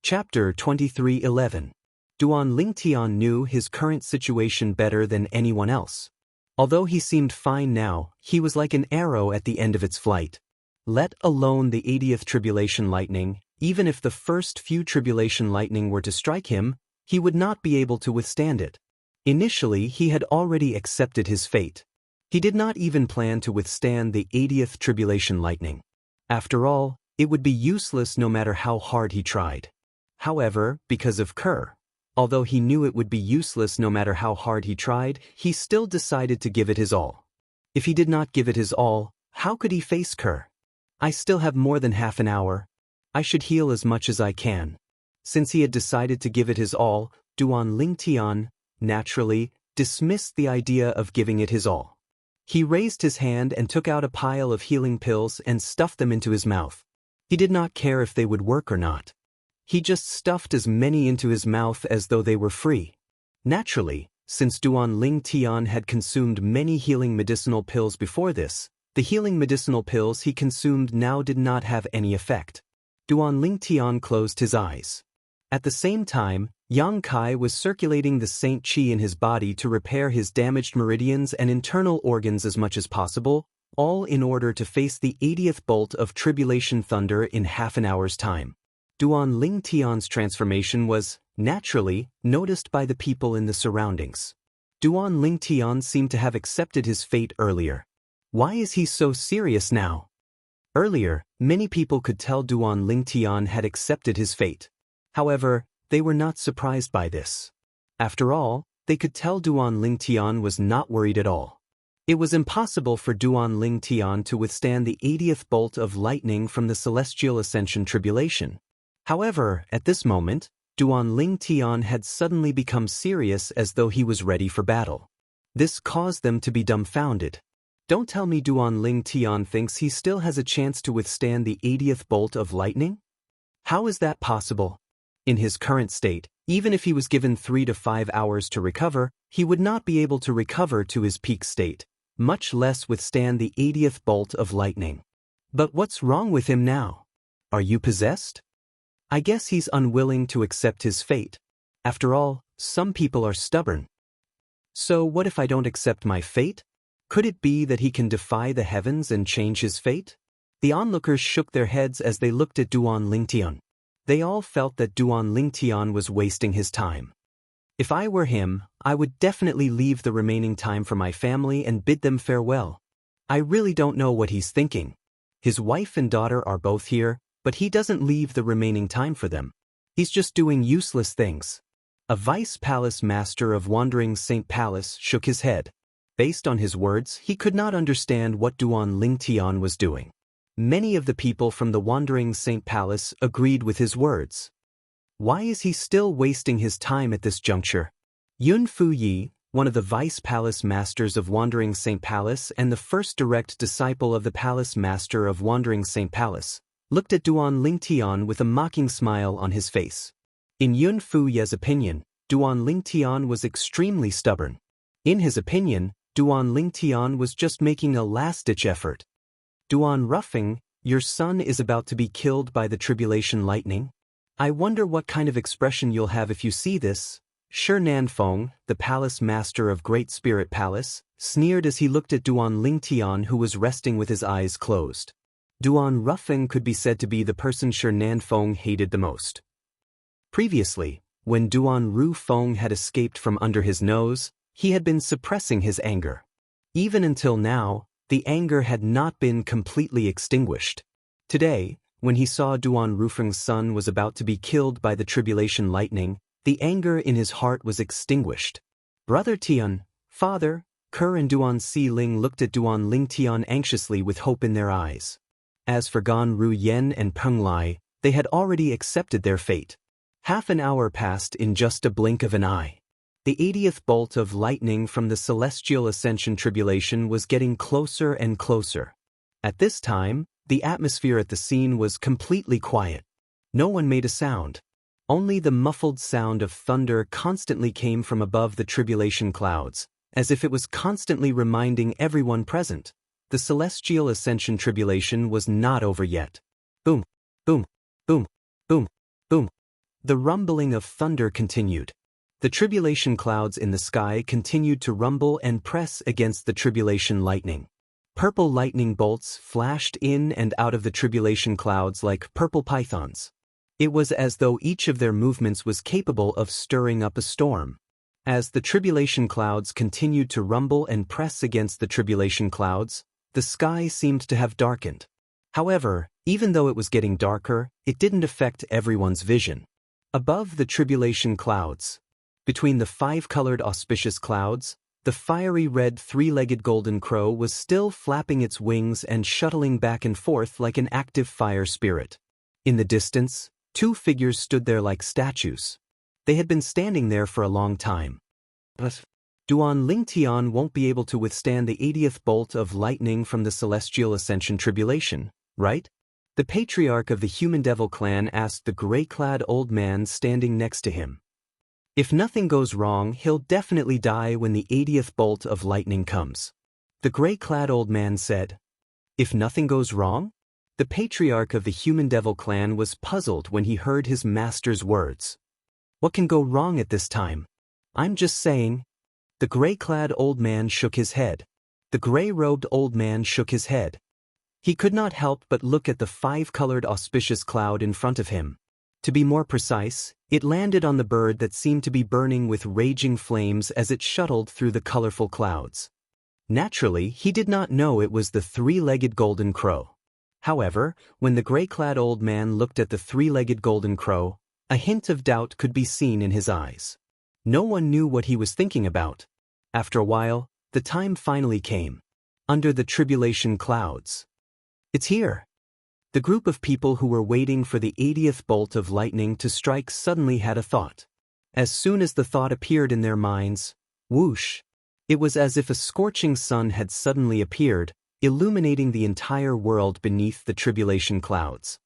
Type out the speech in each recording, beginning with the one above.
Chapter 23:11. Duan Lingtian knew his current situation better than anyone else. Although he seemed fine now, he was like an arrow at the end of its flight. Let alone the 80th tribulation lightning, even if the first few tribulation lightning were to strike him, he would not be able to withstand it. Initially, he had already accepted his fate. He did not even plan to withstand the 80th tribulation lightning. After all, it would be useless no matter how hard he tried. However, because of Kerr, although he knew it would be useless no matter how hard he tried, he still decided to give it his all. If he did not give it his all, how could he face Kerr? I still have more than half an hour. I should heal as much as I can. Since he had decided to give it his all, Duan Lingtian, naturally, dismissed the idea of giving it his all. He raised his hand and took out a pile of healing pills and stuffed them into his mouth. He did not care if they would work or not. He just stuffed as many into his mouth as though they were free. Naturally, since Duan Lingtian had consumed many healing medicinal pills before this, the healing medicinal pills he consumed now did not have any effect. Duan Lingtian closed his eyes. At the same time, Yang Kai was circulating the Saint Qi in his body to repair his damaged meridians and internal organs as much as possible, all in order to face the 80th bolt of tribulation thunder in half an hour's time. Duan Lingtian's transformation was, naturally, noticed by the people in the surroundings. Duan Lingtian seemed to have accepted his fate earlier. Why is he so serious now? Earlier, many people could tell Duan Lingtian had accepted his fate. However, they were not surprised by this. After all, they could tell Duan Lingtian was not worried at all. It was impossible for Duan Lingtian to withstand the 80th bolt of lightning from the celestial ascension tribulation. However, at this moment, Duan Lingtian had suddenly become serious as though he was ready for battle. This caused them to be dumbfounded. Don't tell me Duan Lingtian thinks he still has a chance to withstand the 80th bolt of lightning? How is that possible? In his current state, even if he was given 3 to 5 hours to recover, he would not be able to recover to his peak state, much less withstand the 80th bolt of lightning. But what's wrong with him now? Are you possessed? I guess he's unwilling to accept his fate. After all, some people are stubborn. So what if I don't accept my fate? Could it be that he can defy the heavens and change his fate? The onlookers shook their heads as they looked at Duan Lingtian. They all felt that Duan Lingtian was wasting his time. If I were him, I would definitely leave the remaining time for my family and bid them farewell. I really don't know what he's thinking. His wife and daughter are both here, but he doesn't leave the remaining time for them. He's just doing useless things. A vice palace master of Wandering Saint Palace shook his head. Based on his words, he could not understand what Duan Lingtian was doing. Many of the people from the Wandering Saint Palace agreed with his words. Why is he still wasting his time at this juncture? Yun Fuyi, one of the vice palace masters of Wandering Saint Palace and the first direct disciple of the palace master of Wandering Saint Palace, looked at Duan Lingtian with a mocking smile on his face. In Yun Fuyi's opinion, Duan Lingtian was extremely stubborn. In his opinion, Duan Lingtian was just making a last-ditch effort. Duan Ruffing, your son is about to be killed by the tribulation lightning? I wonder what kind of expression you'll have if you see this. Shi Nanfeng, the palace master of Great Spirit Palace, sneered as he looked at Duan Lingtian, who was resting with his eyes closed. Duan Ruffing could be said to be the person Shi Nanfeng hated the most. Previously, when Duan Rufeng had escaped from under his nose, he had been suppressing his anger. Even until now, the anger had not been completely extinguished. Today, when he saw Duan Rufeng's son was about to be killed by the tribulation lightning, the anger in his heart was extinguished. Brother Tian, father, Kerr and Duan Si Ling looked at Duan Lingtian anxiously with hope in their eyes. As for Gan Ru Yen and Peng Lai, they had already accepted their fate. Half an hour passed in just a blink of an eye. The 80th bolt of lightning from the celestial ascension tribulation was getting closer and closer. At this time, the atmosphere at the scene was completely quiet. No one made a sound. Only the muffled sound of thunder constantly came from above the tribulation clouds, as if it was constantly reminding everyone present. The celestial ascension tribulation was not over yet. Boom, boom, boom, boom, boom. The rumbling of thunder continued. The tribulation clouds in the sky continued to rumble and press against the tribulation lightning. Purple lightning bolts flashed in and out of the tribulation clouds like purple pythons. It was as though each of their movements was capable of stirring up a storm. As the tribulation clouds continued to rumble and press against the tribulation clouds, the sky seemed to have darkened. However, even though it was getting darker, it didn't affect everyone's vision. Above the tribulation clouds, between the five-colored auspicious clouds, the fiery red three-legged golden crow was still flapping its wings and shuttling back and forth like an active fire spirit. In the distance, two figures stood there like statues. They had been standing there for a long time. But Duan Lingtian won't be able to withstand the 80th bolt of lightning from the Celestial Ascension Tribulation, right? The patriarch of the Human Devil clan asked the gray-clad old man standing next to him. If nothing goes wrong, he'll definitely die when the 80th bolt of lightning comes. The gray-clad old man said. If nothing goes wrong? The patriarch of the Human Devil clan was puzzled when he heard his master's words. What can go wrong at this time? I'm just saying. The gray-clad old man shook his head. The gray-robed old man shook his head. He could not help but look at the five-colored auspicious cloud in front of him. To be more precise, it landed on the bird that seemed to be burning with raging flames as it shuttled through the colorful clouds. Naturally, he did not know it was the three-legged golden crow. However, when the gray-clad old man looked at the three-legged golden crow, a hint of doubt could be seen in his eyes. No one knew what he was thinking about. After a while, the time finally came. Under the tribulation clouds. It's here. The group of people who were waiting for the 80th bolt of lightning to strike suddenly had a thought. As soon as the thought appeared in their minds, whoosh! It was as if a scorching sun had suddenly appeared, illuminating the entire world beneath the tribulation clouds.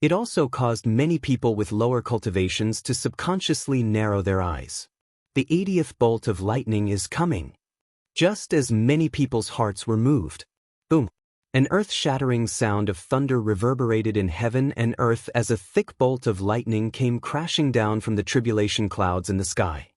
It also caused many people with lower cultivations to subconsciously narrow their eyes. The 80th bolt of lightning is coming. Just as many people's hearts were moved. Boom! An earth-shattering sound of thunder reverberated in heaven and earth as a thick bolt of lightning came crashing down from the tribulation clouds in the sky.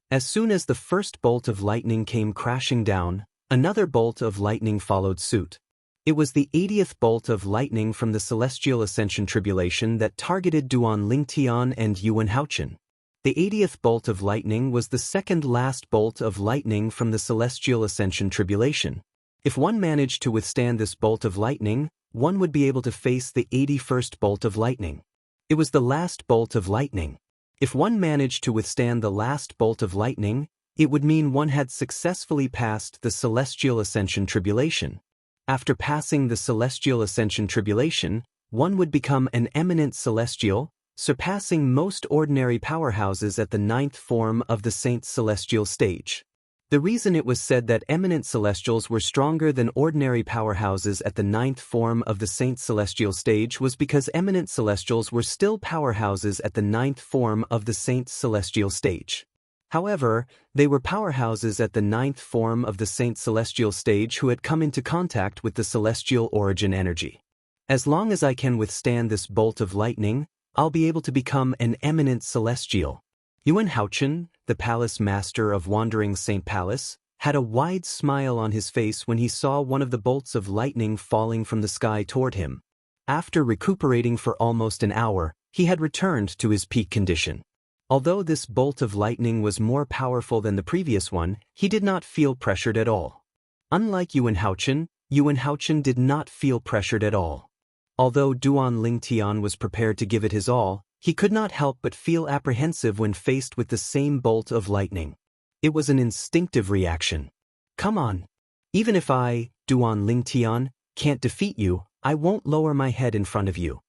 As soon as the first bolt of lightning came crashing down, another bolt of lightning followed suit. It was the 80th bolt of lightning from the Celestial Ascension Tribulation that targeted Duan Lingtian and Yuan Haochen. The 80th bolt of lightning was the second last bolt of lightning from the Celestial Ascension Tribulation. If one managed to withstand this bolt of lightning, one would be able to face the 81st bolt of lightning. It was the last bolt of lightning. If one managed to withstand the last bolt of lightning, it would mean one had successfully passed the Celestial Ascension Tribulation. After passing the Celestial Ascension Tribulation, one would become an eminent celestial, surpassing most ordinary powerhouses at the 9th form of the Saint's Celestial stage. The reason it was said that eminent celestials were stronger than ordinary powerhouses at the 9th form of the Saint's Celestial stage was because eminent celestials were still powerhouses at the 9th form of the Saint's Celestial stage. However, they were powerhouses at the 9th form of the Saint's Celestial stage who had come into contact with the celestial origin energy. As long as I can withstand this bolt of lightning, I'll be able to become an eminent celestial. Yuan Haochen, the palace master of Wandering Saint Palace, had a wide smile on his face when he saw one of the bolts of lightning falling from the sky toward him. After recuperating for almost an hour, he had returned to his peak condition. Although this bolt of lightning was more powerful than the previous one, he did not feel pressured at all. Unlike Yuan Haochen did not feel pressured at all. Although Duan Lingtian was prepared to give it his all, he could not help but feel apprehensive when faced with the same bolt of lightning. It was an instinctive reaction. Come on. Even if I, Duan Lingtian, can't defeat you, I won't lower my head in front of you.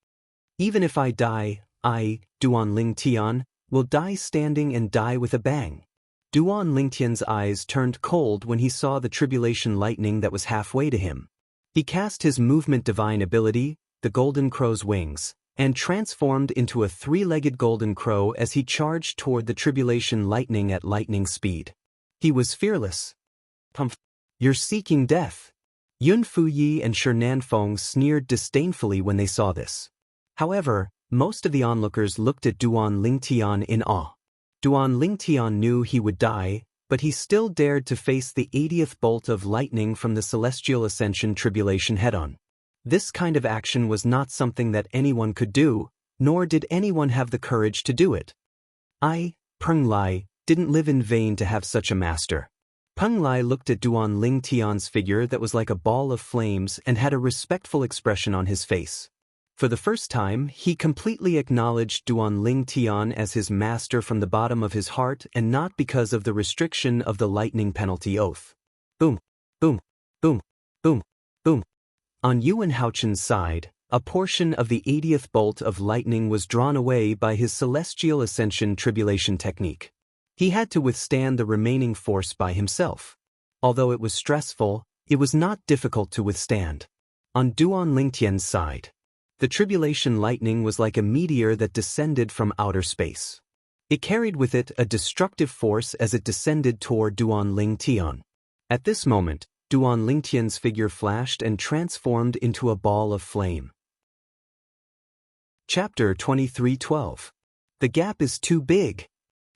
Even if I die, I, Duan Lingtian, will die standing and die with a bang. Duan Lingtian's eyes turned cold when he saw the tribulation lightning that was halfway to him. He cast his movement divine ability, the golden crow's wings, and transformed into a three-legged golden crow as he charged toward the tribulation lightning at lightning speed. He was fearless. You're seeking death. Yun Fuyi and Shi Nanfeng sneered disdainfully when they saw this. However, Most of the onlookers looked at Duan Lingtian in awe. Duan Lingtian knew he would die, but he still dared to face the 80th bolt of lightning from the Celestial Ascension tribulation head-on. This kind of action was not something that anyone could do, nor did anyone have the courage to do it. Peng Lai, didn't live in vain to have such a master. Peng Lai looked at Duan Lingtian's figure that was like a ball of flames and had a respectful expression on his face. For the first time, he completely acknowledged Duan Lingtian as his master from the bottom of his heart and not because of the restriction of the lightning penalty oath. Boom, boom, boom, boom, boom. On Yuan Haochen's side, a portion of the 80th bolt of lightning was drawn away by his Celestial Ascension tribulation technique. He had to withstand the remaining force by himself. Although it was stressful, it was not difficult to withstand. On Duan Lingtian's side, the tribulation lightning was like a meteor that descended from outer space. It carried with it a destructive force as it descended toward Duan Lingtian. At this moment, Duan Lingtian's figure flashed and transformed into a ball of flame. Chapter 23:12. The gap is too big.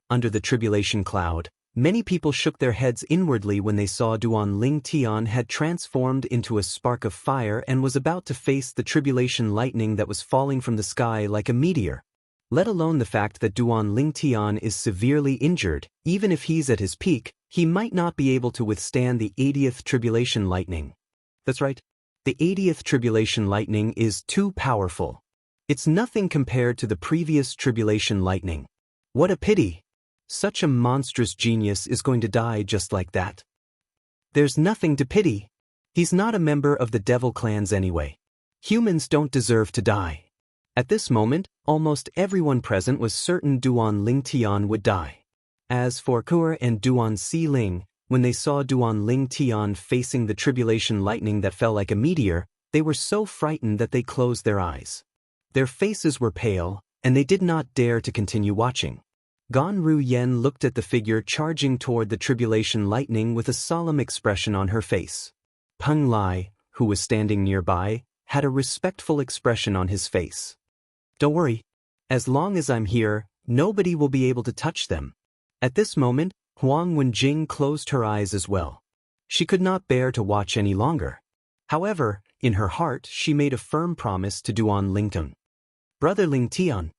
Under the tribulation cloud, many people shook their heads inwardly when they saw Duan Lingtian had transformed into a spark of fire and was about to face the tribulation lightning that was falling from the sky like a meteor. Let alone the fact that Duan Lingtian is severely injured, even if he's at his peak, he might not be able to withstand the 80th tribulation lightning. That's right. The 80th tribulation lightning is too powerful. It's nothing compared to the previous tribulation lightning. What a pity. Such a monstrous genius is going to die just like that. There's nothing to pity. He's not a member of the devil clans anyway. Humans don't deserve to die. At this moment, almost everyone present was certain Duan Lingtian would die. As for Kuer and Duan Xiling, when they saw Duan Lingtian facing the tribulation lightning that fell like a meteor, they were so frightened that they closed their eyes. Their faces were pale, and they did not dare to continue watching. Gan Ru Yen looked at the figure charging toward the tribulation lightning with a solemn expression on her face. Peng Lai, who was standing nearby, had a respectful expression on his face. Don't worry. As long as I'm here, nobody will be able to touch them. At this moment, Huang Wenjing closed her eyes as well. She could not bear to watch any longer. However, in her heart she made a firm promise to Duan Lingtian. Brother Lingtian.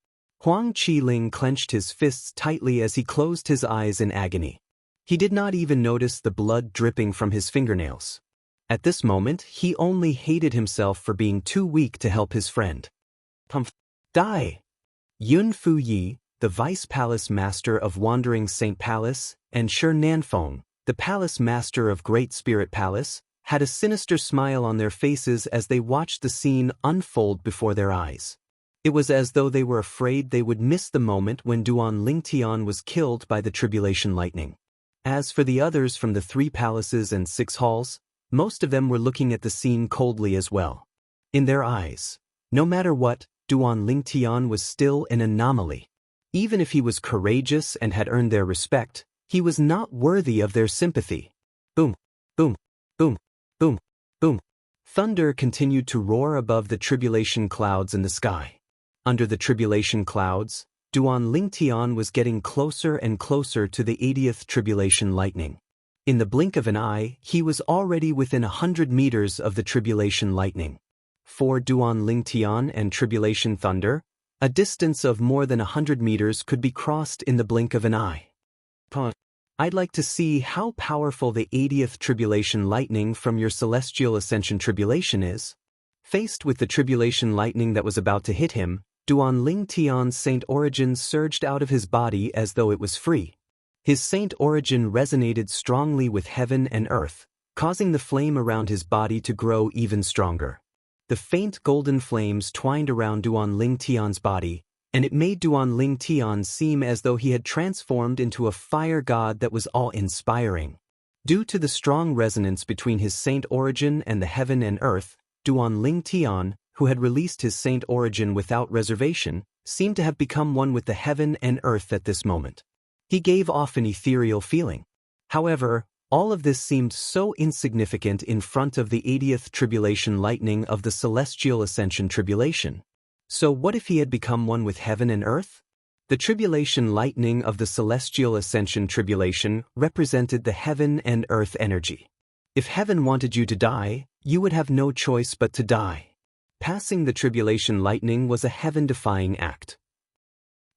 Huang Qiling clenched his fists tightly as he closed his eyes in agony. He did not even notice the blood dripping from his fingernails. At this moment, he only hated himself for being too weak to help his friend. Die! Yun Fuyi, the Vice Palace Master of Wandering Saint Palace, and Shi Nanfeng, the Palace Master of Great Spirit Palace, had a sinister smile on their faces as they watched the scene unfold before their eyes. It was as though they were afraid they would miss the moment when Duan Lingtian was killed by the tribulation lightning. As for the others from the 3 palaces and 6 halls, most of them were looking at the scene coldly as well. In their eyes, no matter what, Duan Lingtian was still an anomaly. Even if he was courageous and had earned their respect, he was not worthy of their sympathy. Boom, boom, boom, boom, boom. Thunder continued to roar above the tribulation clouds in the sky. Under the tribulation clouds, Duan Lingtian was getting closer and closer to the 80th tribulation lightning. In the blink of an eye, he was already within 100 meters of the tribulation lightning. For Duan Lingtian and tribulation thunder, a distance of more than 100 meters could be crossed in the blink of an eye. I'd like to see how powerful the 80th tribulation lightning from your Celestial Ascension tribulation is. Faced with the tribulation lightning that was about to hit him, Duan Lingtian's saint origin surged out of his body as though it was free. His saint origin resonated strongly with heaven and earth, causing the flame around his body to grow even stronger. The faint golden flames twined around Duan Lingtian's body, and it made Duan Lingtian seem as though he had transformed into a fire god that was awe-inspiring. Due to the strong resonance between his saint origin and the heaven and earth, Duan Lingtian, who had released his saint origin without reservation, seemed to have become one with the heaven and earth at this moment. He gave off an ethereal feeling. However, all of this seemed so insignificant in front of the 80th tribulation lightning of the Celestial Ascension tribulation. So what if he had become one with heaven and earth? The tribulation lightning of the celestial ascension tribulation represented the heaven and earth energy. If heaven wanted you to die, you would have no choice but to die. Passing the tribulation lightning was a heaven-defying act.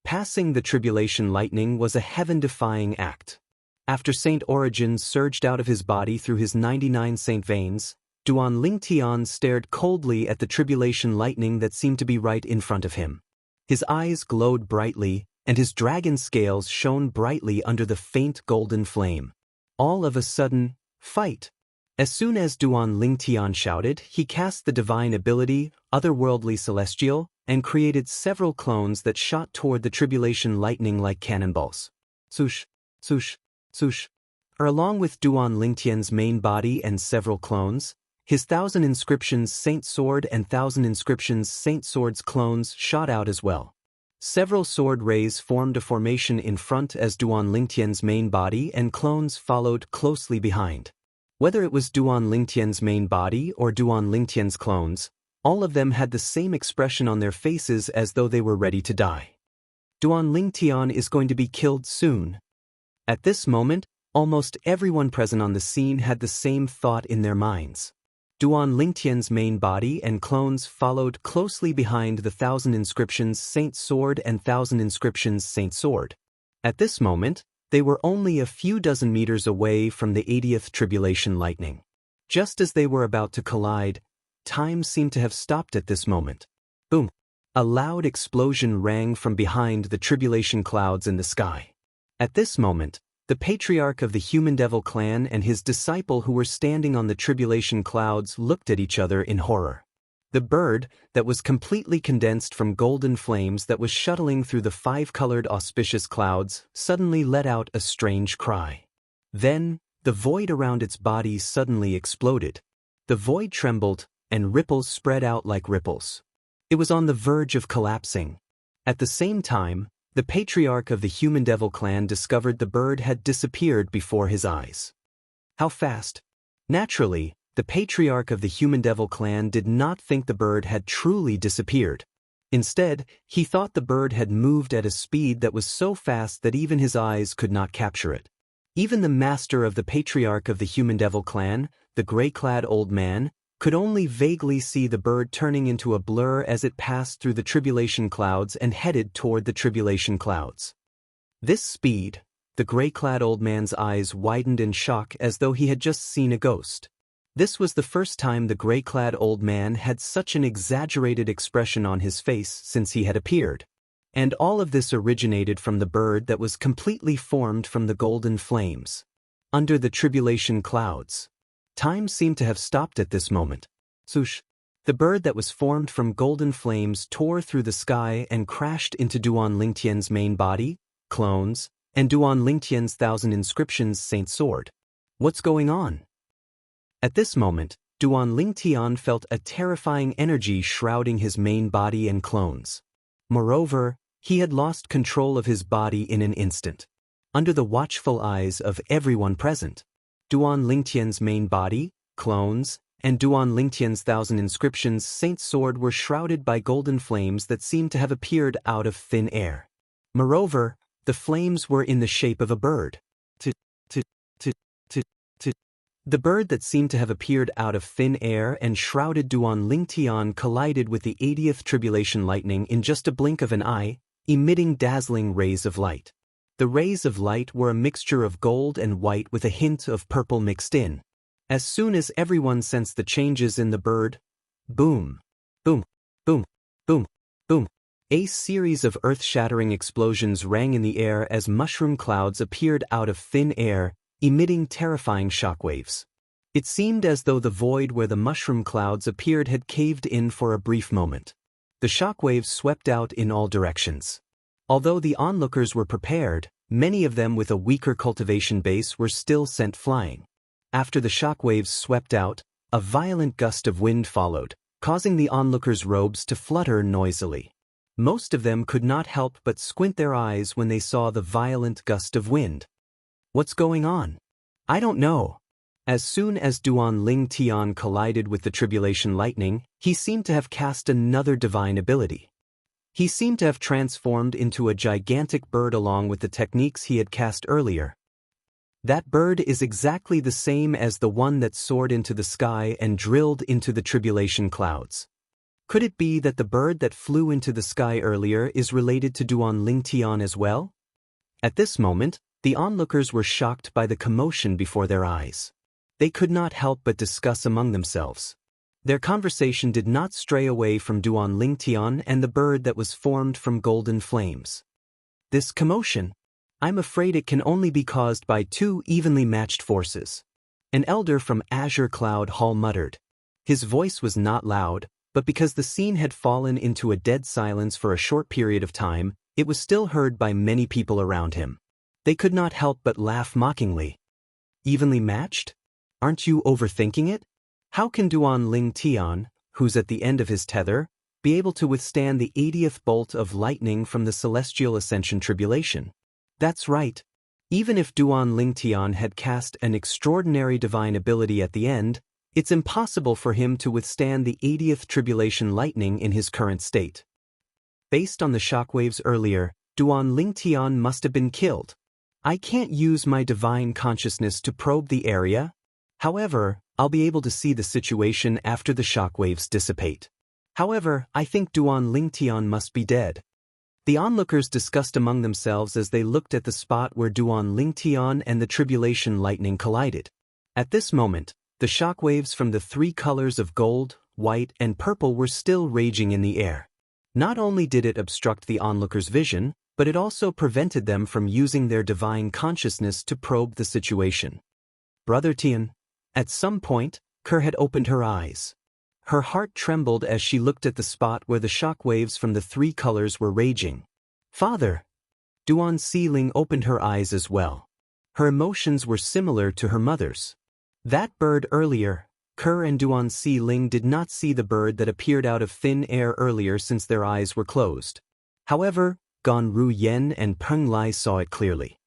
Passing the tribulation lightning was a heaven-defying act. After Saint Origen surged out of his body through his 99 saint veins, Duan Lingtian stared coldly at the tribulation lightning that seemed to be right in front of him. His eyes glowed brightly, and his dragon scales shone brightly under the faint golden flame. All of a sudden, fight! As soon as Duan Lingtian shouted, he cast the divine ability, Otherworldly Celestial, and created several clones that shot toward the tribulation lightning like cannonballs. Swoosh, swoosh, swoosh. Along with Duan Lingtian's main body and several clones, his 1,000 Inscriptions Saint Sword and 1,000 Inscriptions Saint Sword's clones shot out as well. Several sword rays formed a formation in front as Duan Lingtian's main body and clones followed closely behind. Whether it was Duan Lingtian's main body or Duan Lingtian's clones, all of them had the same expression on their faces as though they were ready to die. Duan Lingtian is going to be killed soon. At this moment, almost everyone present on the scene had the same thought in their minds. Duan Lingtian's main body and clones followed closely behind the 1,000 Inscriptions Saint Sword and 1,000 Inscriptions Saint Sword. At this moment, they were only a few dozen meters away from the 80th tribulation lightning. Just as they were about to collide, time seemed to have stopped at this moment. Boom! A loud explosion rang from behind the tribulation clouds in the sky. At this moment, the patriarch of the Human Devil clan and his disciple who were standing on the tribulation clouds looked at each other in horror. The bird, that was completely condensed from golden flames that was shuttling through the 5-colored auspicious clouds, suddenly let out a strange cry. Then, the void around its body suddenly exploded. The void trembled, and ripples spread out like ripples. It was on the verge of collapsing. At the same time, the patriarch of the Human Devil clan discovered the bird had disappeared before his eyes. How fast? Naturally, the patriarch of the Human Devil clan did not think the bird had truly disappeared. Instead, he thought the bird had moved at a speed that was so fast that even his eyes could not capture it. Even the master of the patriarch of the Human Devil clan, the gray-clad old man, could only vaguely see the bird turning into a blur as it passed through the tribulation clouds and headed toward the tribulation clouds. This speed, the gray-clad old man's eyes widened in shock as though he had just seen a ghost. This was the first time the gray-clad old man had such an exaggerated expression on his face since he had appeared. And all of this originated from the bird that was completely formed from the golden flames. Under the tribulation clouds. Time seemed to have stopped at this moment. Swoosh! The bird that was formed from golden flames tore through the sky and crashed into Duan Lingtian's main body, clones, and Duan Lingtian's 1,000 Inscriptions Saint Sword. What's going on? At this moment, Duan Lingtian felt a terrifying energy shrouding his main body and clones. Moreover, he had lost control of his body in an instant. Under the watchful eyes of everyone present, Duan Lingtian's main body, clones, and Duan Lingtian's 1,000 Inscriptions Saint Sword were shrouded by golden flames that seemed to have appeared out of thin air. Moreover, the flames were in the shape of a bird. The bird that seemed to have appeared out of thin air and shrouded Duan Lingtian collided with the 80th tribulation lightning in just a blink of an eye, emitting dazzling rays of light. The rays of light were a mixture of gold and white with a hint of purple mixed in. As soon as everyone sensed the changes in the bird, boom, boom, boom, boom, boom, a series of earth-shattering explosions rang in the air as mushroom clouds appeared out of thin air, emitting terrifying shockwaves. It seemed as though the void where the mushroom clouds appeared had caved in for a brief moment. The shockwaves swept out in all directions. Although the onlookers were prepared, many of them with a weaker cultivation base were still sent flying. After the shockwaves swept out, a violent gust of wind followed, causing the onlookers' robes to flutter noisily. Most of them could not help but squint their eyes when they saw the violent gust of wind. What's going on? I don't know. As soon as Duan Lingtian collided with the tribulation lightning, he seemed to have cast another divine ability. He seemed to have transformed into a gigantic bird along with the techniques he had cast earlier. That bird is exactly the same as the one that soared into the sky and drilled into the tribulation clouds. Could it be that the bird that flew into the sky earlier is related to Duan Lingtian as well? At this moment, the onlookers were shocked by the commotion before their eyes. They could not help but discuss among themselves. Their conversation did not stray away from Duan Lingtian and the bird that was formed from golden flames. This commotion, I'm afraid it can only be caused by two evenly matched forces. An elder from Azure Cloud Hall muttered. His voice was not loud, but because the scene had fallen into a dead silence for a short period of time, it was still heard by many people around him. They could not help but laugh mockingly. Evenly matched? Aren't you overthinking it? How can Duan Lingtian, who's at the end of his tether, be able to withstand the 80th bolt of lightning from the celestial ascension tribulation? That's right. Even if Duan Lingtian had cast an extraordinary divine ability at the end, it's impossible for him to withstand the 80th tribulation lightning in his current state. Based on the shockwaves earlier, Duan Lingtian must have been killed. I can't use my divine consciousness to probe the area. However, I'll be able to see the situation after the shockwaves dissipate. However, I think Duan Lingtian must be dead. The onlookers discussed among themselves as they looked at the spot where Duan Lingtian and the tribulation lightning collided. At this moment, the shockwaves from the three colors of gold, white, and purple were still raging in the air. Not only did it obstruct the onlookers' vision, but it also prevented them from using their divine consciousness to probe the situation. Brother Tian. At some point, Kerr had opened her eyes. Her heart trembled as she looked at the spot where the shockwaves from the three colors were raging. Father! Duan Xiling opened her eyes as well. Her emotions were similar to her mother's. That bird earlier, Kerr and Duan Xiling did not see the bird that appeared out of thin air earlier since their eyes were closed. However, Gan Ru Yen and Peng Lai saw it clearly.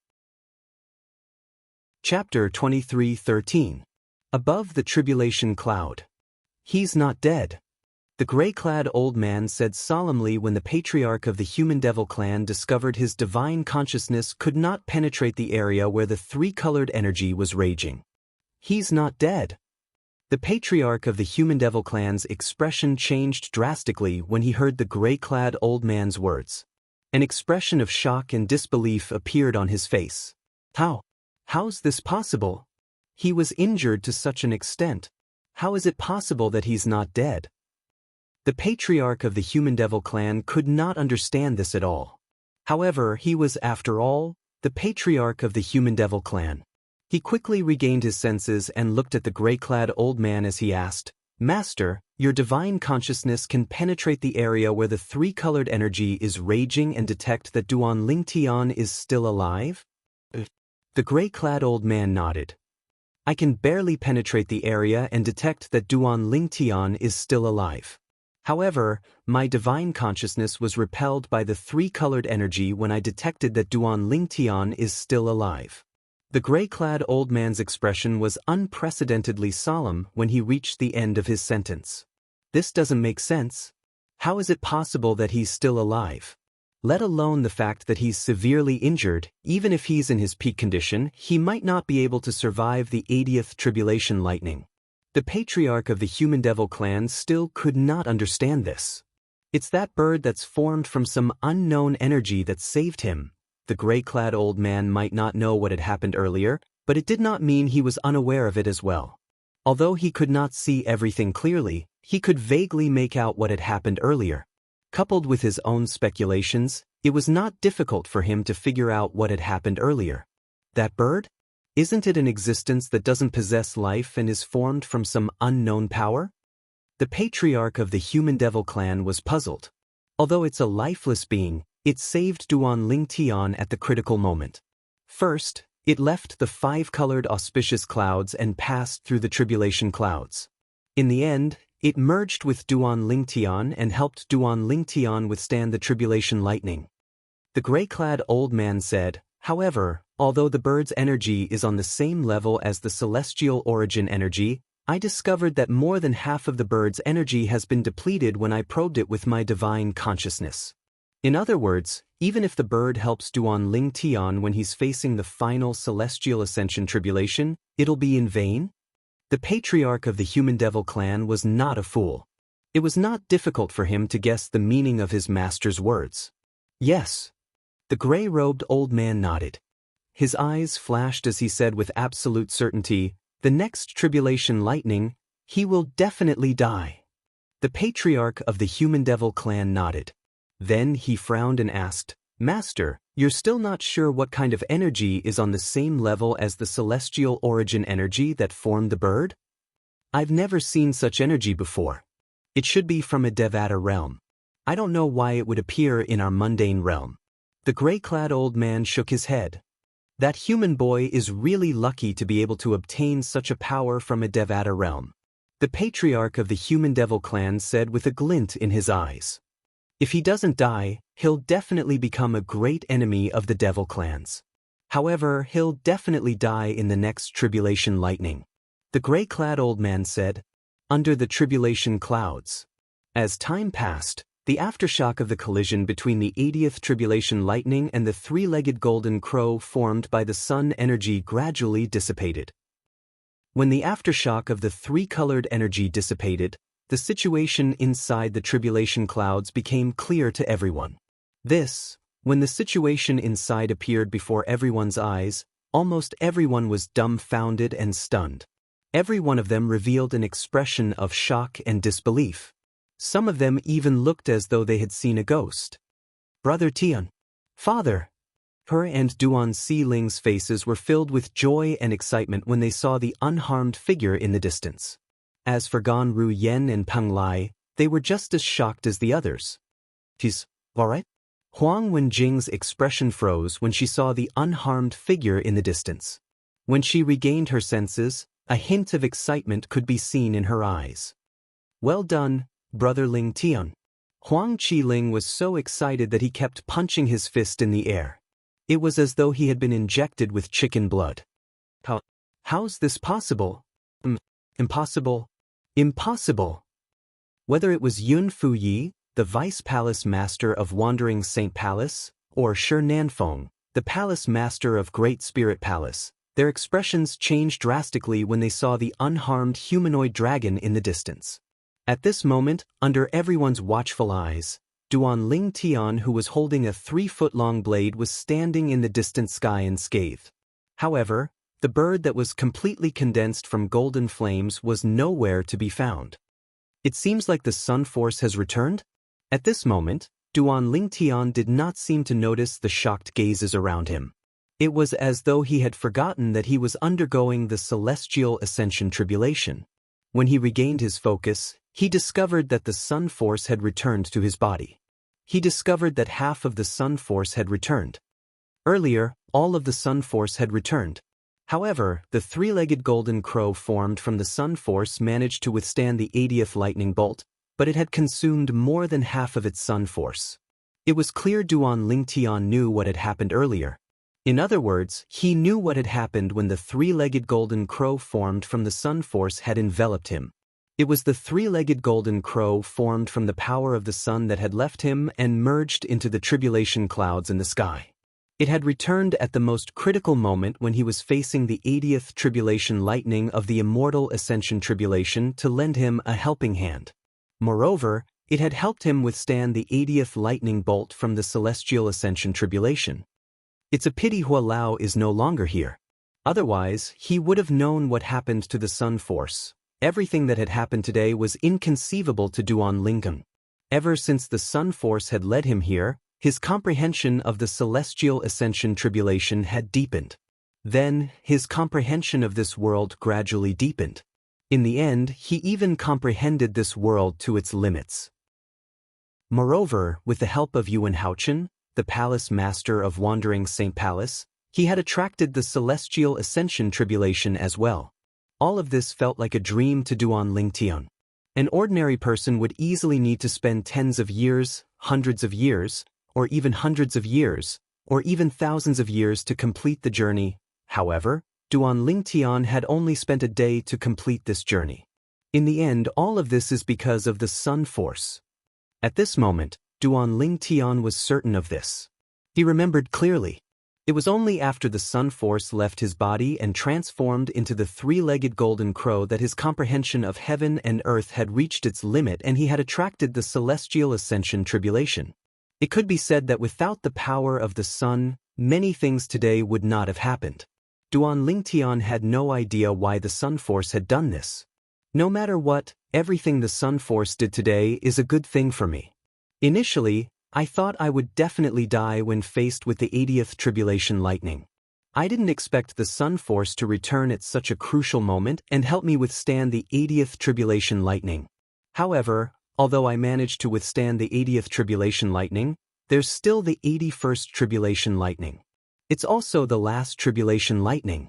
Chapter 23:13. Above the tribulation cloud. He's not dead. The gray-clad old man said solemnly when the patriarch of the human devil clan discovered his divine consciousness could not penetrate the area where the three-colored energy was raging. He's not dead. The patriarch of the human devil clan's expression changed drastically when he heard the gray-clad old man's words. An expression of shock and disbelief appeared on his face. How's this possible? He was injured to such an extent. How is it possible that he's not dead? The patriarch of the human devil clan could not understand this at all. However, he was, after all, the patriarch of the human devil clan. He quickly regained his senses and looked at the gray-clad old man as he asked, Master, your divine consciousness can penetrate the area where the three-colored energy is raging and detect that Duan Lingtian is still alive? The gray-clad old man nodded. I can barely penetrate the area and detect that Duan Lingtian is still alive. However, my divine consciousness was repelled by the three-colored energy when I detected that Duan Lingtian is still alive. The gray-clad old man's expression was unprecedentedly solemn when he reached the end of his sentence. This doesn't make sense. How is it possible that he's still alive? Let alone the fact that he's severely injured, even if he's in his peak condition, he might not be able to survive the 80th tribulation lightning. The patriarch of the human devil clan still could not understand this. It's that bird that's formed from some unknown energy that saved him. The gray-clad old man might not know what had happened earlier, but it did not mean he was unaware of it as well. Although he could not see everything clearly, he could vaguely make out what had happened earlier. Coupled with his own speculations, it was not difficult for him to figure out what had happened earlier. That bird? Isn't it an existence that doesn't possess life and is formed from some unknown power? The patriarch of the human devil clan was puzzled. Although it's a lifeless being, it saved Duan Lingtian at the critical moment. First, it left the five-colored auspicious clouds and passed through the tribulation clouds. In the end, it merged with Duan Lingtian and helped Duan Lingtian withstand the tribulation lightning. The gray-clad old man said, however, although the bird's energy is on the same level as the celestial origin energy, I discovered that more than half of the bird's energy has been depleted when I probed it with my divine consciousness. In other words, even if the bird helps Duan Ling Tian when he's facing the final celestial ascension tribulation, it'll be in vain? The patriarch of the human devil clan was not a fool. It was not difficult for him to guess the meaning of his master's words. Yes. The gray-robed old man nodded. His eyes flashed as he said with absolute certainty, "The next tribulation lightning, he will definitely die." The patriarch of the human devil clan nodded. Then he frowned and asked, "Master, you're still not sure what kind of energy is on the same level as the celestial origin energy that formed the bird? I've never seen such energy before. It should be from a Devata realm. I don't know why it would appear in our mundane realm." The gray-clad old man shook his head. That human boy is really lucky to be able to obtain such a power from a Devata realm. The patriarch of the human devil clan said with a glint in his eyes. If he doesn't die, he'll definitely become a great enemy of the devil clans. However, he'll definitely die in the next tribulation lightning. The gray-clad old man said, "Under the tribulation clouds." As time passed, the aftershock of the collision between the 80th tribulation lightning and the three-legged golden crow formed by the sun energy gradually dissipated. When the aftershock of the three-colored energy dissipated, the situation inside the tribulation clouds became clear to everyone. When the situation inside appeared before everyone's eyes, almost everyone was dumbfounded and stunned. Every one of them revealed an expression of shock and disbelief. Some of them even looked as though they had seen a ghost. Brother Tian, Father. Her and Duan Si Ling's faces were filled with joy and excitement when they saw the unharmed figure in the distance. As for Gan Ru Yen and Peng Lai, they were just as shocked as the others. "She's all right?" Huang Wenjing's expression froze when she saw the unharmed figure in the distance. When she regained her senses, a hint of excitement could be seen in her eyes. "Well done, Brother Ling Tian." Huang Qiling was so excited that he kept punching his fist in the air. It was as though he had been injected with chicken blood. How's this possible? Impossible. Impossible. Whether it was Yun Fuyi, the Vice Palace Master of Wandering Saint Palace, or Shi Nanfeng, the Palace Master of Great Spirit Palace, their expressions changed drastically when they saw the unharmed humanoid dragon in the distance. At this moment, under everyone's watchful eyes, Duan Ling Tian, who was holding a 3-foot-long blade, was standing in the distant sky unscathed. However, the bird that was completely condensed from golden flames was nowhere to be found. It seems like the sun force has returned? At this moment, Duan Ling Tian did not seem to notice the shocked gazes around him. It was as though he had forgotten that he was undergoing the celestial ascension tribulation. When he regained his focus, he discovered that the sun force had returned to his body. He discovered that half of the sun force had returned. Earlier, all of the sun force had returned. However, the three-legged golden crow formed from the sun force managed to withstand the 80th lightning bolt, but it had consumed more than half of its sun force. It was clear Duan Ling Tian knew what had happened earlier. In other words, he knew what had happened when the three-legged golden crow formed from the sun force had enveloped him. It was the three-legged golden crow formed from the power of the sun that had left him and merged into the tribulation clouds in the sky. It had returned at the most critical moment when he was facing the 80th tribulation lightning of the immortal ascension tribulation to lend him a helping hand. Moreover, it had helped him withstand the 80th lightning bolt from the celestial ascension tribulation. It's a pity Hua Lao is no longer here. Otherwise, he would have known what happened to the sun force. Everything that had happened today was inconceivable to Duan Lingang. Ever since the sun force had led him here, his comprehension of the celestial ascension tribulation had deepened. Then, his comprehension of this world gradually deepened. In the end, he even comprehended this world to its limits. Moreover, with the help of Yuan Haochen, the palace master of Wandering Saint Palace, he had attracted the celestial ascension tribulation as well. All of this felt like a dream to Duan Ling Tian. An ordinary person would easily need to spend tens of years, hundreds of years, or even hundreds of years, or even thousands of years to complete the journey. However, Duan Ling Tian had only spent a day to complete this journey. In the end, all of this is because of the sun force. At this moment, Duan Ling Tian was certain of this. He remembered clearly. It was only after the sun force left his body and transformed into the three-legged golden crow that his comprehension of heaven and earth had reached its limit and he had attracted the celestial ascension tribulation. It could be said that without the power of the sun, many things today would not have happened. Duan Ling Tian had no idea why the sun force had done this. No matter what, everything the sun force did today is a good thing for me. Initially, I thought I would definitely die when faced with the 80th tribulation lightning. I didn't expect the sun force to return at such a crucial moment and help me withstand the 80th tribulation lightning. However, although I managed to withstand the 80th tribulation lightning, there's still the 81st tribulation lightning. It's also the last tribulation lightning.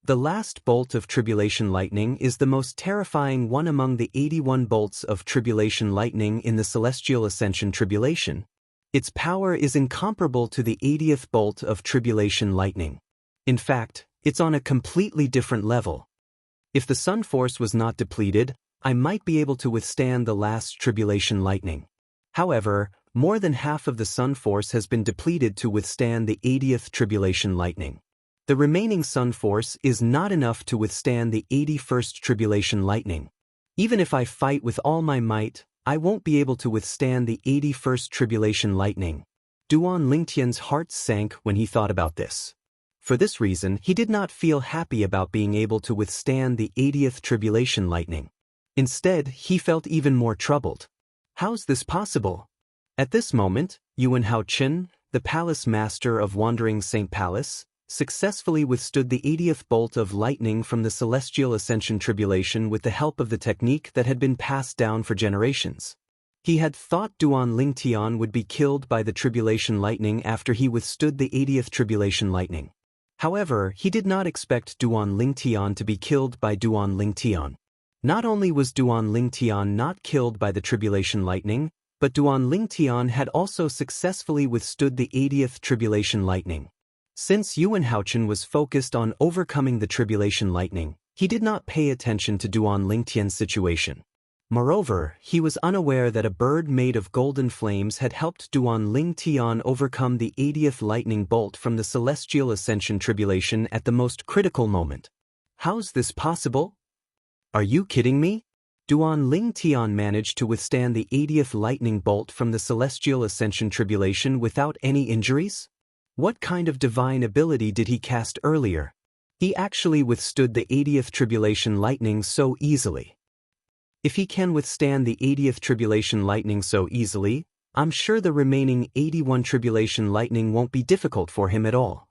The last bolt of tribulation lightning is the most terrifying one among the 81 bolts of tribulation lightning in the celestial ascension tribulation. Its power is incomparable to the 80th bolt of tribulation lightning. In fact, it's on a completely different level. If the sun force was not depleted, I might be able to withstand the last tribulation lightning. However, more than half of the sun force has been depleted to withstand the 80th tribulation lightning. The remaining sun force is not enough to withstand the 81st tribulation lightning. Even if I fight with all my might, I won't be able to withstand the 81st tribulation lightning. Duan Lingtian's heart sank when he thought about this. For this reason, he did not feel happy about being able to withstand the 80th tribulation lightning. Instead, he felt even more troubled. How's this possible? At this moment, Yuan Haochen, the palace master of Wandering Saint Palace, successfully withstood the 80th bolt of lightning from the celestial ascension tribulation with the help of the technique that had been passed down for generations. He had thought Duan Ling Tian would be killed by the tribulation lightning after he withstood the 80th tribulation lightning. However, he did not expect Duan Ling Tian to be killed by Duan Ling Tian. Not only was Duan Ling Tian not killed by the tribulation lightning, but Duan Ling Tian had also successfully withstood the 80th tribulation lightning. Since Yuan Haochen was focused on overcoming the tribulation lightning, he did not pay attention to Duan Lingtian's situation. Moreover, he was unaware that a bird made of golden flames had helped Duan Ling Tian overcome the 80th lightning bolt from the celestial ascension tribulation at the most critical moment. How's this possible? Are you kidding me? Duan Ling Tian managed to withstand the 80th lightning bolt from the celestial ascension tribulation without any injuries? What kind of divine ability did he cast earlier? He actually withstood the 80th tribulation lightning so easily. If he can withstand the 80th tribulation lightning so easily, I'm sure the remaining 81 tribulation lightning won't be difficult for him at all.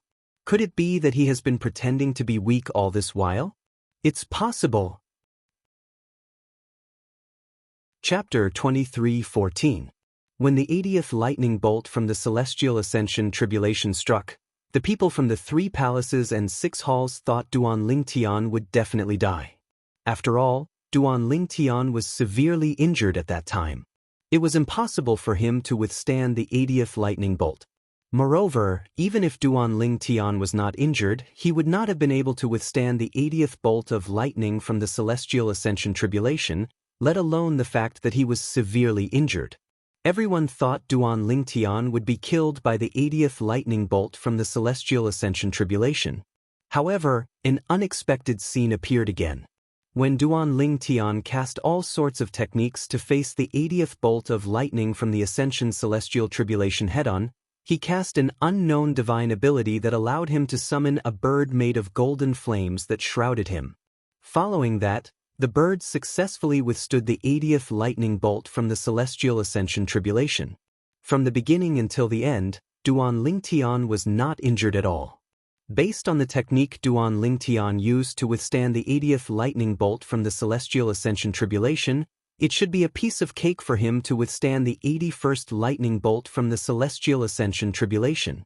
Could it be that he has been pretending to be weak all this while? It's possible. Chapter 23:14. When the 80th lightning bolt from the celestial ascension tribulation struck, the people from the 3 palaces and 6 halls thought Duan Ling Tian would definitely die. After all, Duan Ling Tian was severely injured at that time. It was impossible for him to withstand the 80th lightning bolt. Moreover, even if Duan Ling Tian was not injured, he would not have been able to withstand the 80th bolt of lightning from the celestial ascension tribulation, let alone the fact that he was severely injured. Everyone thought Duan Ling Tian would be killed by the 80th lightning bolt from the celestial ascension tribulation. However, an unexpected scene appeared again. When Duan Ling Tian cast all sorts of techniques to face the 80th bolt of lightning from the ascension celestial tribulation head-on, he cast an unknown divine ability that allowed him to summon a bird made of golden flames that shrouded him. Following that, the bird successfully withstood the 80th lightning bolt from the celestial ascension tribulation. From the beginning until the end, Duan Ling Tian was not injured at all. Based on the technique Duan Ling Tian used to withstand the 80th lightning bolt from the celestial ascension tribulation, it should be a piece of cake for him to withstand the 81st lightning bolt from the celestial ascension tribulation.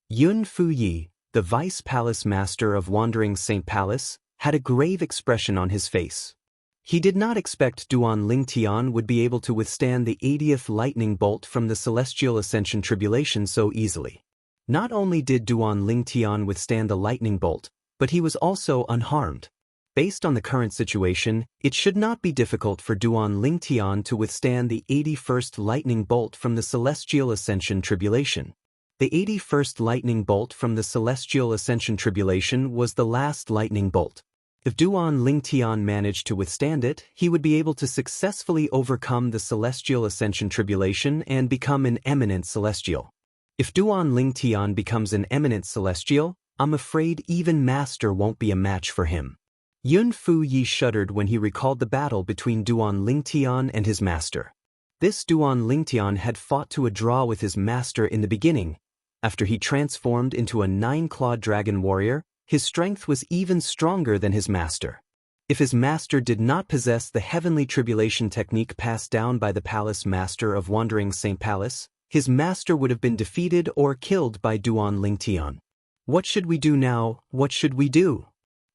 Yun Fuyi, the vice palace master of Wandering Saint Palace, had a grave expression on his face. He did not expect Duan Ling Tian would be able to withstand the 80th lightning bolt from the celestial ascension tribulation so easily. Not only did Duan Ling Tian withstand the lightning bolt, but he was also unharmed. Based on the current situation, it should not be difficult for Duan Lingtian to withstand the 81st lightning bolt from the Celestial Ascension Tribulation. The 81st lightning bolt from the Celestial Ascension Tribulation was the last lightning bolt. If Duan Lingtian managed to withstand it, he would be able to successfully overcome the Celestial Ascension Tribulation and become an eminent celestial. If Duan Lingtian becomes an eminent celestial, I'm afraid even Master won't be a match for him. Yun Fu Yi shuddered when he recalled the battle between Duan Lingtian and his master. This Duan Lingtian had fought to a draw with his master in the beginning. After he transformed into a 9-clawed dragon warrior, his strength was even stronger than his master. If his master did not possess the heavenly tribulation technique passed down by the palace master of Wandering Saint Palace, his master would have been defeated or killed by Duan Lingtian. What should we do now? What should we do?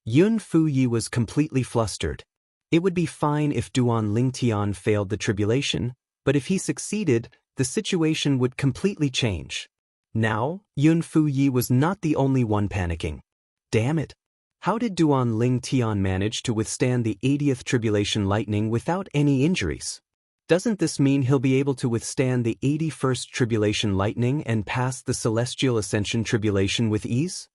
Yun Fu Yi was completely flustered. It would be fine if Duan Lingtian failed the tribulation, but if he succeeded, the situation would completely change. Now, Yun Fu Yi was not the only one panicking. Damn it! How did Duan Lingtian manage to withstand the 80th tribulation lightning without any injuries? Doesn't this mean he'll be able to withstand the 81st tribulation lightning and pass the Celestial Ascension Tribulation with ease?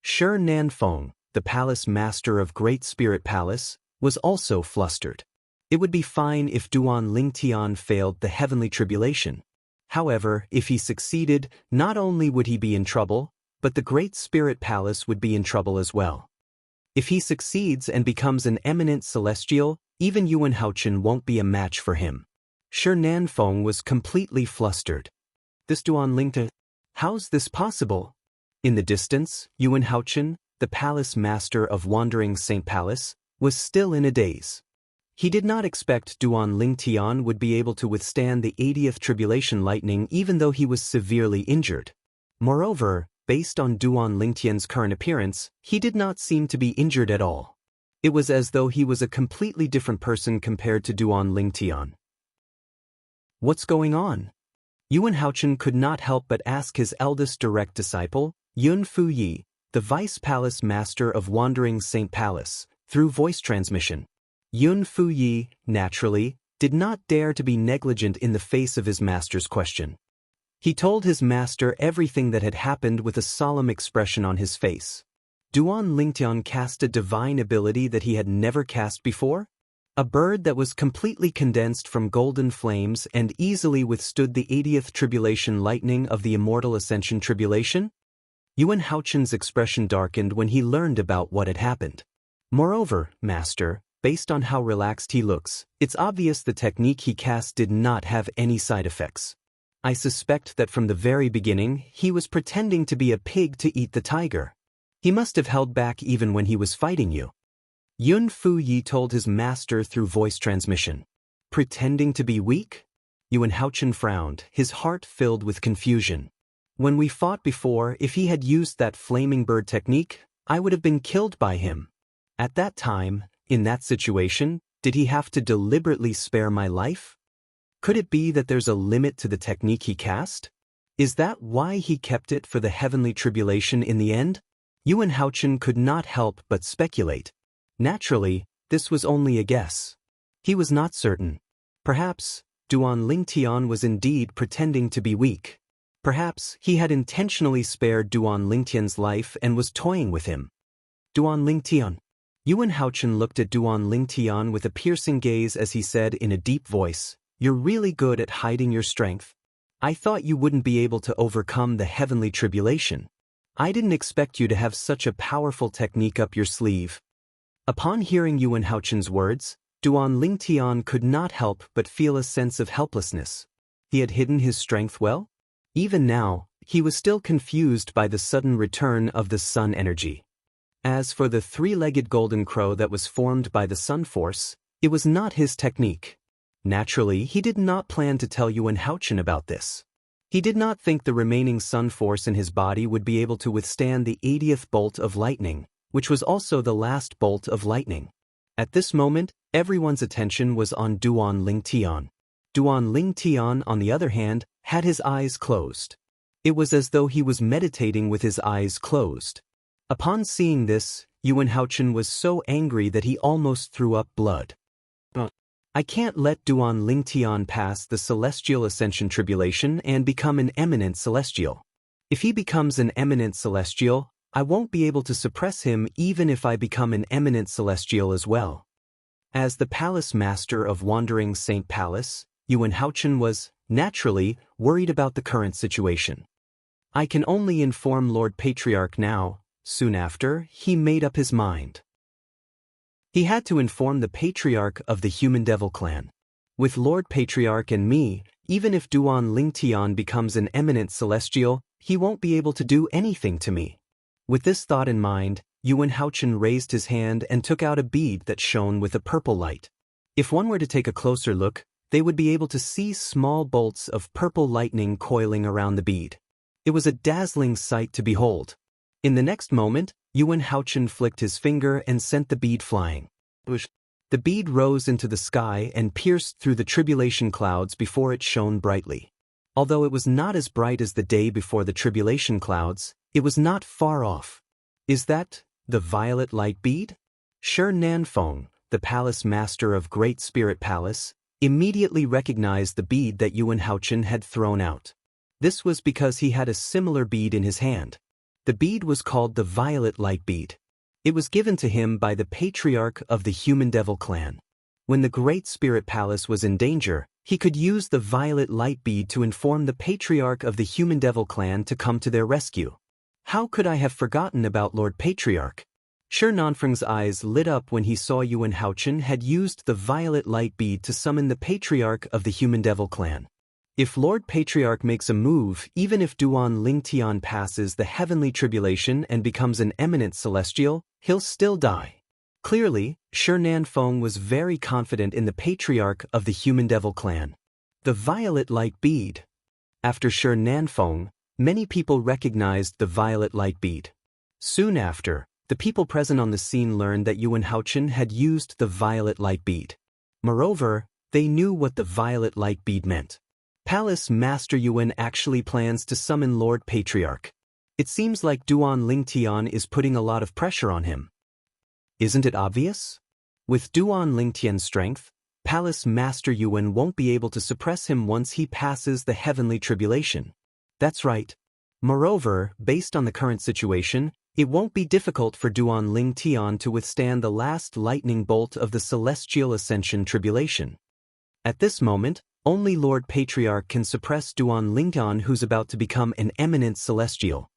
Shi Nanfeng, the palace master of Great Spirit Palace, was also flustered. It would be fine if Duan Lingtian failed the heavenly tribulation. However, if he succeeded, not only would he be in trouble, but the Great Spirit Palace would be in trouble as well. If he succeeds and becomes an eminent celestial, even Yuan Haochen won't be a match for him. Shi Nanfeng was completely flustered. This Duan Lingtian? How's this possible? In the distance, Yuan Haochen, the palace master of Wandering Saint Palace, was still in a daze. He did not expect Duan Lingtian would be able to withstand the 80th tribulation lightning even though he was severely injured. Moreover, based on Duan Lingtian's current appearance, he did not seem to be injured at all. It was as though he was a completely different person compared to Duan Lingtian. What's going on? Yuan Haochen could not help but ask his eldest direct disciple, Yun Fu Yi, the vice palace master of Wandering Saint Palace, through voice transmission. Yun Fu Yi, naturally, did not dare to be negligent in the face of his master's question. He told his master everything that had happened with a solemn expression on his face. Duan Lingtian cast a divine ability that he had never cast before? A bird that was completely condensed from golden flames and easily withstood the 80th tribulation lightning of the Immortal Ascension Tribulation? Yuan Haochen's expression darkened when he learned about what had happened. Moreover, Master, based on how relaxed he looks, it's obvious the technique he cast did not have any side effects. I suspect that from the very beginning, he was pretending to be a pig to eat the tiger. He must have held back even when he was fighting you. Yun Fu Yi told his master through voice transmission. Pretending to be weak? Yuan Haochen frowned, his heart filled with confusion. When we fought before, if he had used that flaming bird technique, I would have been killed by him. At that time, in that situation, did he have to deliberately spare my life? Could it be that there's a limit to the technique he cast? Is that why he kept it for the heavenly tribulation in the end? Yuan Haochen could not help but speculate. Naturally, this was only a guess. He was not certain. Perhaps, Duan Lingtian was indeed pretending to be weak. Perhaps he had intentionally spared Duan Lingtian's life and was toying with him. Duan Lingtian. Yuan Haochen looked at Duan Lingtian with a piercing gaze as he said in a deep voice, "You're really good at hiding your strength. I thought you wouldn't be able to overcome the heavenly tribulation. I didn't expect you to have such a powerful technique up your sleeve." Upon hearing Yuan Haochen's words, Duan Lingtian could not help but feel a sense of helplessness. He had hidden his strength well? Even now, he was still confused by the sudden return of the sun energy. As for the three-legged golden crow that was formed by the sun force, it was not his technique. Naturally, he did not plan to tell Yuan Haochen about this. He did not think the remaining sun force in his body would be able to withstand the 80th bolt of lightning, which was also the last bolt of lightning. At this moment, everyone's attention was on Duan Lingtian. Duan Lingtian, on the other hand, had his eyes closed. It was as though he was meditating with his eyes closed. Upon seeing this, Yuan Haochen was so angry that he almost threw up blood. I can't let Duan Lingtian pass the celestial ascension tribulation and become an eminent celestial. If he becomes an eminent celestial, I won't be able to suppress him even if I become an eminent celestial as well. As the palace master of Wandering Saint Palace, Yuan Haochen was, naturally, worried about the current situation. I can only inform Lord Patriarch now. Soon after, he made up his mind. He had to inform the Patriarch of the Human Devil Clan. With Lord Patriarch and me, even if Duan Lingtian becomes an eminent celestial, he won't be able to do anything to me. With this thought in mind, Yuan Haochen raised his hand and took out a bead that shone with a purple light. If one were to take a closer look, they would be able to see small bolts of purple lightning coiling around the bead. It was a dazzling sight to behold. In the next moment, Yuan Haochen flicked his finger and sent the bead flying. The bead rose into the sky and pierced through the tribulation clouds before it shone brightly. Although it was not as bright as the day before the tribulation clouds, it was not far off. Is that the violet light bead? Shi Nanfeng, the palace master of Great Spirit Palace, immediately recognized the bead that Yuan Haochen had thrown out. This was because he had a similar bead in his hand. The bead was called the violet light bead. It was given to him by the Patriarch of the Human Devil Clan. When the Great Spirit Palace was in danger, he could use the violet light bead to inform the Patriarch of the Human Devil Clan to come to their rescue. How could I have forgotten about Lord Patriarch? Shi Nanfeng's eyes lit up when he saw Yuan Haochen had used the violet light bead to summon the Patriarch of the Human Devil Clan. If Lord Patriarch makes a move, even if Duan Lingtian passes the heavenly tribulation and becomes an eminent celestial, he'll still die. Clearly, Shi Nanfeng was very confident in the Patriarch of the Human Devil Clan. The violet light bead. After Shi Nanfeng, many people recognized the violet light bead. Soon after, the people present on the scene learned that Yuan Haochen had used the violet light bead. Moreover, they knew what the violet light bead meant. Palace Master Yuan actually plans to summon Lord Patriarch. It seems like Duan Lingtian is putting a lot of pressure on him. Isn't it obvious? With Duan Lingtian's strength, Palace Master Yuan won't be able to suppress him once he passes the heavenly tribulation. That's right. Moreover, based on the current situation, it won't be difficult for Duan Lingtian to withstand the last lightning bolt of the celestial ascension tribulation. At this moment, only Lord Patriarch can suppress Duan Lingtian, who's about to become an eminent celestial.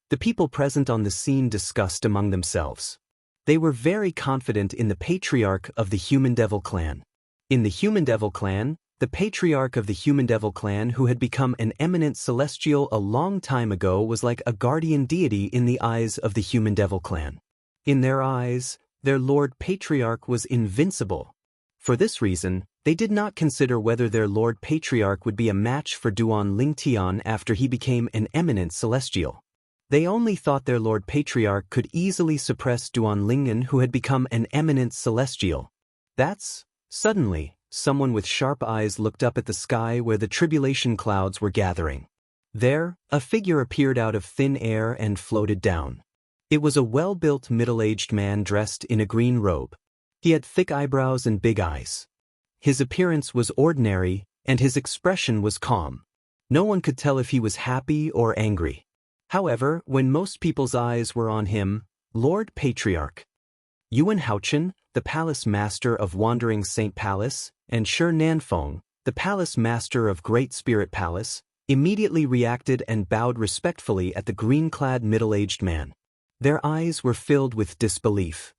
The people present on the scene discussed among themselves. They were very confident in the Patriarch of the Human Devil Clan. In the Human Devil Clan, the Patriarch of the Human Devil Clan, who had become an eminent celestial a long time ago, was like a guardian deity in the eyes of the Human Devil Clan. In their eyes, their Lord Patriarch was invincible. For this reason, they did not consider whether their Lord Patriarch would be a match for Duan Lingtian after he became an eminent celestial. They only thought their Lord Patriarch could easily suppress Duan Lingtian, who had become an eminent celestial. Suddenly, someone with sharp eyes looked up at the sky where the tribulation clouds were gathering. There, a figure appeared out of thin air and floated down. It was a well-built middle-aged man dressed in a green robe. He had thick eyebrows and big eyes. His appearance was ordinary, and his expression was calm. No one could tell if he was happy or angry. However, when most people's eyes were on him, Lord Patriarch Yuan Haochen, the palace master of Wandering Saint Palace, and Shi Nanfeng, the palace master of Great Spirit Palace, immediately reacted and bowed respectfully at the green-clad middle-aged man. Their eyes were filled with disbelief.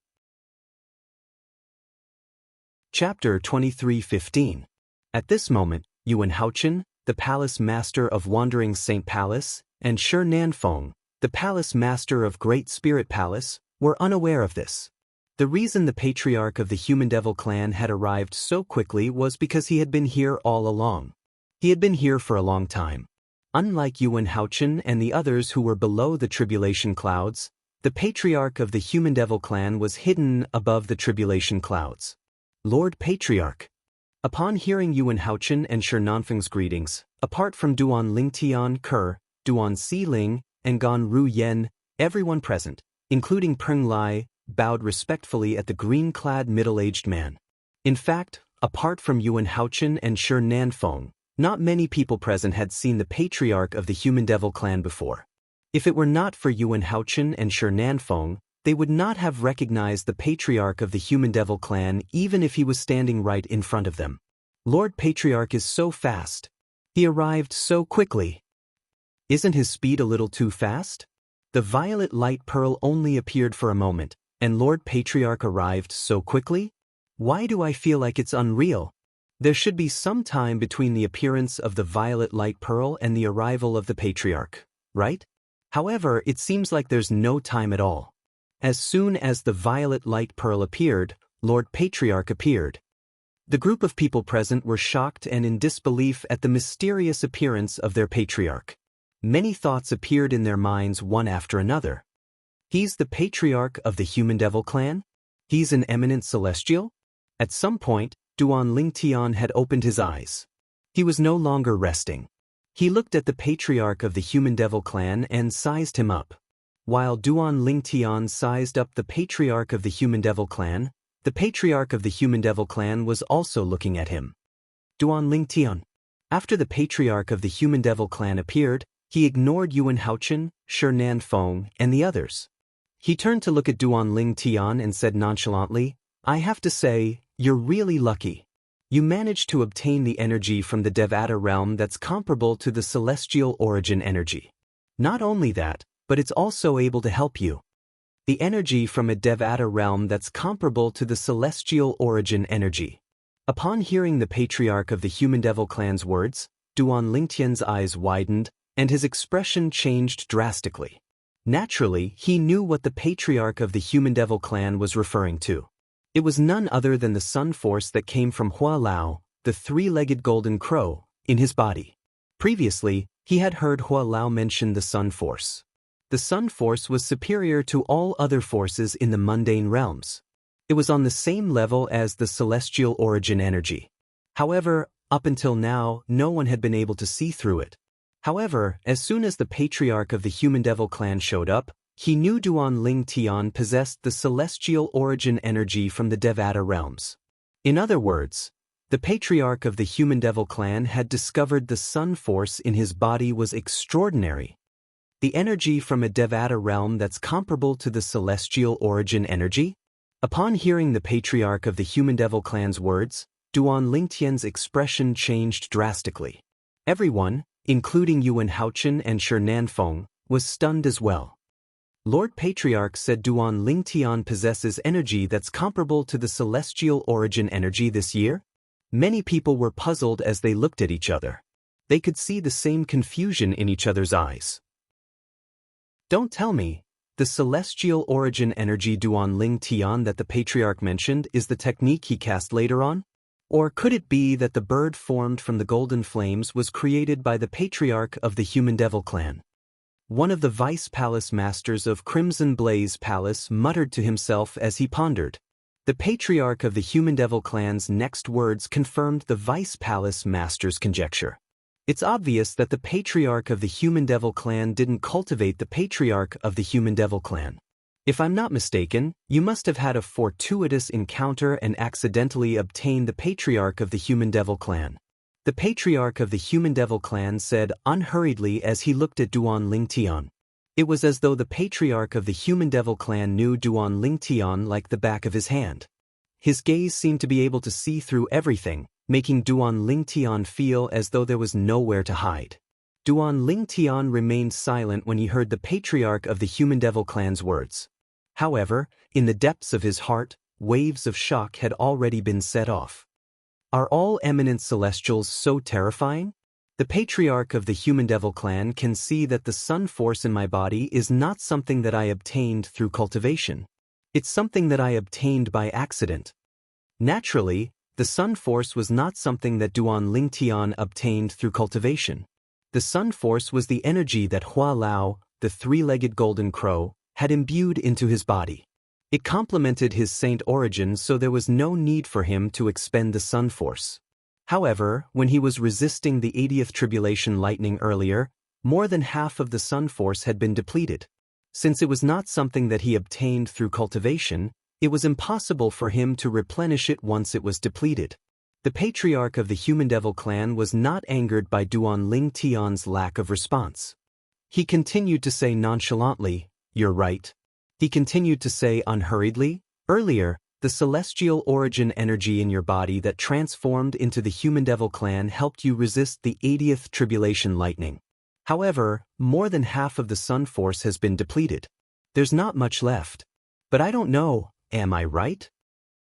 Chapter 23:15. At this moment, Yuan Haochen, the palace master of Wandering Saint Palace, and Shi Nanfeng, the palace master of Great Spirit Palace, were unaware of this. The reason the Patriarch of the Human Devil Clan had arrived so quickly was because he had been here all along. He had been here for a long time. Unlike Yuan Haochen and the others who were below the tribulation clouds, the Patriarch of the Human Devil Clan was hidden above the tribulation clouds. Lord Patriarch. Upon hearing Yuan Haochen and Shi Nanfeng's greetings, apart from Duan Lingtian Ke, Duan Siling, and Gan Ru Yen, everyone present, including Peng Lai, bowed respectfully at the green-clad middle-aged man. In fact, apart from Yuan Haochen and Shi Nanfeng, not many people present had seen the patriarch of the Human Devil clan before. If it were not for Yuan Haochen and Shi Nanfeng, they would not have recognized the patriarch of the Human Devil clan even if he was standing right in front of them. Lord Patriarch is so fast. He arrived so quickly. Isn't his speed a little too fast? The violet light pearl only appeared for a moment, and Lord Patriarch arrived so quickly? Why do I feel like it's unreal? There should be some time between the appearance of the violet light pearl and the arrival of the patriarch, right? However, it seems like there's no time at all. As soon as the violet light pearl appeared, Lord Patriarch appeared. The group of people present were shocked and in disbelief at the mysterious appearance of their patriarch. Many thoughts appeared in their minds one after another. He's the patriarch of the Human Devil clan? He's an eminent celestial? At some point, Duan Lingtian had opened his eyes. He was no longer resting. He looked at the patriarch of the Human Devil clan and sized him up. While Duan Lingtian sized up the patriarch of the Human Devil clan, the patriarch of the Human Devil clan was also looking at him. Duan Lingtian. After the patriarch of the Human Devil clan appeared, he ignored Yuan Haochen, Shi Nanfeng, and the others. He turned to look at Duan Lingtian and said nonchalantly, "I have to say, you're really lucky. You managed to obtain the energy from the Devata realm that's comparable to the celestial origin energy. Not only that, but it's also able to help you. The energy from a Devata realm that's comparable to the celestial origin energy." Upon hearing the patriarch of the Human Devil clan's words, Duan Lingtian's eyes widened, and his expression changed drastically. Naturally, he knew what the patriarch of the Human Devil clan was referring to. It was none other than the sun force that came from Hua Lao, the three-legged golden crow, in his body. Previously, he had heard Hua Lao mention the sun force. The sun force was superior to all other forces in the mundane realms. It was on the same level as the celestial origin energy. However, up until now, no one had been able to see through it. However, as soon as the patriarch of the Human Devil clan showed up, he knew Duan Lingtian possessed the celestial origin energy from the Devata realms. In other words, the patriarch of the Human Devil clan had discovered the sun force in his body was extraordinary. The energy from a Devata realm that's comparable to the celestial origin energy? Upon hearing the patriarch of the Human Devil clan's words, Duan Lingtian's expression changed drastically. Everyone, including Yuan Haochen and Shi Nanfeng, was stunned as well. Lord Patriarch said Duan Lingtian possesses energy that's comparable to the celestial origin energy this year? Many people were puzzled as they looked at each other. They could see the same confusion in each other's eyes. Don't tell me, the celestial origin energy Duan Lingtian that the Patriarch mentioned is the technique he cast later on? Or could it be that the bird formed from the golden flames was created by the Patriarch of the Human Devil clan? One of the vice palace masters of Crimson Blaze Palace muttered to himself as he pondered. The Patriarch of the Human Devil clan's next words confirmed the vice palace master's conjecture. It's obvious that the Patriarch of the Human Devil clan didn't cultivate the Patriarch of the Human Devil clan. If I'm not mistaken, you must have had a fortuitous encounter and accidentally obtained the Patriarch of the Human Devil clan. The Patriarch of the Human Devil clan said unhurriedly as he looked at Duan Lingtian. It was as though the Patriarch of the Human Devil clan knew Duan Lingtian like the back of his hand. His gaze seemed to be able to see through everything, making Duan Lingtian feel as though there was nowhere to hide. Duan Lingtian remained silent when he heard the Patriarch of the Human Devil clan's words. However, in the depths of his heart, waves of shock had already been set off. Are all eminent celestials so terrifying? The Patriarch of the Human Devil clan can see that the sun force in my body is not something that I obtained through cultivation. It's something that I obtained by accident. Naturally, the sun force was not something that Duan Lingtian obtained through cultivation. The sun force was the energy that Hua Lao, the three-legged golden crow, had imbued into his body. It complemented his saint origin, so there was no need for him to expend the sun force. However, when he was resisting the 80th tribulation lightning earlier, more than half of the sun force had been depleted. Since it was not something that he obtained through cultivation, it was impossible for him to replenish it once it was depleted. The patriarch of the Human Devil clan was not angered by Duan Ling Tian's lack of response. He continued to say nonchalantly, "You're right." He continued to say unhurriedly, "Earlier, the celestial origin energy in your body that transformed into the Human Devil clan helped you resist the 80th tribulation lightning. However, more than half of the sun force has been depleted. There's not much left. But I don't know, am I right?"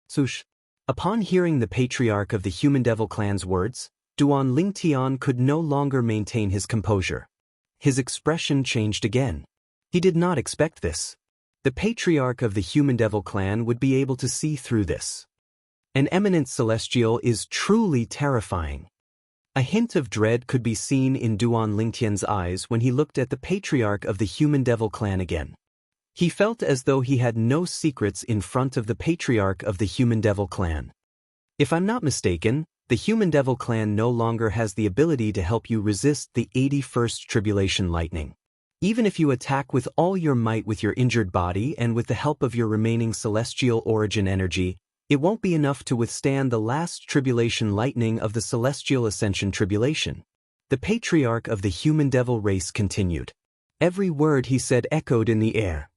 Sush. Upon hearing the patriarch of the Human Devil clan's words, Duan Lingtian could no longer maintain his composure. His expression changed again. He did not expect this. The patriarch of the Human Devil clan would be able to see through this. An eminent celestial is truly terrifying. A hint of dread could be seen in Duan Lingtian's eyes when he looked at the patriarch of the Human Devil clan again. He felt as though he had no secrets in front of the patriarch of the Human Devil clan. If I'm not mistaken, the Human Devil clan no longer has the ability to help you resist the 81st tribulation lightning. Even if you attack with all your might with your injured body and with the help of your remaining celestial origin energy, it won't be enough to withstand the last tribulation lightning of the celestial ascension tribulation. The patriarch of the Human Devil race continued. Every word he said echoed in the air.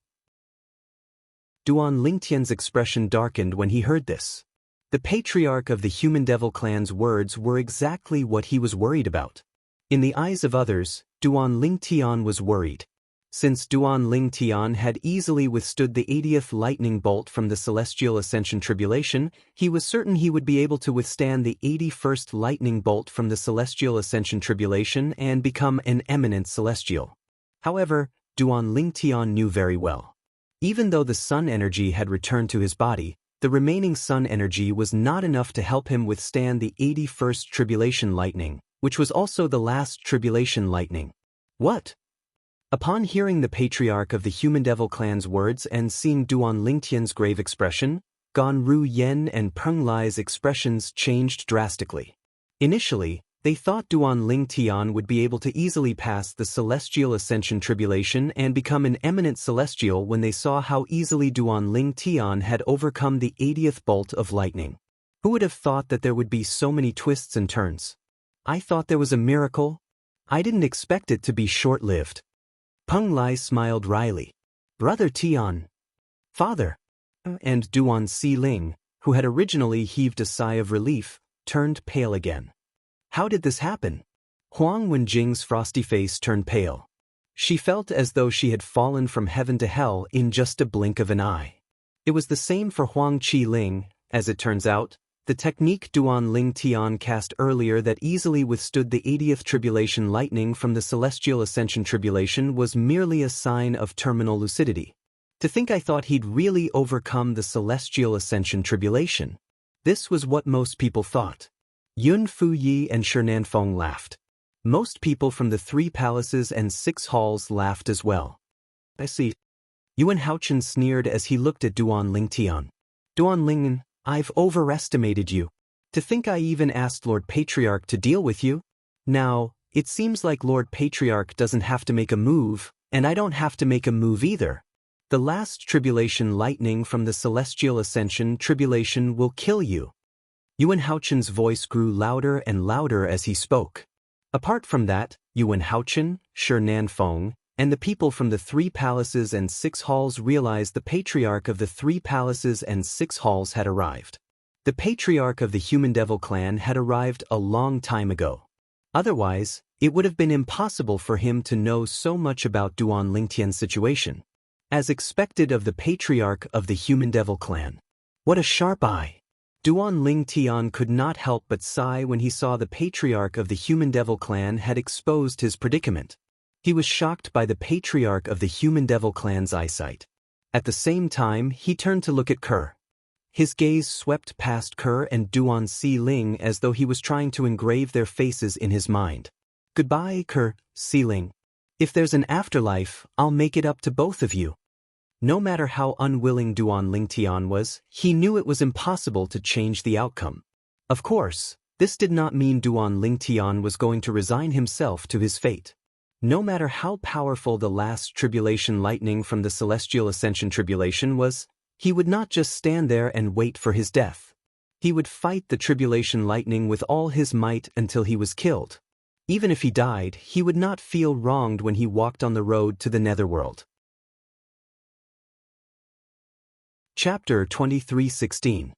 Duan Lingtian's expression darkened when he heard this. The patriarch of the Human Devil clan's words were exactly what he was worried about. In the eyes of others, Duan Lingtian was worried. Since Duan Lingtian had easily withstood the 80th lightning bolt from the celestial ascension tribulation, he was certain he would be able to withstand the 81st lightning bolt from the celestial ascension tribulation and become an eminent celestial. However, Duan Lingtian knew very well. Even though the sun energy had returned to his body, the remaining sun energy was not enough to help him withstand the 81st tribulation lightning, which was also the last tribulation lightning. What? Upon hearing the patriarch of the Human Devil clan's words and seeing Duan Lingtian's grave expression, Gan Ru Yen and Peng Lai's expressions changed drastically. Initially, they thought Duan Lingtian would be able to easily pass the celestial ascension tribulation and become an eminent celestial when they saw how easily Duan Lingtian had overcome the 80th bolt of lightning. Who would have thought that there would be so many twists and turns? I thought there was a miracle. I didn't expect it to be short-lived. Peng Lai smiled wryly. Brother Tian. Father. And Duan Si Ling, who had originally heaved a sigh of relief, turned pale again. How did this happen? Huang Wenjing's frosty face turned pale. She felt as though she had fallen from heaven to hell in just a blink of an eye. It was the same for Huang Qi Ling. As it turns out, the technique Duan Lingtian cast earlier that easily withstood the 80th tribulation lightning from the celestial ascension tribulation was merely a sign of terminal lucidity. To think I thought he'd really overcome the celestial ascension tribulation. This was what most people thought. Yun Fuyi and Shernan Feng laughed. Most people from the 3 palaces and 6 halls laughed as well. I see. Yuan Haochen sneered as he looked at Duan Lingtian. Duan Lingen, I've overestimated you. To think I even asked Lord Patriarch to deal with you? Now, it seems like Lord Patriarch doesn't have to make a move, and I don't have to make a move either. The last tribulation lightning from the celestial ascension tribulation will kill you. Yuan Haochen's voice grew louder and louder as he spoke. Apart from that, Yuan Haochen, Shernan Feng, and the people from the 3 palaces and 6 halls realized the patriarch of the 3 palaces and 6 halls had arrived. The patriarch of the Human Devil clan had arrived a long time ago. Otherwise, it would have been impossible for him to know so much about Duan Lingtian's situation. As expected of the patriarch of the Human Devil clan. What a sharp eye! Duan Lingtian could not help but sigh when he saw the patriarch of the Human Devil clan had exposed his predicament. He was shocked by the patriarch of the Human Devil clan's eyesight. At the same time, he turned to look at Kerr. His gaze swept past Kerr and Duan Si Ling as though he was trying to engrave their faces in his mind. Goodbye, Kerr, Si Ling. If there's an afterlife, I'll make it up to both of you. No matter how unwilling Duan Lingtian was, he knew it was impossible to change the outcome. Of course, this did not mean Duan Lingtian was going to resign himself to his fate. No matter how powerful the last tribulation lightning from the celestial ascension tribulation was, he would not just stand there and wait for his death. He would fight the tribulation lightning with all his might until he was killed. Even if he died, he would not feel wronged when he walked on the road to the netherworld. Chapter 23:16.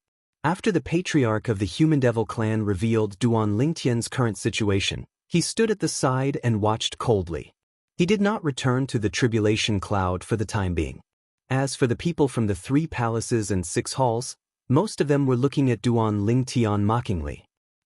After the patriarch of the Human Devil clan revealed Duan Lingtian's current situation, he stood at the side and watched coldly. He did not return to the tribulation cloud for the time being. As for the people from the 3 palaces and 6 halls, most of them were looking at Duan Lingtian mockingly.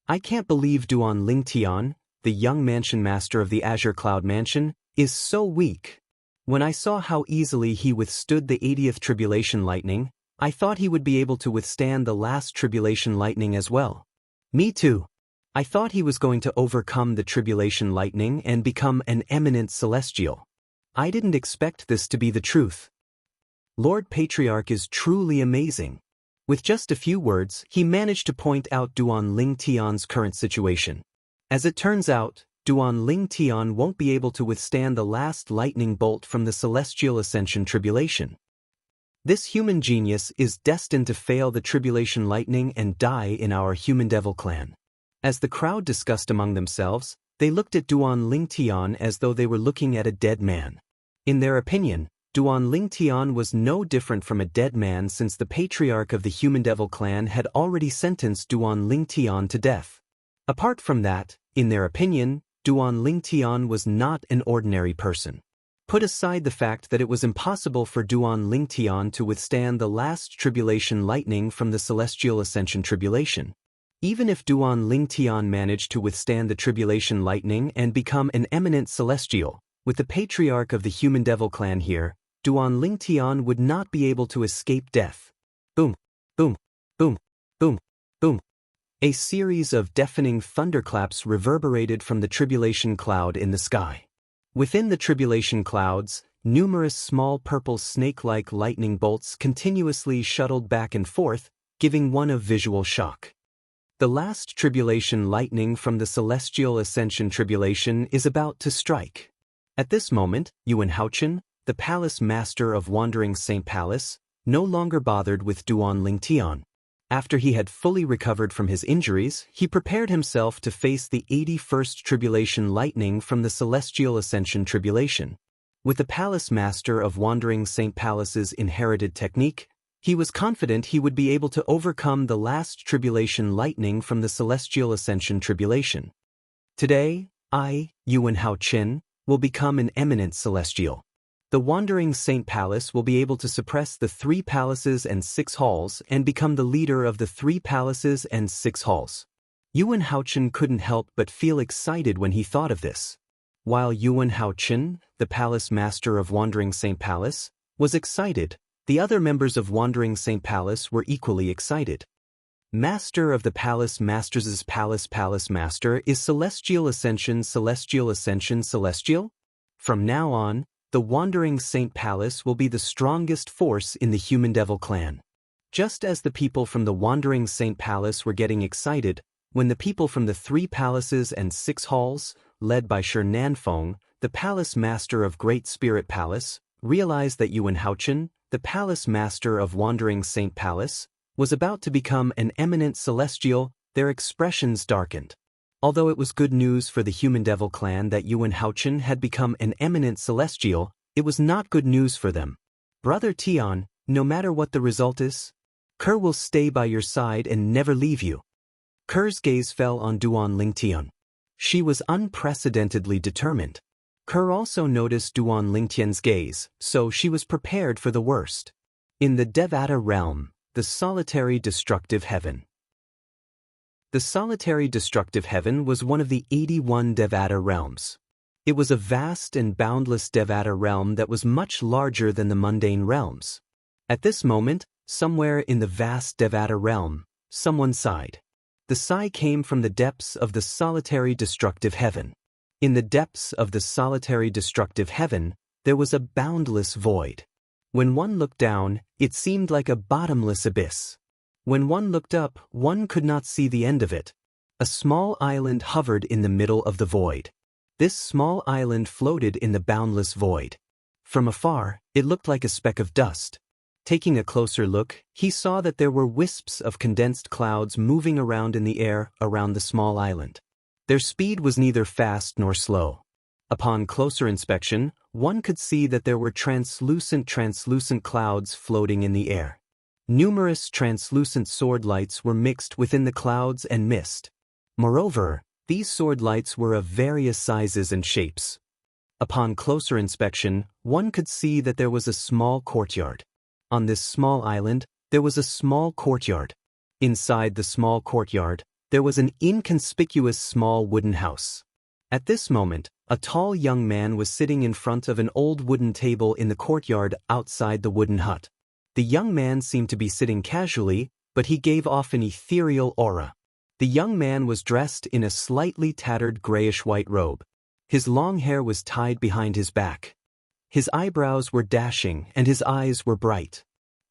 I can't believe Duan Lingtian, the young mansion master of the Azure Cloud Mansion, is so weak. When I saw how easily he withstood the 80th tribulation lightning, I thought he would be able to withstand the last tribulation lightning as well. Me too. I thought he was going to overcome the tribulation lightning and become an eminent celestial. I didn't expect this to be the truth. Lord Patriarch is truly amazing. With just a few words, he managed to point out Duan Lingtian's current situation. As it turns out, Duan Lingtian won't be able to withstand the last lightning bolt from the celestial ascension tribulation. This human genius is destined to fail the tribulation lightning and die in our Human Devil clan. As the crowd discussed among themselves, they looked at Duan Lingtian as though they were looking at a dead man. In their opinion, Duan Lingtian was no different from a dead man since the patriarch of the Human Devil clan had already sentenced Duan Lingtian to death. Apart from that, in their opinion, Duan Lingtian was not an ordinary person. Put aside the fact that it was impossible for Duan Lingtian to withstand the last tribulation lightning from the celestial ascension tribulation. Even if Duan Lingtian managed to withstand the tribulation lightning and become an eminent celestial, with the patriarch of the Human Devil clan here, Duan Lingtian would not be able to escape death. Boom, boom, boom, boom, boom. A series of deafening thunderclaps reverberated from the tribulation cloud in the sky. Within the tribulation clouds, numerous small purple snake-like lightning bolts continuously shuttled back and forth, giving one a visual shock. The last tribulation lightning from the celestial ascension tribulation is about to strike. At this moment, Yuan Haochen, the palace master of Wandering Saint Palace, no longer bothered with Duan Lingtian. After he had fully recovered from his injuries, he prepared himself to face the 81st tribulation lightning from the celestial ascension tribulation. With the palace master of Wandering Saint Palace's inherited technique, he was confident he would be able to overcome the last tribulation lightning from the celestial ascension tribulation. Today, I, Yuan Haochen, will become an eminent celestial. The Wandering Saint Palace will be able to suppress the 3 palaces and 6 halls and become the leader of the 3 palaces and 6 halls. Yuan Haochen couldn't help but feel excited when he thought of this. While Yuan Haochen, the palace master of Wandering Saint Palace, was excited, the other members of Wandering Saint Palace were equally excited. Master of the Palace Masters' Palace Master is Celestial Ascension Celestial? From now on, the Wandering Saint Palace will be the strongest force in the Human Devil clan. Just as the people from the Wandering Saint Palace were getting excited, when the people from the 3 palaces and 6 halls, led by Shi Nanfeng, the palace master of Great Spirit Palace, realized that Yuan Haochen, the palace master of Wandering Saint Palace, was about to become an eminent celestial, their expressions darkened. Although it was good news for the Human Devil clan that Yuan Haochen had become an eminent celestial, it was not good news for them. Brother Tian, no matter what the result is, Kerr will stay by your side and never leave you. Kerr's gaze fell on Duan Lingtian. She was unprecedentedly determined. Kerr also noticed Duan Lingtian's gaze, so she was prepared for the worst. In the Devata realm, the solitary destructive heaven. The solitary destructive heaven was one of the 81 Devata realms. It was a vast and boundless Devata realm that was much larger than the mundane realms. At this moment, somewhere in the vast Devata realm, someone sighed. The sigh came from the depths of the solitary destructive heaven. In the depths of the solitary destructive heaven, there was a boundless void. When one looked down, it seemed like a bottomless abyss. When one looked up, one could not see the end of it. A small island hovered in the middle of the void. This small island floated in the boundless void. From afar, it looked like a speck of dust. Taking a closer look, he saw that there were wisps of condensed clouds moving around in the air around the small island. Their speed was neither fast nor slow. Upon closer inspection, one could see that there were translucent clouds floating in the air. Numerous translucent sword lights were mixed within the clouds and mist. Moreover, these sword lights were of various sizes and shapes. Upon closer inspection, one could see that there was a small courtyard. On this small island, there was a small courtyard. Inside the small courtyard, there was an inconspicuous small wooden house. At this moment, a tall young man was sitting in front of an old wooden table in the courtyard outside the wooden hut. The young man seemed to be sitting casually, but he gave off an ethereal aura. The young man was dressed in a slightly tattered grayish-white robe. His long hair was tied behind his back. His eyebrows were dashing and his eyes were bright.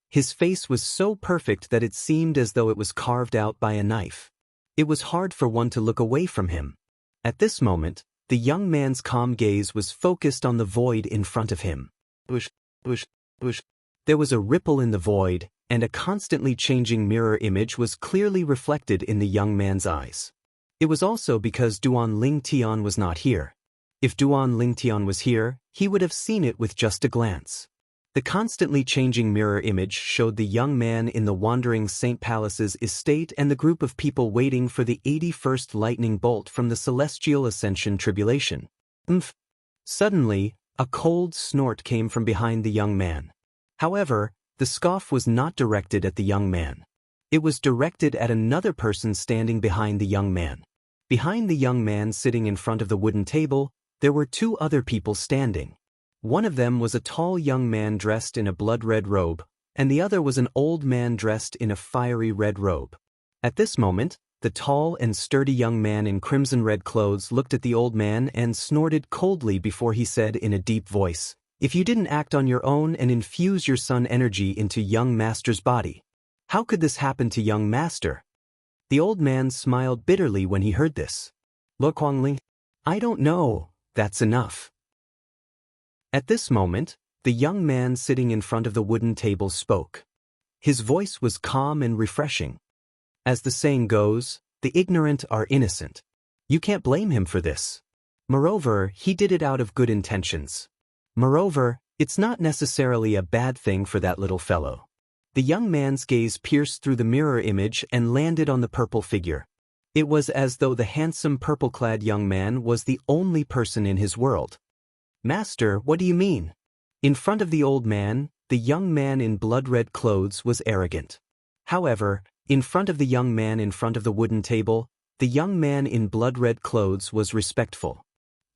His face was so perfect that it seemed as though it was carved out by a knife. It was hard for one to look away from him. At this moment, the young man's calm gaze was focused on the void in front of him. There was a ripple in the void, and a constantly changing mirror image was clearly reflected in the young man's eyes. It was also because Duan Lingtian was not here. If Duan Lingtian was here, he would have seen it with just a glance. The constantly changing mirror image showed the young man in the wandering Saint Palace's estate and the group of people waiting for the 81st lightning bolt from the celestial ascension tribulation. Suddenly, a cold snort came from behind the young man. However, the scoff was not directed at the young man. It was directed at another person standing behind the young man. Behind the young man sitting in front of the wooden table, there were two other people standing. One of them was a tall young man dressed in a blood-red robe, and the other was an old man dressed in a fiery red robe. At this moment, the tall and sturdy young man in crimson-red clothes looked at the old man and snorted coldly before he said in a deep voice, "If you didn't act on your own and infuse your sun energy into young master's body, how could this happen to young master?" The old man smiled bitterly when he heard this. "Lo Kuangling, I don't know, that's enough." At this moment, the young man sitting in front of the wooden table spoke. His voice was calm and refreshing. As the saying goes, the ignorant are innocent. You can't blame him for this. Moreover, he did it out of good intentions. Moreover, it's not necessarily a bad thing for that little fellow. The young man's gaze pierced through the mirror image and landed on the purple figure. It was as though the handsome purple-clad young man was the only person in his world. "Master, what do you mean?" In front of the old man, the young man in blood-red clothes was arrogant. However, in front of the young man in front of the wooden table, the young man in blood-red clothes was respectful.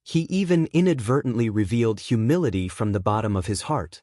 He even inadvertently revealed humility from the bottom of his heart.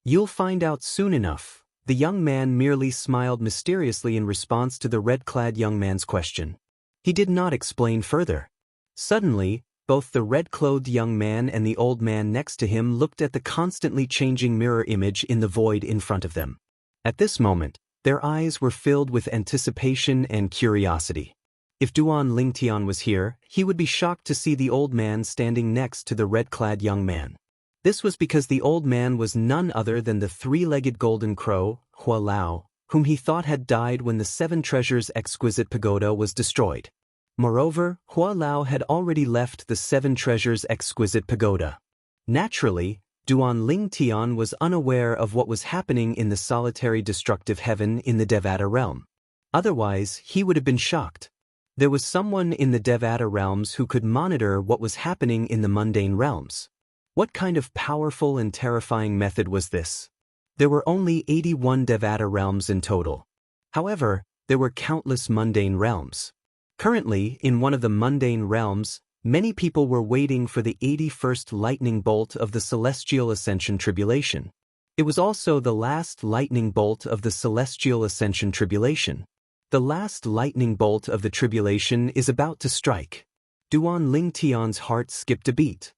"You'll find out soon enough." The young man merely smiled mysteriously in response to the red-clad young man's question. He did not explain further. Suddenly, both the red-clothed young man and the old man next to him looked at the constantly changing mirror image in the void in front of them. At this moment, their eyes were filled with anticipation and curiosity. If Duan Lingtian was here, he would be shocked to see the old man standing next to the red-clad young man. This was because the old man was none other than the three-legged golden crow, Hua Lao, whom he thought had died when the Seven Treasures Exquisite Pagoda was destroyed. Moreover, Hua Lao had already left the Seven Treasures Exquisite Pagoda. Naturally, Duan Lingtian was unaware of what was happening in the solitary destructive heaven in the Devata realm. Otherwise, he would have been shocked. There was someone in the Devata realms who could monitor what was happening in the mundane realms. What kind of powerful and terrifying method was this? There were only 81 Devata realms in total. However, there were countless mundane realms. Currently, in one of the mundane realms, many people were waiting for the 81st lightning bolt of the Celestial Ascension Tribulation. It was also the last lightning bolt of the Celestial Ascension Tribulation. The last lightning bolt of the tribulation is about to strike. Duan Lingtian's heart skipped a beat.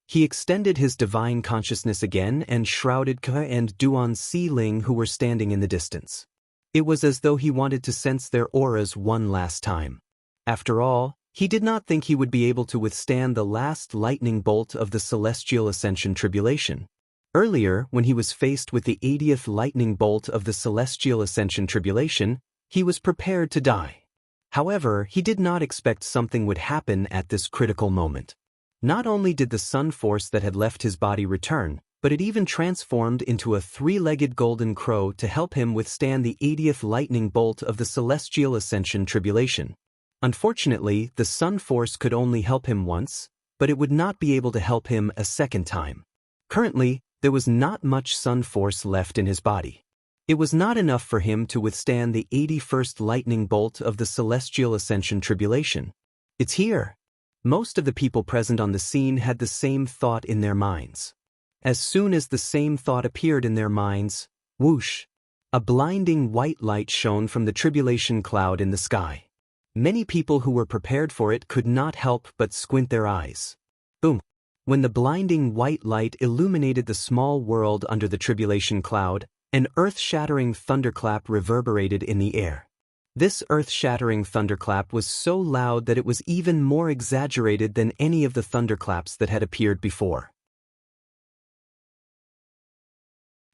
He extended his divine consciousness again and shrouded Ke and Duan Si Ling who were standing in the distance. It was as though he wanted to sense their auras one last time. After all, He did not think he would be able to withstand the last lightning bolt of the celestial ascension tribulation. Earlier, when he was faced with the 80th lightning bolt of the celestial ascension tribulation, he was prepared to die. However, he did not expect something would happen at this critical moment. Not only did the sun force that had left his body return, but it even transformed into a three-legged golden crow to help him withstand the 80th lightning bolt of the celestial ascension tribulation. Unfortunately, the sun force could only help him once, but it would not be able to help him a second time. Currently, there was not much sun force left in his body. It was not enough for him to withstand the 81st lightning bolt of the celestial ascension tribulation. It's here. Most of the people present on the scene had the same thought in their minds. As soon as the same thought appeared in their minds, whoosh, a blinding white light shone from the tribulation cloud in the sky. Many people who were prepared for it could not help but squint their eyes. Boom. When the blinding white light illuminated the small world under the tribulation cloud, an earth-shattering thunderclap reverberated in the air. This earth-shattering thunderclap was so loud that it was even more exaggerated than any of the thunderclaps that had appeared before.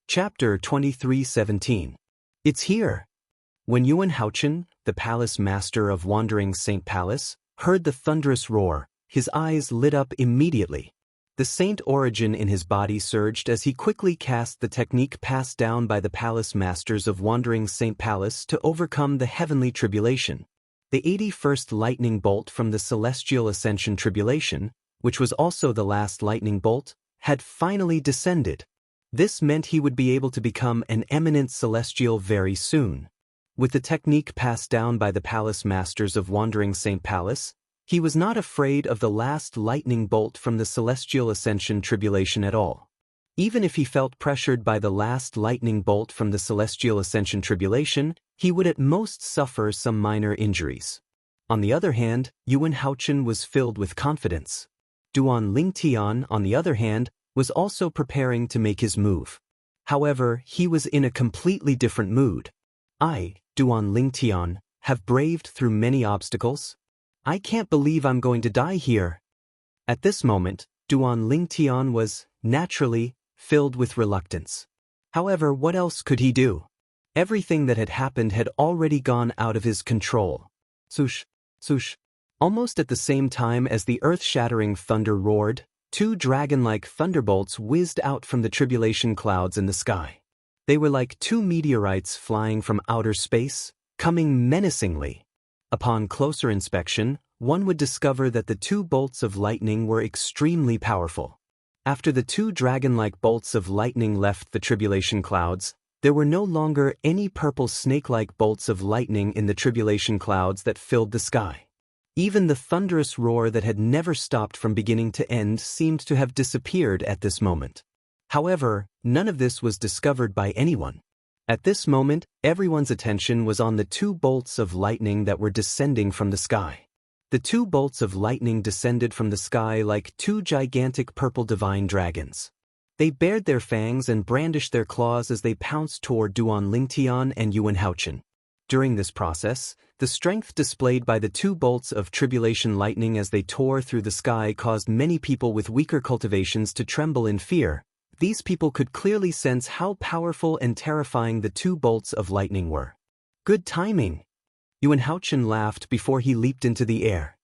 Chapter 23:17. It's here. When Yuan Haochen, the palace master of Wandering Saint Palace, heard the thunderous roar, his eyes lit up immediately. The saint origin in his body surged as he quickly cast the technique passed down by the palace masters of Wandering Saint Palace to overcome the heavenly tribulation. The 81st lightning bolt from the celestial ascension tribulation, which was also the last lightning bolt, had finally descended. This meant he would be able to become an eminent celestial very soon. With the technique passed down by the palace masters of Wandering Saint Palace, he was not afraid of the last lightning bolt from the celestial ascension tribulation at all. Even if he felt pressured by the last lightning bolt from the celestial ascension tribulation, he would at most suffer some minor injuries. On the other hand, Yuan Haochen was filled with confidence. Duan Lingtian, on the other hand, was also preparing to make his move. However, he was in a completely different mood. I, Duan Lingtian, have braved through many obstacles. I can't believe I'm going to die here. At this moment, Duan Lingtian was, naturally, filled with reluctance. However, what else could he do? Everything that had happened had already gone out of his control. Swoosh, swoosh. Almost at the same time as the earth-shattering thunder roared, two dragon-like thunderbolts whizzed out from the tribulation clouds in the sky. They were like two meteorites flying from outer space, coming menacingly. Upon closer inspection, one would discover that the two bolts of lightning were extremely powerful. After the two dragon-like bolts of lightning left the tribulation clouds, there were no longer any purple snake-like bolts of lightning in the tribulation clouds that filled the sky. Even the thunderous roar that had never stopped from beginning to end seemed to have disappeared at this moment. However, none of this was discovered by anyone. At this moment, everyone's attention was on the two bolts of lightning that were descending from the sky. The two bolts of lightning descended from the sky like two gigantic purple divine dragons. They bared their fangs and brandished their claws as they pounced toward Duan Lingtian and Yuan Haochen. During this process, the strength displayed by the two bolts of tribulation lightning as they tore through the sky caused many people with weaker cultivations to tremble in fear. These people could clearly sense how powerful and terrifying the two bolts of lightning were. Good timing. Yuan Haochen laughed before he leaped into the air.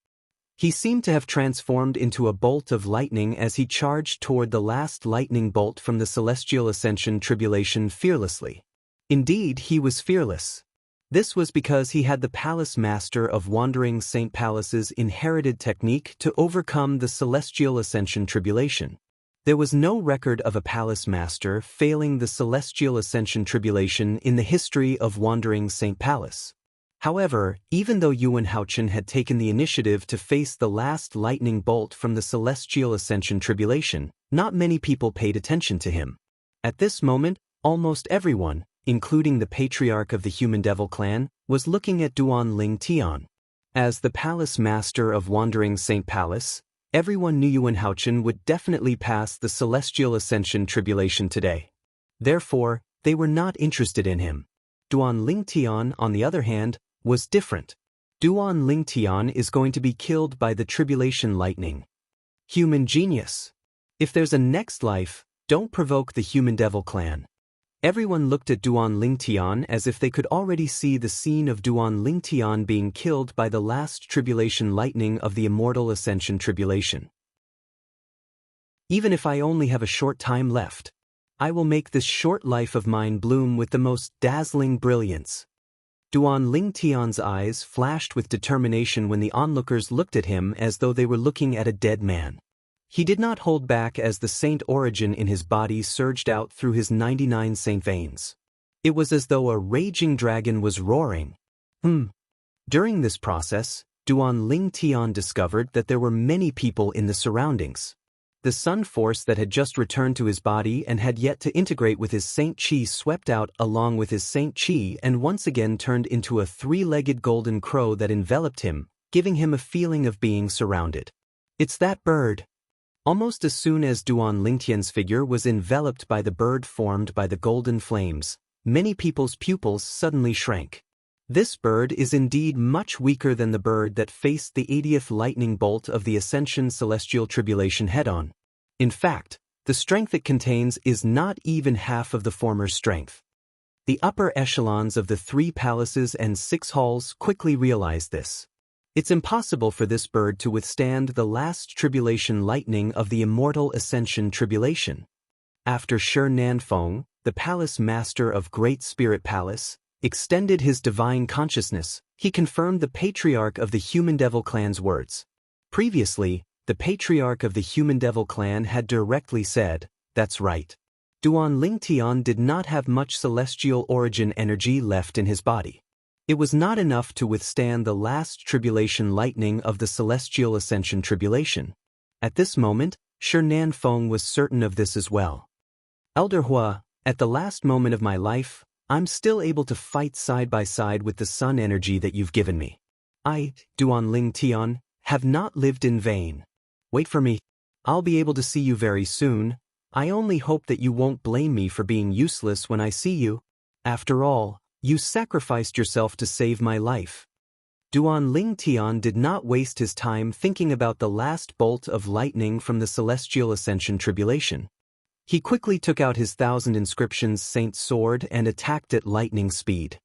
He seemed to have transformed into a bolt of lightning as he charged toward the last lightning bolt from the celestial ascension tribulation fearlessly. Indeed, he was fearless. This was because he had the palace master of Wandering Saint Palace's inherited technique to overcome the celestial ascension tribulation. There was no record of a palace master failing the celestial ascension tribulation in the history of Wandering Saint Palace. However, even though Yuan Haochen had taken the initiative to face the last lightning bolt from the celestial ascension tribulation, not many people paid attention to him. At this moment, almost everyone, including the patriarch of the Human Devil clan, was looking at Duan Lingtian. As the palace master of Wandering Saint Palace, everyone knew Yuan Haochen would definitely pass the celestial ascension tribulation today. Therefore, they were not interested in him. Duan Lingtian, on the other hand, was different. Duan Lingtian is going to be killed by the tribulation lightning. Human genius. If there's a next life, don't provoke the human devil clan. Everyone looked at Duan Lingtian as if they could already see the scene of Duan Lingtian being killed by the last tribulation lightning of the immortal ascension tribulation. Even if I only have a short time left, I will make this short life of mine bloom with the most dazzling brilliance. Duan Lingtian's eyes flashed with determination when the onlookers looked at him as though they were looking at a dead man. He did not hold back as the saint origin in his body surged out through his 99 saint veins. It was as though a raging dragon was roaring. During this process, Duan Lingtian discovered that there were many people in the surroundings. The sun force that had just returned to his body and had yet to integrate with his saint chi swept out along with his saint chi and once again turned into a three-legged golden crow that enveloped him, giving him a feeling of being surrounded. It's that bird. Almost as soon as Duan Lingtian's figure was enveloped by the bird formed by the golden flames, many people's pupils suddenly shrank. This bird is indeed much weaker than the bird that faced the 80th lightning bolt of the Ascension Celestial Tribulation head-on. In fact, the strength it contains is not even half of the former strength. The upper echelons of the 3 palaces and 6 halls quickly realized this. It's impossible for this bird to withstand the last tribulation lightning of the immortal Ascension Tribulation. After Shi Nanfeng, the palace master of Great Spirit Palace, extended his divine consciousness, he confirmed the patriarch of the Human Devil Clan's words. Previously, the patriarch of the Human Devil Clan had directly said, "That's right." Duan Lingtian did not have much celestial origin energy left in his body. It was not enough to withstand the last tribulation lightning of the Celestial Ascension Tribulation. At this moment, Shi Nanfeng was certain of this as well. Elder Hua, at the last moment of my life, I'm still able to fight side by side with the sun energy that you've given me. I, Duan Lingtian, have not lived in vain. Wait for me. I'll be able to see you very soon. I only hope that you won't blame me for being useless when I see you. After all, you sacrificed yourself to save my life. Duan Lingtian did not waste his time thinking about the last bolt of lightning from the Celestial Ascension Tribulation. He quickly took out his 1,000 inscriptions Saint's sword and attacked at lightning speed.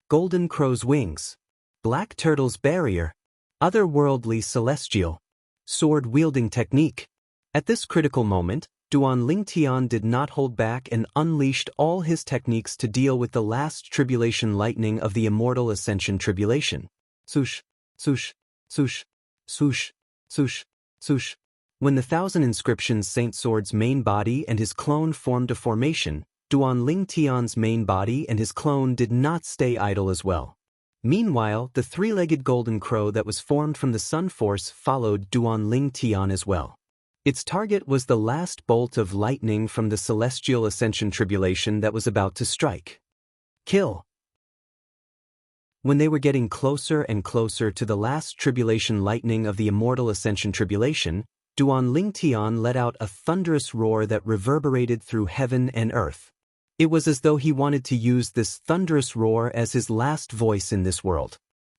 Golden Crow's wings. Black Turtle's barrier. Otherworldly celestial. Sword-wielding technique. At this critical moment, Duan Lingtian did not hold back and unleashed all his techniques to deal with the last tribulation lightning of the immortal Ascension Tribulation. Swoosh, swoosh, swoosh, swoosh, swoosh, swoosh. When the 1,000 inscriptions Saint Sword's main body and his clone formed a formation, Duan Lingtian's main body and his clone did not stay idle as well. Meanwhile, the 3-legged golden crow that was formed from the sun force followed Duan Lingtian as well. Its target was the last bolt of lightning from the Celestial Ascension Tribulation that was about to strike. Kill. When they were getting closer and closer to the last tribulation lightning of the immortal Ascension Tribulation, Duan Lingtian let out a thunderous roar that reverberated through heaven and earth. It was as though he wanted to use this thunderous roar as his last voice in this world.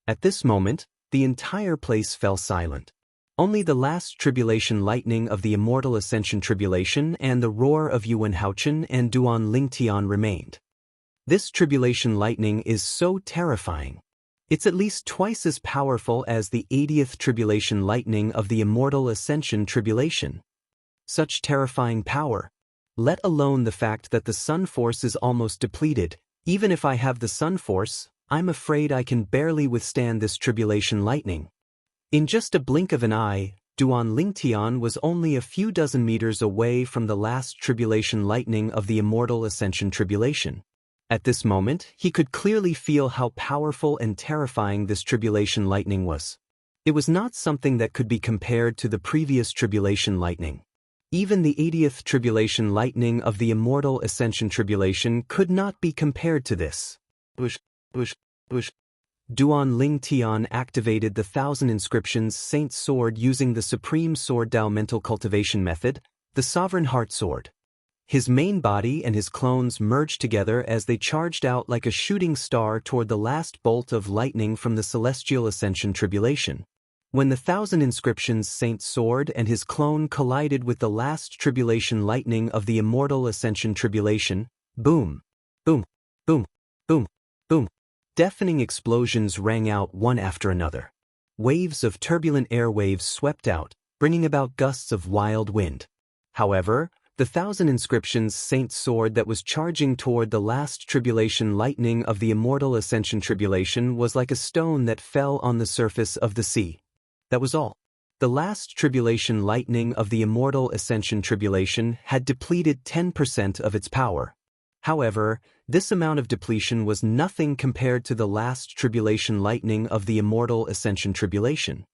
At this moment, the entire place fell silent. Only the last tribulation lightning of the immortal Ascension Tribulation and the roar of Yuan Haochen and Duan Lingtian remained. This tribulation lightning is so terrifying. It's at least twice as powerful as the 80th tribulation lightning of the immortal Ascension Tribulation. Such terrifying power. Let alone the fact that the sun force is almost depleted. Even if I have the sun force, I'm afraid I can barely withstand this tribulation lightning. In just a blink of an eye, Duan Lingtian was only a few dozen meters away from the last tribulation lightning of the immortal Ascension Tribulation. At this moment, he could clearly feel how powerful and terrifying this tribulation lightning was. It was not something that could be compared to the previous tribulation lightning. Even the 80th tribulation lightning of the immortal Ascension Tribulation could not be compared to this. Bush, bush, bush. Duan Lingtian activated the 1,000 inscriptions Saint Sword using the Supreme Sword Dao mental cultivation method, the Sovereign Heart Sword. His main body and his clones merged together as they charged out like a shooting star toward the last bolt of lightning from the celestial ascension tribulation. When the 1,000 inscriptions Saint Sword and his clone collided with the last tribulation lightning of the immortal ascension tribulation, boom, boom, boom, boom, boom. Deafening explosions rang out one after another. Waves of turbulent airwaves swept out, bringing about gusts of wild wind. However, the 1,000 inscriptions Saint Sword that was charging toward the last tribulation lightning of the immortal ascension tribulation was like a stone that fell on the surface of the sea. That was all. The last tribulation lightning of the immortal ascension tribulation had depleted 10% of its power. However, this amount of depletion was nothing compared to the last tribulation lightning of the immortal ascension tribulation.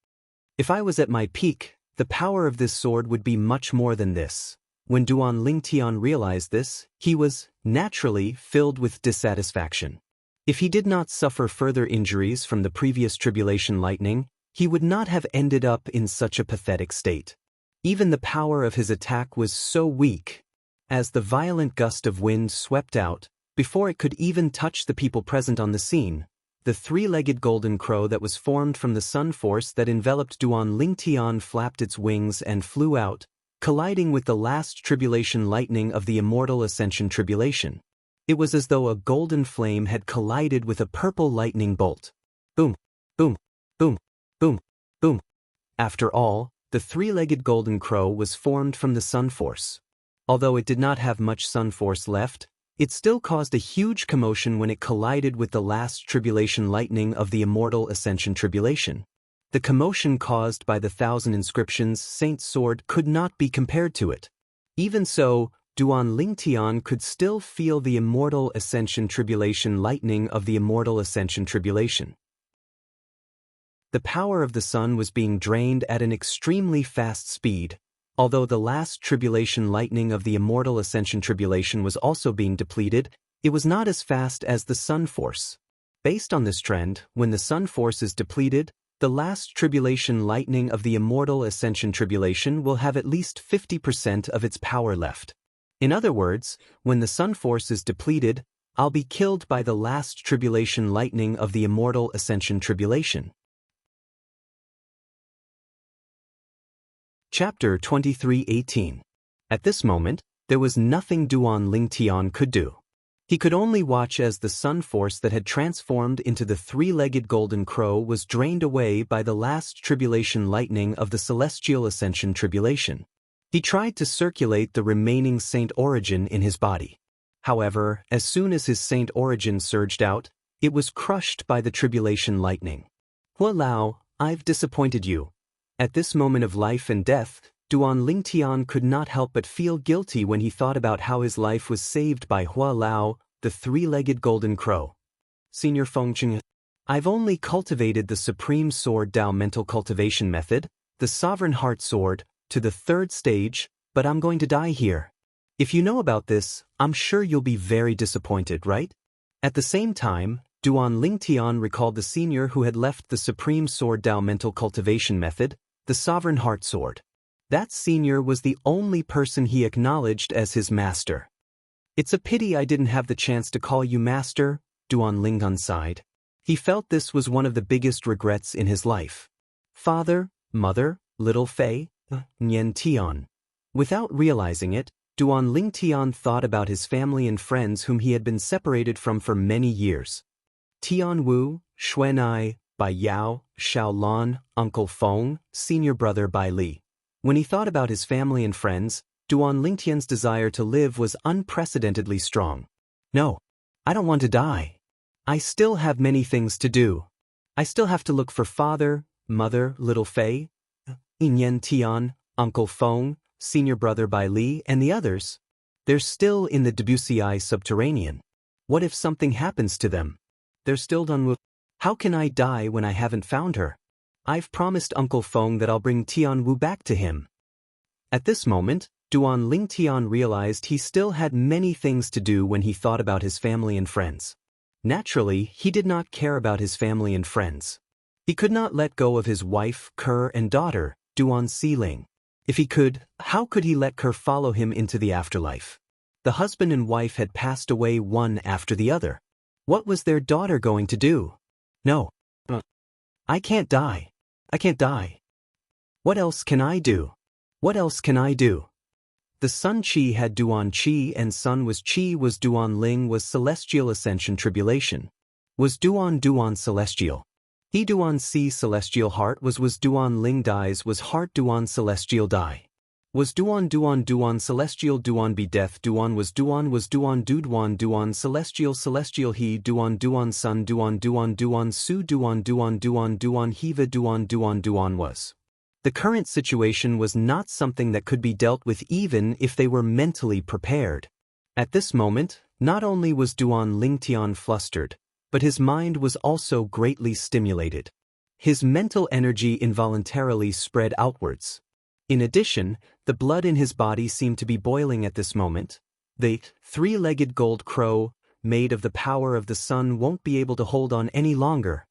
If I was at my peak, the power of this sword would be much more than this. When Duan Lingtian realized this, he was, naturally, filled with dissatisfaction. If he did not suffer further injuries from the previous tribulation lightning, he would not have ended up in such a pathetic state. Even the power of his attack was so weak. As the violent gust of wind swept out, before it could even touch the people present on the scene, the three-legged golden crow that was formed from the sun force that enveloped Duan Lingtian flapped its wings and flew out, colliding with the last tribulation lightning of the immortal ascension tribulation. It was as though a golden flame had collided with a purple lightning bolt. Boom, boom, boom, boom, boom. After all, the three-legged golden crow was formed from the sun force. Although it did not have much sun force left, it still caused a huge commotion when it collided with the last tribulation lightning of the immortal ascension tribulation. The commotion caused by the 1,000 inscriptions Saint Sword could not be compared to it. Even so, Duan Lingtian could still feel the immortal ascension tribulation lightning of the immortal ascension tribulation. The power of the sun was being drained at an extremely fast speed, although the last tribulation lightning of the immortal ascension tribulation was also being depleted. It was not as fast as the sun force. Based on this trend, when the sun force is depleted, the last tribulation lightning of the immortal ascension tribulation will have at least 50% of its power left. In other words, when the sun force is depleted, I'll be killed by the last tribulation lightning of the immortal ascension tribulation. Chapter 23:18. At this moment, there was nothing Duan Lingtian could do. He could only watch as the sun force that had transformed into the three-legged golden crow was drained away by the last tribulation lightning of the celestial ascension tribulation. He tried to circulate the remaining saint origin in his body. However, as soon as his saint origin surged out, it was crushed by the tribulation lightning. Hua Lao, I've disappointed you. At this moment of life and death, Duan Lingtian could not help but feel guilty when he thought about how his life was saved by Hua Lao, the three-legged golden crow. Senior Fengcheng, I've only cultivated the supreme sword Dao mental cultivation method, the sovereign heart sword, to the 3rd stage, but I'm going to die here. If you know about this, I'm sure you'll be very disappointed, right? At the same time, Duan Lingtian recalled the senior who had left the supreme sword Dao mental cultivation method, the sovereign heart sword. That senior was the only person he acknowledged as his master. It's a pity I didn't have the chance to call you master, Duan Lingtian sighed. He felt this was one of the biggest regrets in his life. Father, mother, little Fei, Nian Tian. Without realizing it, Duan Lingtian thought about his family and friends whom he had been separated from for many years. Tian Wu, Xuanai, Bai Yao, Xiao Lan, Uncle Feng, senior brother Bai Li. When he thought about his family and friends, Duan Lingtian's desire to live was unprecedentedly strong. No, I don't want to die. I still have many things to do. I still have to look for father, mother, little Fei, Nian Tian, Uncle Feng, senior brother Bai Li, and the others. They're still in the Debussy subterranean. What if something happens to them? They're still done with. How can I die when I haven't found her? I've promised Uncle Feng that I'll bring Tian Wu back to him. At this moment, Duan Lingtian realized he still had many things to do when he thought about his family and friends. Naturally, he did not care about his family and friends. He could not let go of his wife, Kerr, and daughter, Duan Siling. If he could, how could he let Kerr follow him into the afterlife? The husband and wife had passed away one after the other. What was their daughter going to do? No. I can't die. I can't die. What else can I do? What else can I do? The Sun Chi had Duan Chi and Sun was Chi was Duan Ling was celestial ascension tribulation. Was Duan celestial. He Duan Si celestial heart was Duan Ling dies was heart Duan celestial die. Was Duan celestial Duan be death Duan Duan celestial he Duan Sun Duan Su Duan Hiva Duan was. The current situation was not something that could be dealt with even if they were mentally prepared. At this moment, not only was Duan Lingtian flustered, but his mind was also greatly stimulated. His mental energy involuntarily spread outwards. In addition, the blood in his body seemed to be boiling at this moment. The three-legged gold crow, made of the power of the sun, won't be able to hold on any longer.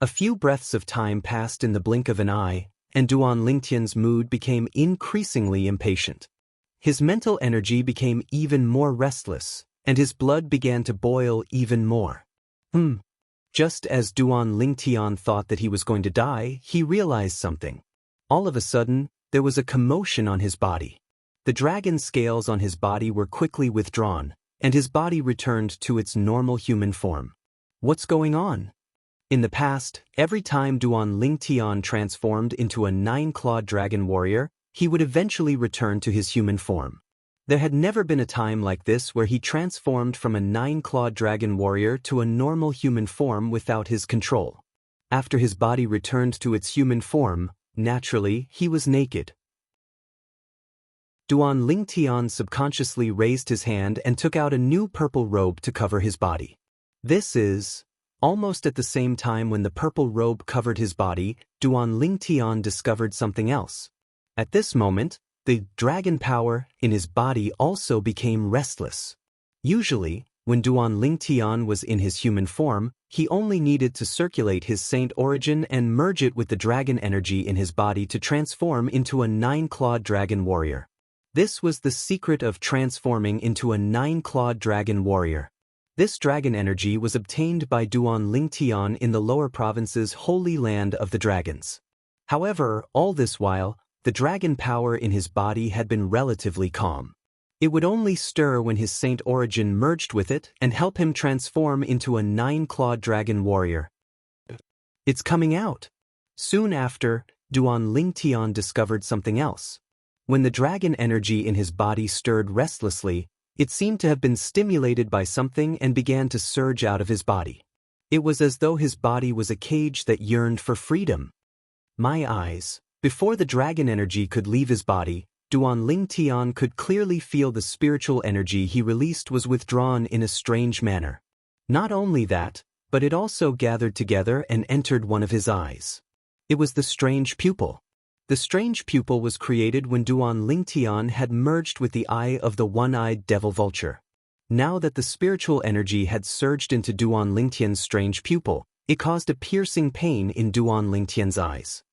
A few breaths of time passed in the blink of an eye, and Duan Lingtian's mood became increasingly impatient. His mental energy became even more restless, and his blood began to boil even more. Just as Duan Lingtian thought that he was going to die, he realized something. All of a sudden, there was a commotion on his body. The dragon scales on his body were quickly withdrawn, and his body returned to its normal human form. What's going on? In the past, every time Duan Lingtian transformed into a 9-clawed dragon warrior, he would eventually return to his human form. There had never been a time like this where he transformed from a 9-clawed dragon warrior to a normal human form without his control. After his body returned to its human form, naturally, he was naked. Duan Lingtian subconsciously raised his hand and took out a new purple robe to cover his body. This is... Almost at the same time when the purple robe covered his body, Duan Lingtian discovered something else. At this moment, the dragon power in his body also became restless. Usually, when Duan Lingtian was in his human form, he only needed to circulate his saint origin and merge it with the dragon energy in his body to transform into a 9-clawed dragon warrior. This was the secret of transforming into a 9-clawed dragon warrior. This dragon energy was obtained by Duan Lingtian in the lower province's holy land of the dragons. However, all this while, the dragon power in his body had been relatively calm. It would only stir when his saint origin merged with it and help him transform into a 9-clawed dragon warrior. It's coming out. Soon after, Duan Lingtian discovered something else. When the dragon energy in his body stirred restlessly, it seemed to have been stimulated by something and began to surge out of his body. It was as though his body was a cage that yearned for freedom. My eyes. Before the dragon energy could leave his body, Duan Lingtian could clearly feel the spiritual energy he released was withdrawn in a strange manner. Not only that, but it also gathered together and entered one of his eyes. It was the strange pupil. The strange pupil was created when Duan Lingtian had merged with the eye of the one-eyed devil vulture. Now that the spiritual energy had surged into Duan Lingtian's strange pupil, it caused a piercing pain in Duan Lingtian's eyes.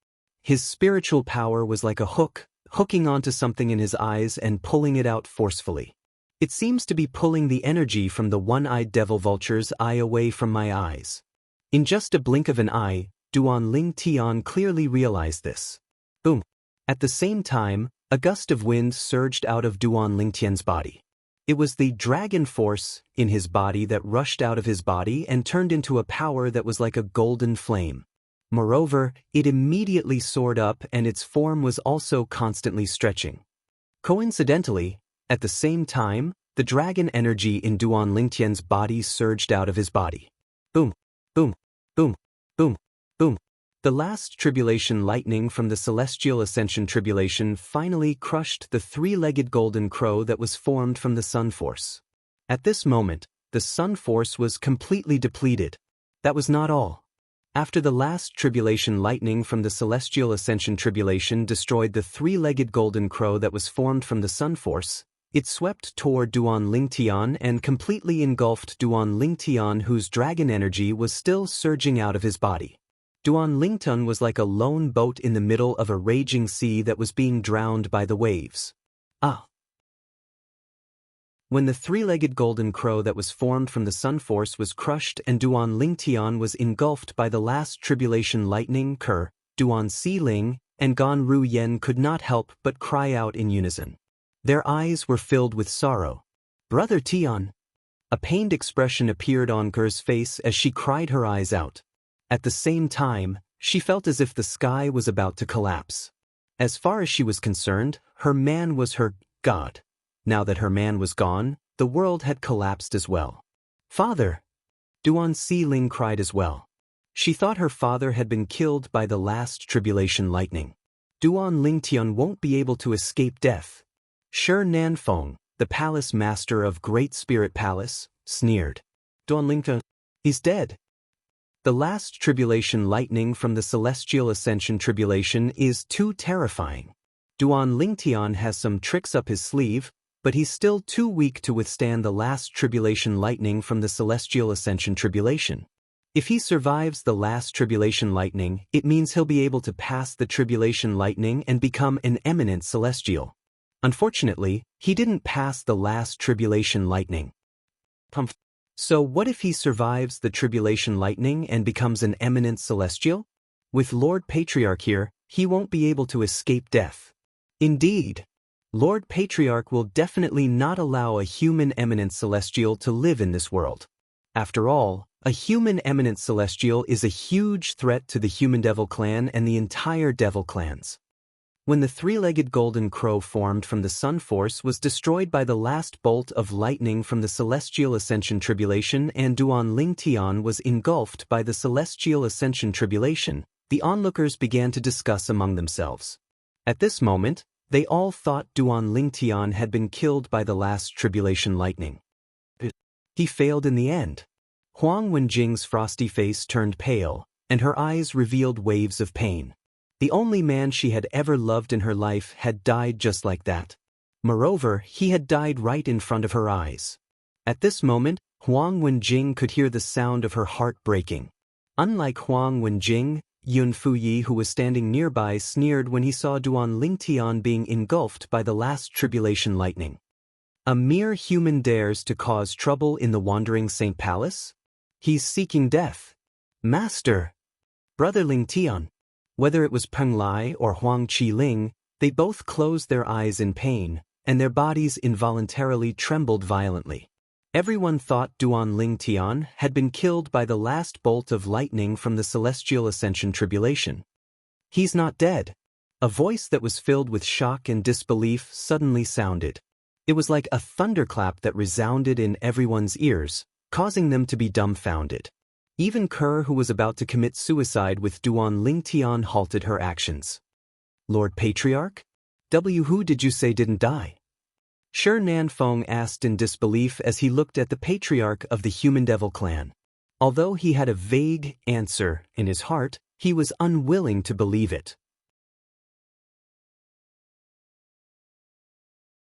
His spiritual power was like a hook, hooking onto something in his eyes and pulling it out forcefully. It seems to be pulling the energy from the one-eyed devil vulture's eye away from my eyes. In just a blink of an eye, Duan Lingtian clearly realized this. Boom. At the same time, a gust of wind surged out of Duan Lingtian's body. It was the dragon force in his body that rushed out of his body and turned into a power that was like a golden flame. Moreover, it immediately soared up and its form was also constantly stretching. Coincidentally, at the same time, the dragon energy in Duan Lingtian's body surged out of his body. Boom, boom, boom, boom, boom. The last tribulation lightning from the celestial ascension tribulation finally crushed the three-legged golden crow that was formed from the sun force. At this moment, the sun force was completely depleted. That was not all. After the last tribulation lightning from the celestial ascension tribulation destroyed the three-legged golden crow that was formed from the sun force, it swept toward Duan Lingtian and completely engulfed Duan Lingtian, whose dragon energy was still surging out of his body. Duan Lingtian was like a lone boat in the middle of a raging sea that was being drowned by the waves. Ah! When the three-legged golden crow that was formed from the sun force was crushed and Duan Lingtian was engulfed by the last tribulation lightning, Duan Si Ling, and Gan Ru Yen could not help but cry out in unison. Their eyes were filled with sorrow. "Brother Tian!" A pained expression appeared on Ger's face as she cried her eyes out. At the same time, she felt as if the sky was about to collapse. As far as she was concerned, her man was her god. Now that her man was gone, the world had collapsed as well. "Father!" Duan Si Ling cried as well. She thought her father had been killed by the last tribulation lightning. Duan Lingtian won't be able to escape death. Shi Nanfeng, the palace master of Great Spirit Palace, sneered. "Duan Lingtian, he's dead." The last tribulation lightning from the celestial ascension tribulation is too terrifying. Duan Lingtian has some tricks up his sleeve, but he's still too weak to withstand the last tribulation lightning from the celestial ascension tribulation. If he survives the last tribulation lightning, it means he'll be able to pass the tribulation lightning and become an eminent celestial. Unfortunately, he didn't pass the last tribulation lightning. So what if he survives the tribulation lightning and becomes an eminent celestial? With Lord Patriarch here, he won't be able to escape death. Indeed, Lord Patriarch will definitely not allow a human eminent celestial to live in this world. After all, a human eminent celestial is a huge threat to the human devil clan and the entire devil clans. When the three-legged golden crow formed from the sun force was destroyed by the last bolt of lightning from the celestial ascension tribulation and Duan Lingtian was engulfed by the celestial ascension tribulation, the onlookers began to discuss among themselves. At this moment, they all thought Duan Lingtian had been killed by the last tribulation lightning. He failed in the end. Huang Wenjing's frosty face turned pale, and her eyes revealed waves of pain. The only man she had ever loved in her life had died just like that. Moreover, he had died right in front of her eyes. At this moment, Huang Wenjing could hear the sound of her heart breaking. Unlike Huang Wenjing, Yun Fuyi, who was standing nearby, sneered when he saw Duan Lingtian being engulfed by the last tribulation lightning. A mere human dares to cause trouble in the wandering Saint Palace? He's seeking death. Master! Brother Lingtian! Whether it was Peng Lai or Huang Qiling, they both closed their eyes in pain, and their bodies involuntarily trembled violently. Everyone thought Duan Lingtian had been killed by the last bolt of lightning from the celestial ascension tribulation. "He's not dead." A voice that was filled with shock and disbelief suddenly sounded. It was like a thunderclap that resounded in everyone's ears, causing them to be dumbfounded. Even Kerr, who was about to commit suicide with Duan Lingtian, halted her actions. "Lord Patriarch? Who did you say didn't die?" Shi Nanfeng asked in disbelief as he looked at the patriarch of the human devil clan. Although he had a vague answer in his heart, he was unwilling to believe it.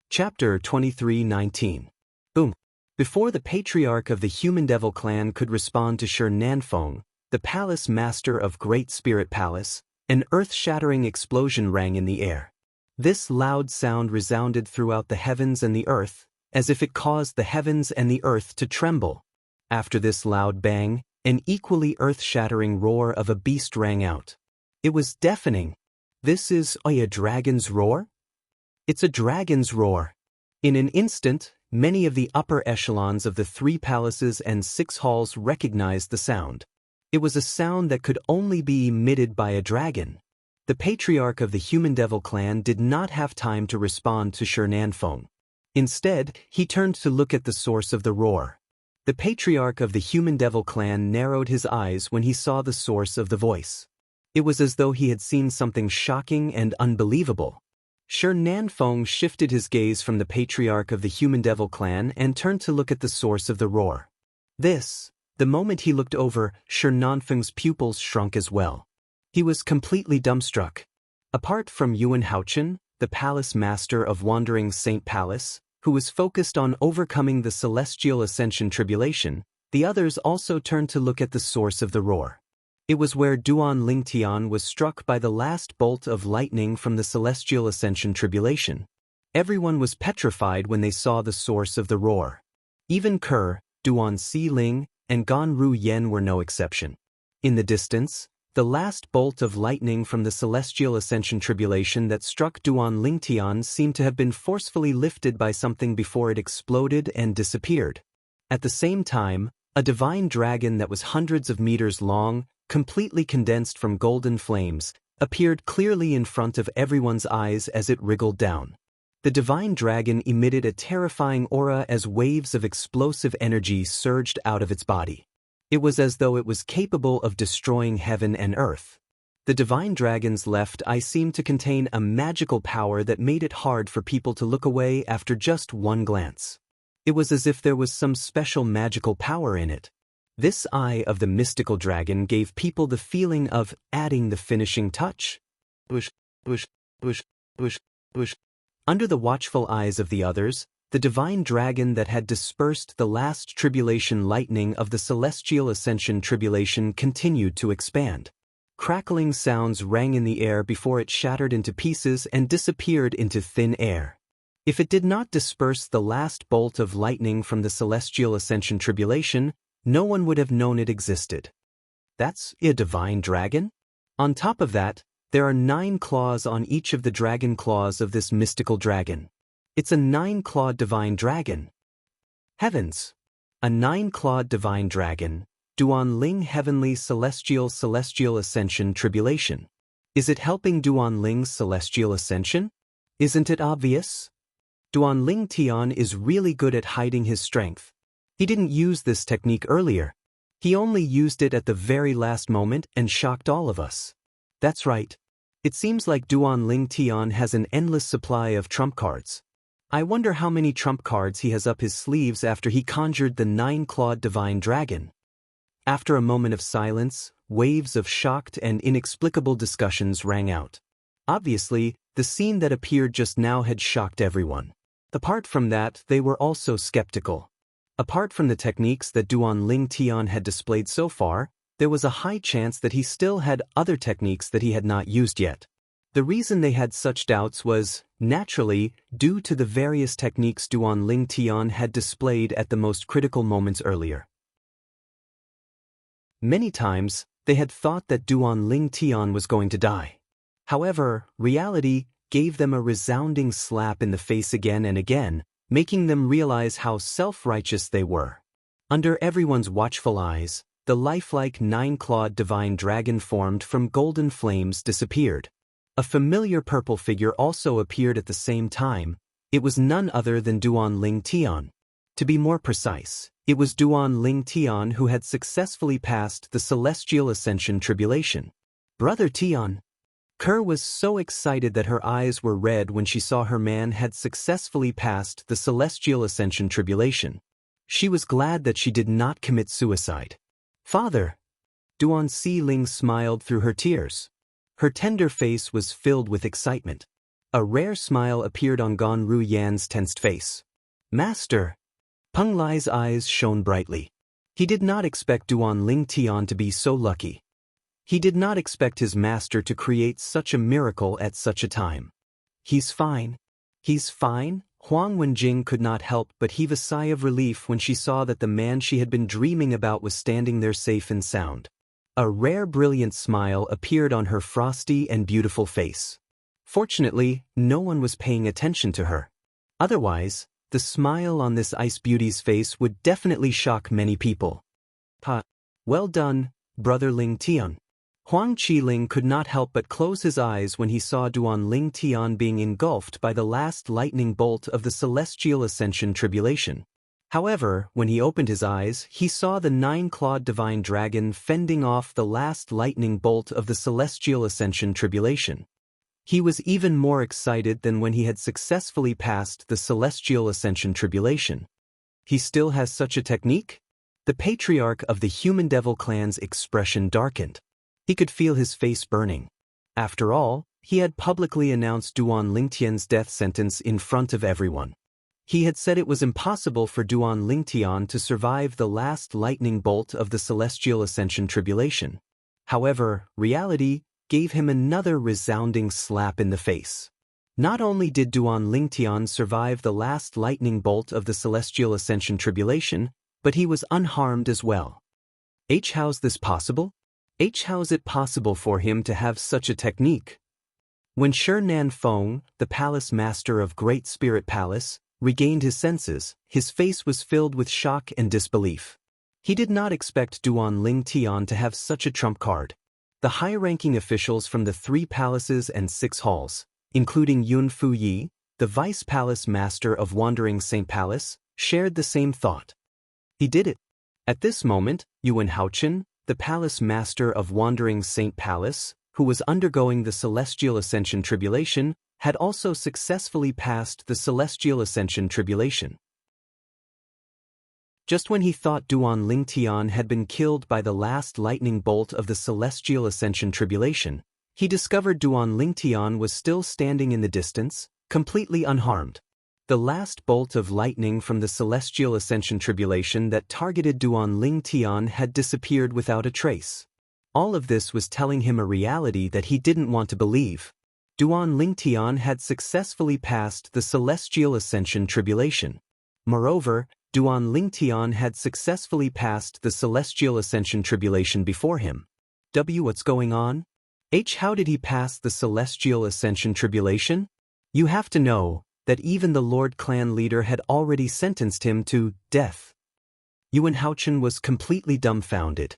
Chapter 23:19. Boom. Before the patriarch of the human devil clan could respond to Shi Nanfeng, the palace master of Great Spirit Palace, an earth-shattering explosion rang in the air. This loud sound resounded throughout the heavens and the earth, as if it caused the heavens and the earth to tremble. After this loud bang, an equally earth-shattering roar of a beast rang out. It was deafening. "This is a dragon's roar?" "It's a dragon's roar." In an instant, many of the upper echelons of the 3 palaces and 6 halls recognized the sound. It was a sound that could only be emitted by a dragon. The patriarch of the human devil clan did not have time to respond to Shi Nanfeng. Instead, he turned to look at the source of the roar. The patriarch of the human devil clan narrowed his eyes when he saw the source of the voice. It was as though he had seen something shocking and unbelievable. Shi Nanfeng shifted his gaze from the patriarch of the human devil clan and turned to look at the source of the roar. The moment he looked over, Shi Nanfeng's pupils shrunk as well. He was completely dumbstruck. Apart from Yuan Haochen, the palace master of Wandering Saint Palace, who was focused on overcoming the celestial ascension tribulation, the others also turned to look at the source of the roar. It was where Duan Lingtian was struck by the last bolt of lightning from the celestial ascension tribulation. Everyone was petrified when they saw the source of the roar. Even Kerr, Duan Si-ling, and Gan Ru-yen were no exception. In the distance, the last bolt of lightning from the celestial ascension tribulation that struck Duan Lingtian seemed to have been forcefully lifted by something before it exploded and disappeared. At the same time, a divine dragon that was hundreds of meters long, completely condensed from golden flames, appeared clearly in front of everyone's eyes as it wriggled down. The divine dragon emitted a terrifying aura as waves of explosive energy surged out of its body. It was as though it was capable of destroying heaven and earth. The divine dragon's left eye seemed to contain a magical power that made it hard for people to look away after just one glance. It was as if there was some special magical power in it. This eye of the mystical dragon gave people the feeling of adding the finishing touch. Bush, bush, bush, bush, bush. Under the watchful eyes of the others, the divine dragon that had dispersed the last tribulation lightning of the celestial ascension tribulation continued to expand. Crackling sounds rang in the air before it shattered into pieces and disappeared into thin air. If it did not disperse the last bolt of lightning from the celestial ascension tribulation, no one would have known it existed. That's a divine dragon? On top of that, there are 9 claws on each of the dragon claws of this mystical dragon. It's a 9-clawed divine dragon. Heavens! A 9-clawed divine dragon, Duan Ling Heavenly Celestial Ascension Tribulation. Is it helping Duan Ling's celestial ascension? Isn't it obvious? Duan Ling Tian is really good at hiding his strength. He didn't use this technique earlier. He only used it at the very last moment and shocked all of us. That's right. It seems like Duan Ling Tian has an endless supply of trump cards. I wonder how many trump cards he has up his sleeves after he conjured the 9-clawed divine dragon. After a moment of silence, waves of shocked and inexplicable discussions rang out. Obviously, the scene that appeared just now had shocked everyone. Apart from that, they were also skeptical. Apart from the techniques that Duan Ling Tian had displayed so far, there was a high chance that he still had other techniques that he had not used yet. The reason they had such doubts was, naturally, due to the various techniques Duan Ling Tian had displayed at the most critical moments earlier. Many times, they had thought that Duan Ling Tian was going to die. However, reality gave them a resounding slap in the face again and again, making them realize how self-righteous they were. Under everyone's watchful eyes, the lifelike 9-clawed divine dragon formed from golden flames disappeared. A familiar purple figure also appeared at the same time. It was none other than Duan Ling Tian. To be more precise, it was Duan Ling Tian who had successfully passed the celestial ascension tribulation. Brother Tian. Kerr was so excited that her eyes were red when she saw her man had successfully passed the celestial ascension tribulation. She was glad that she did not commit suicide. Father! Duan Si-ling smiled through her tears. Her tender face was filled with excitement. A rare smile appeared on Gan Ru-yan's tensed face. Master! Peng Lai's eyes shone brightly. He did not expect Duan Ling Tian to be so lucky. He did not expect his master to create such a miracle at such a time. He's fine. He's fine? Huang Wenjing could not help but heave a sigh of relief when she saw that the man she had been dreaming about was standing there safe and sound. A rare brilliant smile appeared on her frosty and beautiful face. Fortunately, no one was paying attention to her. Otherwise, the smile on this ice beauty's face would definitely shock many people. Well done, Brother Ling Tian. Huang Qiling could not help but close his eyes when he saw Duan Ling Tian being engulfed by the last lightning bolt of the celestial ascension tribulation. However, when he opened his eyes, he saw the 9-clawed divine dragon fending off the last lightning bolt of the celestial ascension tribulation. He was even more excited than when he had successfully passed the celestial ascension tribulation. He still has such a technique? The patriarch of the human devil clan's expression darkened. He could feel his face burning. After all, he had publicly announced Duan Lingtian's death sentence in front of everyone. He had said it was impossible for Duan Lingtian to survive the last lightning bolt of the celestial ascension tribulation. However, reality gave him another resounding slap in the face. Not only did Duan Lingtian survive the last lightning bolt of the Celestial Ascension Tribulation, but he was unharmed as well. How's this possible? How's it possible for him to have such a technique? When Shi Nanfeng, the palace master of Great Spirit Palace, regained his senses, his face was filled with shock and disbelief. He did not expect Duan Lingtian to have such a trump card. The high-ranking officials from the 3 palaces and 6 halls, including Yun Fuyi, the vice palace master of Wandering Saint Palace, shared the same thought. He did it. At this moment, Yuan Haochen, the palace master of Wandering Saint Palace, who was undergoing the Celestial Ascension Tribulation, had also successfully passed the Celestial Ascension Tribulation. Just when he thought Duan Lingtian had been killed by the last lightning bolt of the Celestial Ascension Tribulation, he discovered Duan Lingtian was still standing in the distance, completely unharmed. The last bolt of lightning from the Celestial Ascension Tribulation that targeted Duan Lingtian had disappeared without a trace. All of this was telling him a reality that he didn't want to believe. Duan Lingtian had successfully passed the Celestial Ascension Tribulation. Moreover, Duan Lingtian had successfully passed the Celestial Ascension Tribulation before him. What's going on? How did he pass the Celestial Ascension Tribulation? You have to know that even the Lord Clan leader had already sentenced him to death. Yuan Haochen was completely dumbfounded.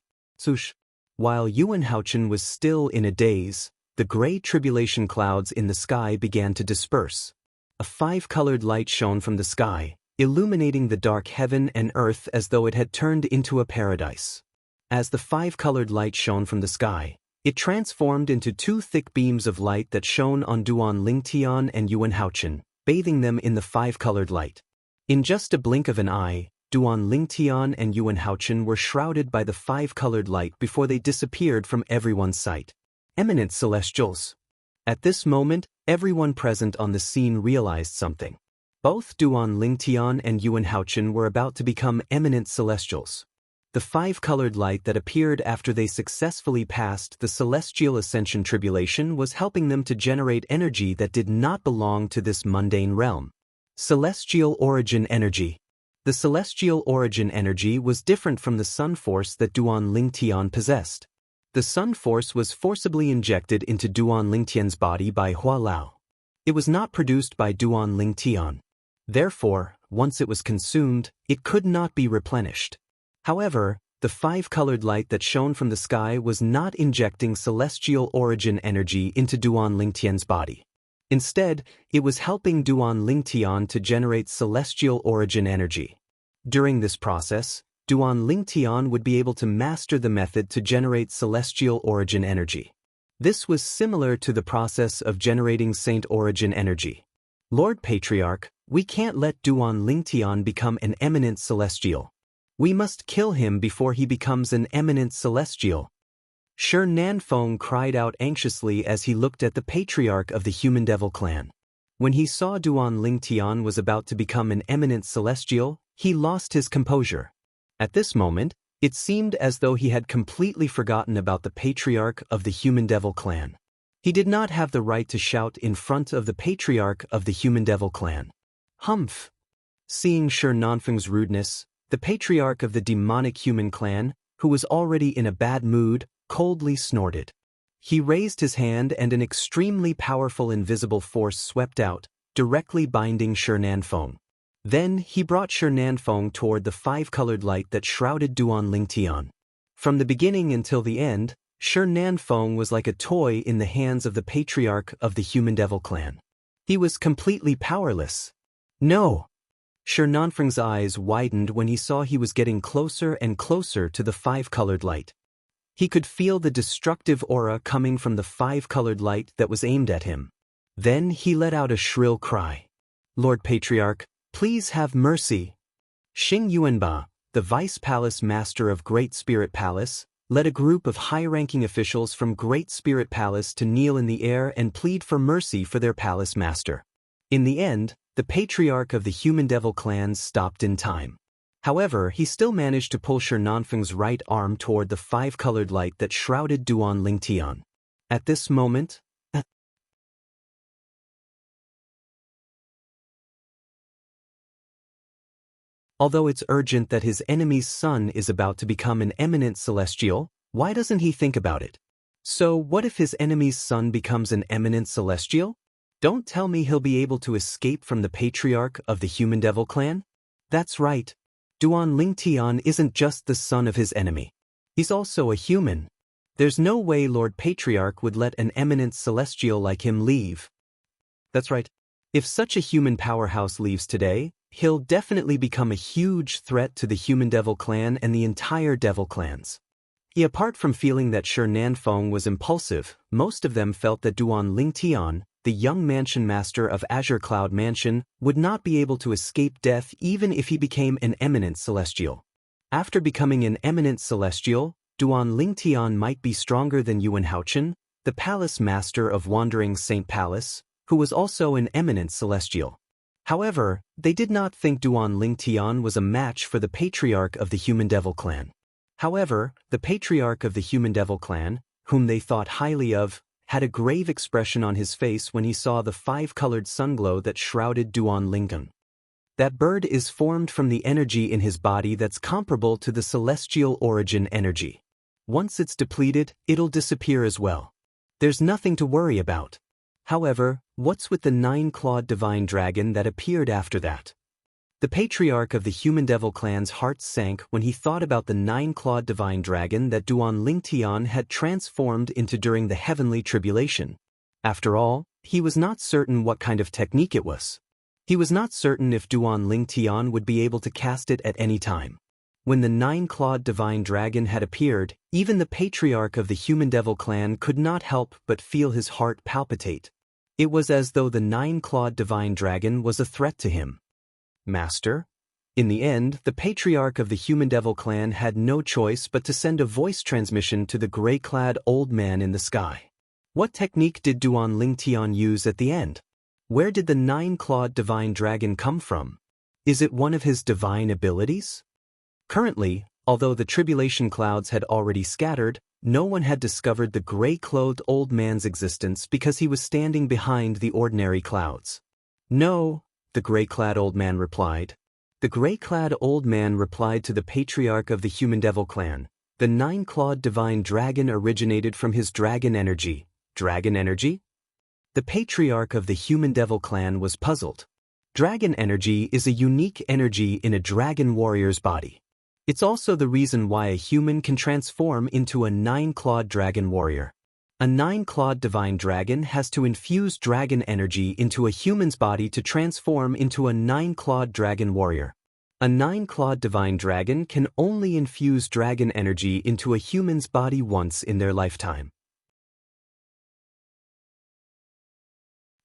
While Yuan Haochen was still in a daze, the gray tribulation clouds in the sky began to disperse. A 5-colored light shone from the sky, illuminating the dark heaven and earth as though it had turned into a paradise. As the 5-colored light shone from the sky, it transformed into 2 thick beams of light that shone on Duan Lingtian and Yuan Haochen, bathing them in the 5-colored light. In just a blink of an eye, Duan Lingtian and Yuan Haochen were shrouded by the 5-colored light before they disappeared from everyone's sight. Eminent Celestials. At this moment, everyone present on the scene realized something. Both Duan Lingtian and Yuan Haochen were about to become eminent Celestials. The 5-colored light that appeared after they successfully passed the Celestial Ascension Tribulation was helping them to generate energy that did not belong to this mundane realm. Celestial Origin Energy. The Celestial Origin Energy was different from the Sun Force that Duan Lingtian possessed. The Sun Force was forcibly injected into Duan Lingtian's body by Hua Lao. It was not produced by Duan Lingtian. Therefore, once it was consumed, it could not be replenished. However, the 5-colored light that shone from the sky was not injecting Celestial Origin Energy into Duan Lingtian's body. Instead, it was helping Duan Lingtian to generate Celestial Origin Energy. During this process, Duan Lingtian would be able to master the method to generate Celestial Origin Energy. This was similar to the process of generating Saint Origin Energy. Lord Patriarch, we can't let Duan Lingtian become an eminent Celestial. We must kill him before he becomes an eminent Celestial. Shi Nanfeng cried out anxiously as he looked at the Patriarch of the Human Devil Clan. When he saw Duan Lingtian was about to become an eminent Celestial, he lost his composure. At this moment, it seemed as though he had completely forgotten about the Patriarch of the Human Devil Clan. He did not have the right to shout in front of the Patriarch of the Human Devil Clan. Humph! Seeing Shi Nanfeng's rudeness, the Patriarch of the Demonic Human Clan, who was already in a bad mood, coldly snorted. He raised his hand and an extremely powerful invisible force swept out, directly binding Shi Nanfeng. Then he brought Shi Nanfeng toward the 5-colored light that shrouded Duan Lingtian. From the beginning until the end, Shi Nanfeng was like a toy in the hands of the Patriarch of the Human Devil Clan. He was completely powerless. No! Shi Nanfeng's eyes widened when he saw he was getting closer and closer to the 5-colored light. He could feel the destructive aura coming from the 5-colored light that was aimed at him. Then he let out a shrill cry. Lord Patriarch, please have mercy. Xing Yuanba, the Vice Palace Master of Great Spirit Palace, led a group of high-ranking officials from Great Spirit Palace to kneel in the air and plead for mercy for their palace master. In the end, the Patriarch of the Human Devil Clan stopped in time. However, he still managed to pull Shi Nanfeng's right arm toward the 5-colored light that shrouded Duan Lingtian. At this moment, Although it's urgent that his enemy's son is about to become an eminent celestial, why doesn't he think about it? So what if his enemy's son becomes an eminent celestial? Don't tell me he'll be able to escape from the patriarch of the human devil clan? That's right. Duan Lingtian isn't just the son of his enemy. He's also a human. There's no way Lord Patriarch would let an eminent celestial like him leave. That's right. If such a human powerhouse leaves today, he'll definitely become a huge threat to the human devil clan and the entire devil clans. Apart from feeling that Shi Nanfeng was impulsive, most of them felt that Duan Lingtian, the young mansion master of Azure Cloud Mansion, would not be able to escape death even if he became an eminent celestial. After becoming an eminent celestial, Duan Lingtian might be stronger than Yuan Haochen, the palace master of Wandering Saint Palace, who was also an eminent celestial. However, they did not think Duan Lingtian was a match for the patriarch of the human devil clan. However, the patriarch of the human devil clan, whom they thought highly of, had a grave expression on his face when he saw the five-colored sunglow that shrouded Duan Lingtian. That bird is formed from the energy in his body that's comparable to the celestial origin energy. Once it's depleted, it'll disappear as well. There's nothing to worry about. However, what's with the nine-clawed divine dragon that appeared after that? The patriarch of the human devil clan's heart sank when he thought about the nine-clawed divine dragon that Duan Lingtian had transformed into during the heavenly tribulation. After all, he was not certain what kind of technique it was. He was not certain if Duan Lingtian would be able to cast it at any time. When the nine-clawed divine dragon had appeared, even the patriarch of the human devil clan could not help but feel his heart palpitate. It was as though the nine-clawed divine dragon was a threat to him. Master? In the end, the patriarch of the human devil clan had no choice but to send a voice transmission to the gray-clad old man in the sky. What technique did Duan Lingtian use at the end? Where did the nine-clawed divine dragon come from? Is it one of his divine abilities? Currently, although the tribulation clouds had already scattered, no one had discovered the gray-clothed old man's existence because he was standing behind the ordinary clouds. No, the gray-clad old man replied. The gray-clad old man replied to the patriarch of the human devil clan. The nine-clawed divine dragon originated from his dragon energy. Dragon energy? The patriarch of the human devil clan was puzzled. Dragon energy is a unique energy in a dragon warrior's body. It's also the reason why a human can transform into a nine-clawed dragon warrior. A nine-clawed divine dragon has to infuse dragon energy into a human's body to transform into a nine-clawed dragon warrior. A nine-clawed divine dragon can only infuse dragon energy into a human's body once in their lifetime.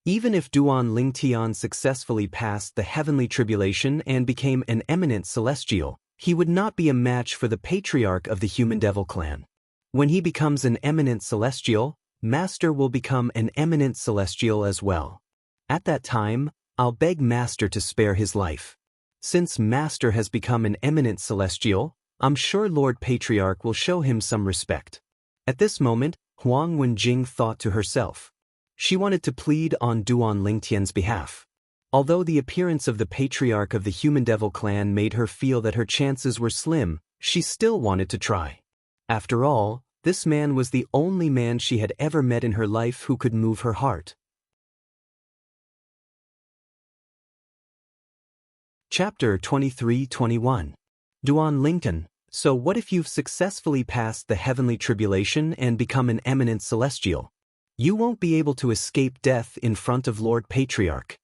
Even if Duan Lingtian successfully passed the heavenly tribulation and became an eminent celestial, he would not be a match for the patriarch of the human devil clan. When he becomes an eminent celestial, Master will become an eminent celestial as well. At that time, I'll beg Master to spare his life. Since Master has become an eminent celestial, I'm sure Lord Patriarch will show him some respect. At this moment, Huang Wenjing thought to herself. She wanted to plead on Duan Lingtian's behalf. Although the appearance of the patriarch of the human devil clan made her feel that her chances were slim, she still wanted to try. After all, this man was the only man she had ever met in her life who could move her heart. Chapter 23-21. Duan Lingtian. So what if you've successfully passed the heavenly tribulation and become an eminent celestial? You won't be able to escape death in front of Lord Patriarch.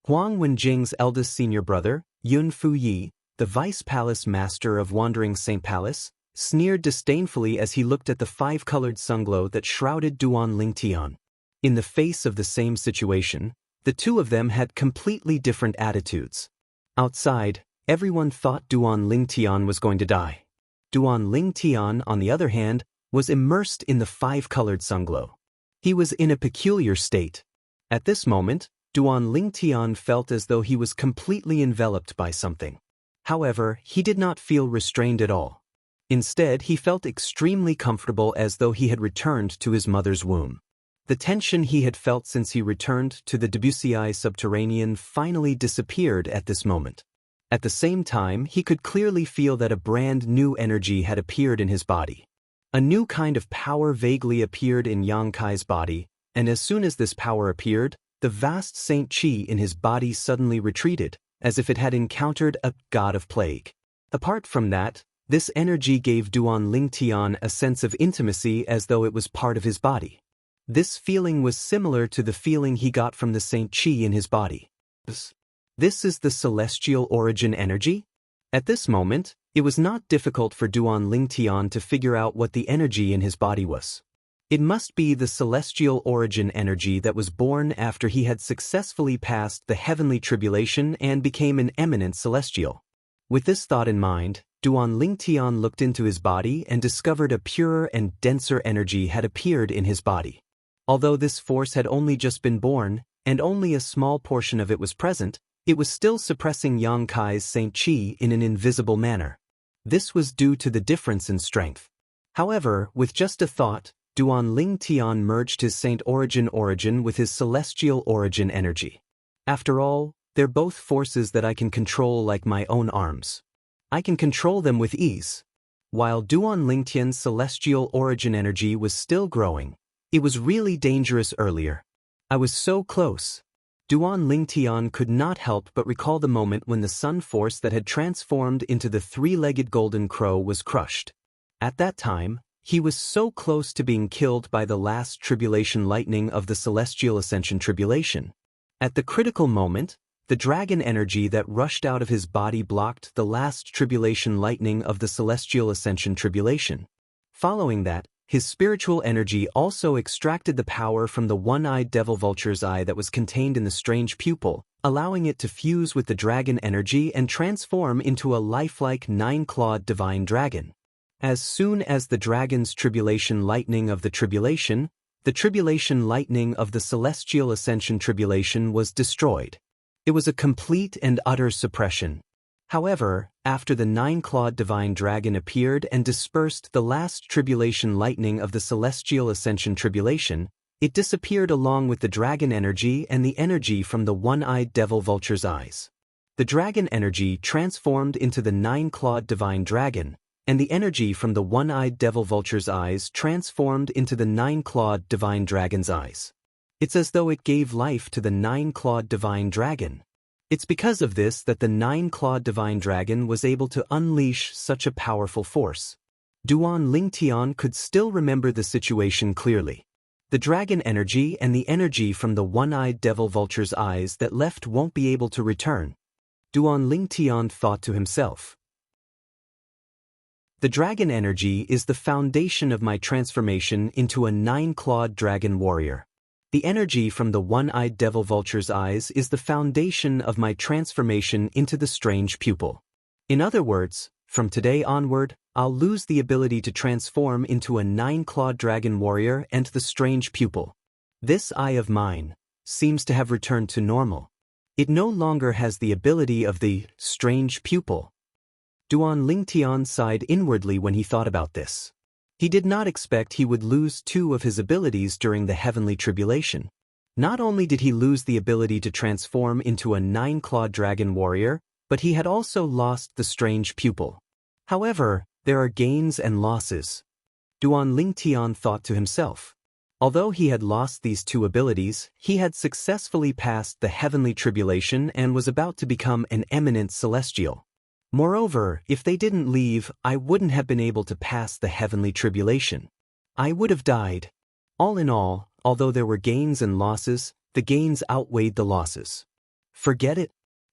Huang Wenjing's eldest senior brother, Yun Fuyi, the vice palace master of Wandering Saint Palace, sneered disdainfully as he looked at the five-colored sunglow that shrouded Duan Lingtian. In the face of the same situation, the two of them had completely different attitudes. Outside, everyone thought Duan Lingtian was going to die. Duan Lingtian, on the other hand, was immersed in the five-colored sunglow. He was in a peculiar state. At this moment, Duan Lingtian felt as though he was completely enveloped by something. However, he did not feel restrained at all. Instead, he felt extremely comfortable as though he had returned to his mother's womb. The tension he had felt since he returned to the Debussy subterranean finally disappeared at this moment. At the same time, he could clearly feel that a brand new energy had appeared in his body. A new kind of power vaguely appeared in Yang Kai's body, and as soon as this power appeared, the vast Saint Qi in his body suddenly retreated, as if it had encountered a god of plague. Apart from that, this energy gave Duan Lingtian a sense of intimacy as though it was part of his body. This feeling was similar to the feeling he got from the Saint Qi in his body. This is the celestial origin energy? At this moment, it was not difficult for Duan Lingtian to figure out what the energy in his body was. It must be the celestial origin energy that was born after he had successfully passed the heavenly tribulation and became an eminent celestial. With this thought in mind, Duan Lingtian looked into his body and discovered a purer and denser energy had appeared in his body. Although this force had only just been born, and only a small portion of it was present, it was still suppressing Yang Kai's Saint Qi in an invisible manner. This was due to the difference in strength. However, with just a thought, Duan Lingtian merged his Saint origin with his celestial origin energy. After all, they're both forces that I can control like my own arms. I can control them with ease. While Duan Lingtian's celestial origin energy was still growing, it was really dangerous earlier. I was so close. Duan Lingtian could not help but recall the moment when the sun force that had transformed into the three-legged golden crow was crushed. At that time, he was so close to being killed by the last tribulation lightning of the celestial ascension tribulation. At the critical moment, the dragon energy that rushed out of his body blocked the last tribulation lightning of the celestial ascension tribulation. Following that, his spiritual energy also extracted the power from the one-eyed devil vulture's eye that was contained in the strange pupil, allowing it to fuse with the dragon energy and transform into a lifelike nine-clawed divine dragon. As soon as the dragon's tribulation lightning of the tribulation lightning of the celestial ascension tribulation was destroyed. It was a complete and utter suppression. However, after the nine-clawed divine dragon appeared and dispersed the last tribulation lightning of the celestial ascension tribulation, it disappeared along with the dragon energy and the energy from the one-eyed devil vulture's eyes. The dragon energy transformed into the nine-clawed divine dragon, and the energy from the one-eyed devil vulture's eyes transformed into the nine-clawed divine dragon's eyes. It's as though it gave life to the nine-clawed divine dragon. It's because of this that the nine-clawed divine dragon was able to unleash such a powerful force. Duan Lingtian could still remember the situation clearly. The dragon energy and the energy from the one-eyed devil vulture's eyes that left won't be able to return. Duan Lingtian thought to himself. The dragon energy is the foundation of my transformation into a nine-clawed dragon warrior. The energy from the one-eyed devil vulture's eyes is the foundation of my transformation into the strange pupil. In other words, from today onward, I'll lose the ability to transform into a nine-clawed dragon warrior and the strange pupil. This eye of mine seems to have returned to normal. It no longer has the ability of the strange pupil. Duan Lingtian sighed inwardly when he thought about this. He did not expect he would lose two of his abilities during the heavenly tribulation. Not only did he lose the ability to transform into a nine-clawed dragon warrior, but he had also lost the strange pupil. However, there are gains and losses. Duan Lingtian thought to himself. Although he had lost these two abilities, he had successfully passed the heavenly tribulation and was about to become an eminent celestial. Moreover, if they didn't leave, I wouldn't have been able to pass the heavenly tribulation. I would have died. All in all, although there were gains and losses, the gains outweighed the losses. Forget it.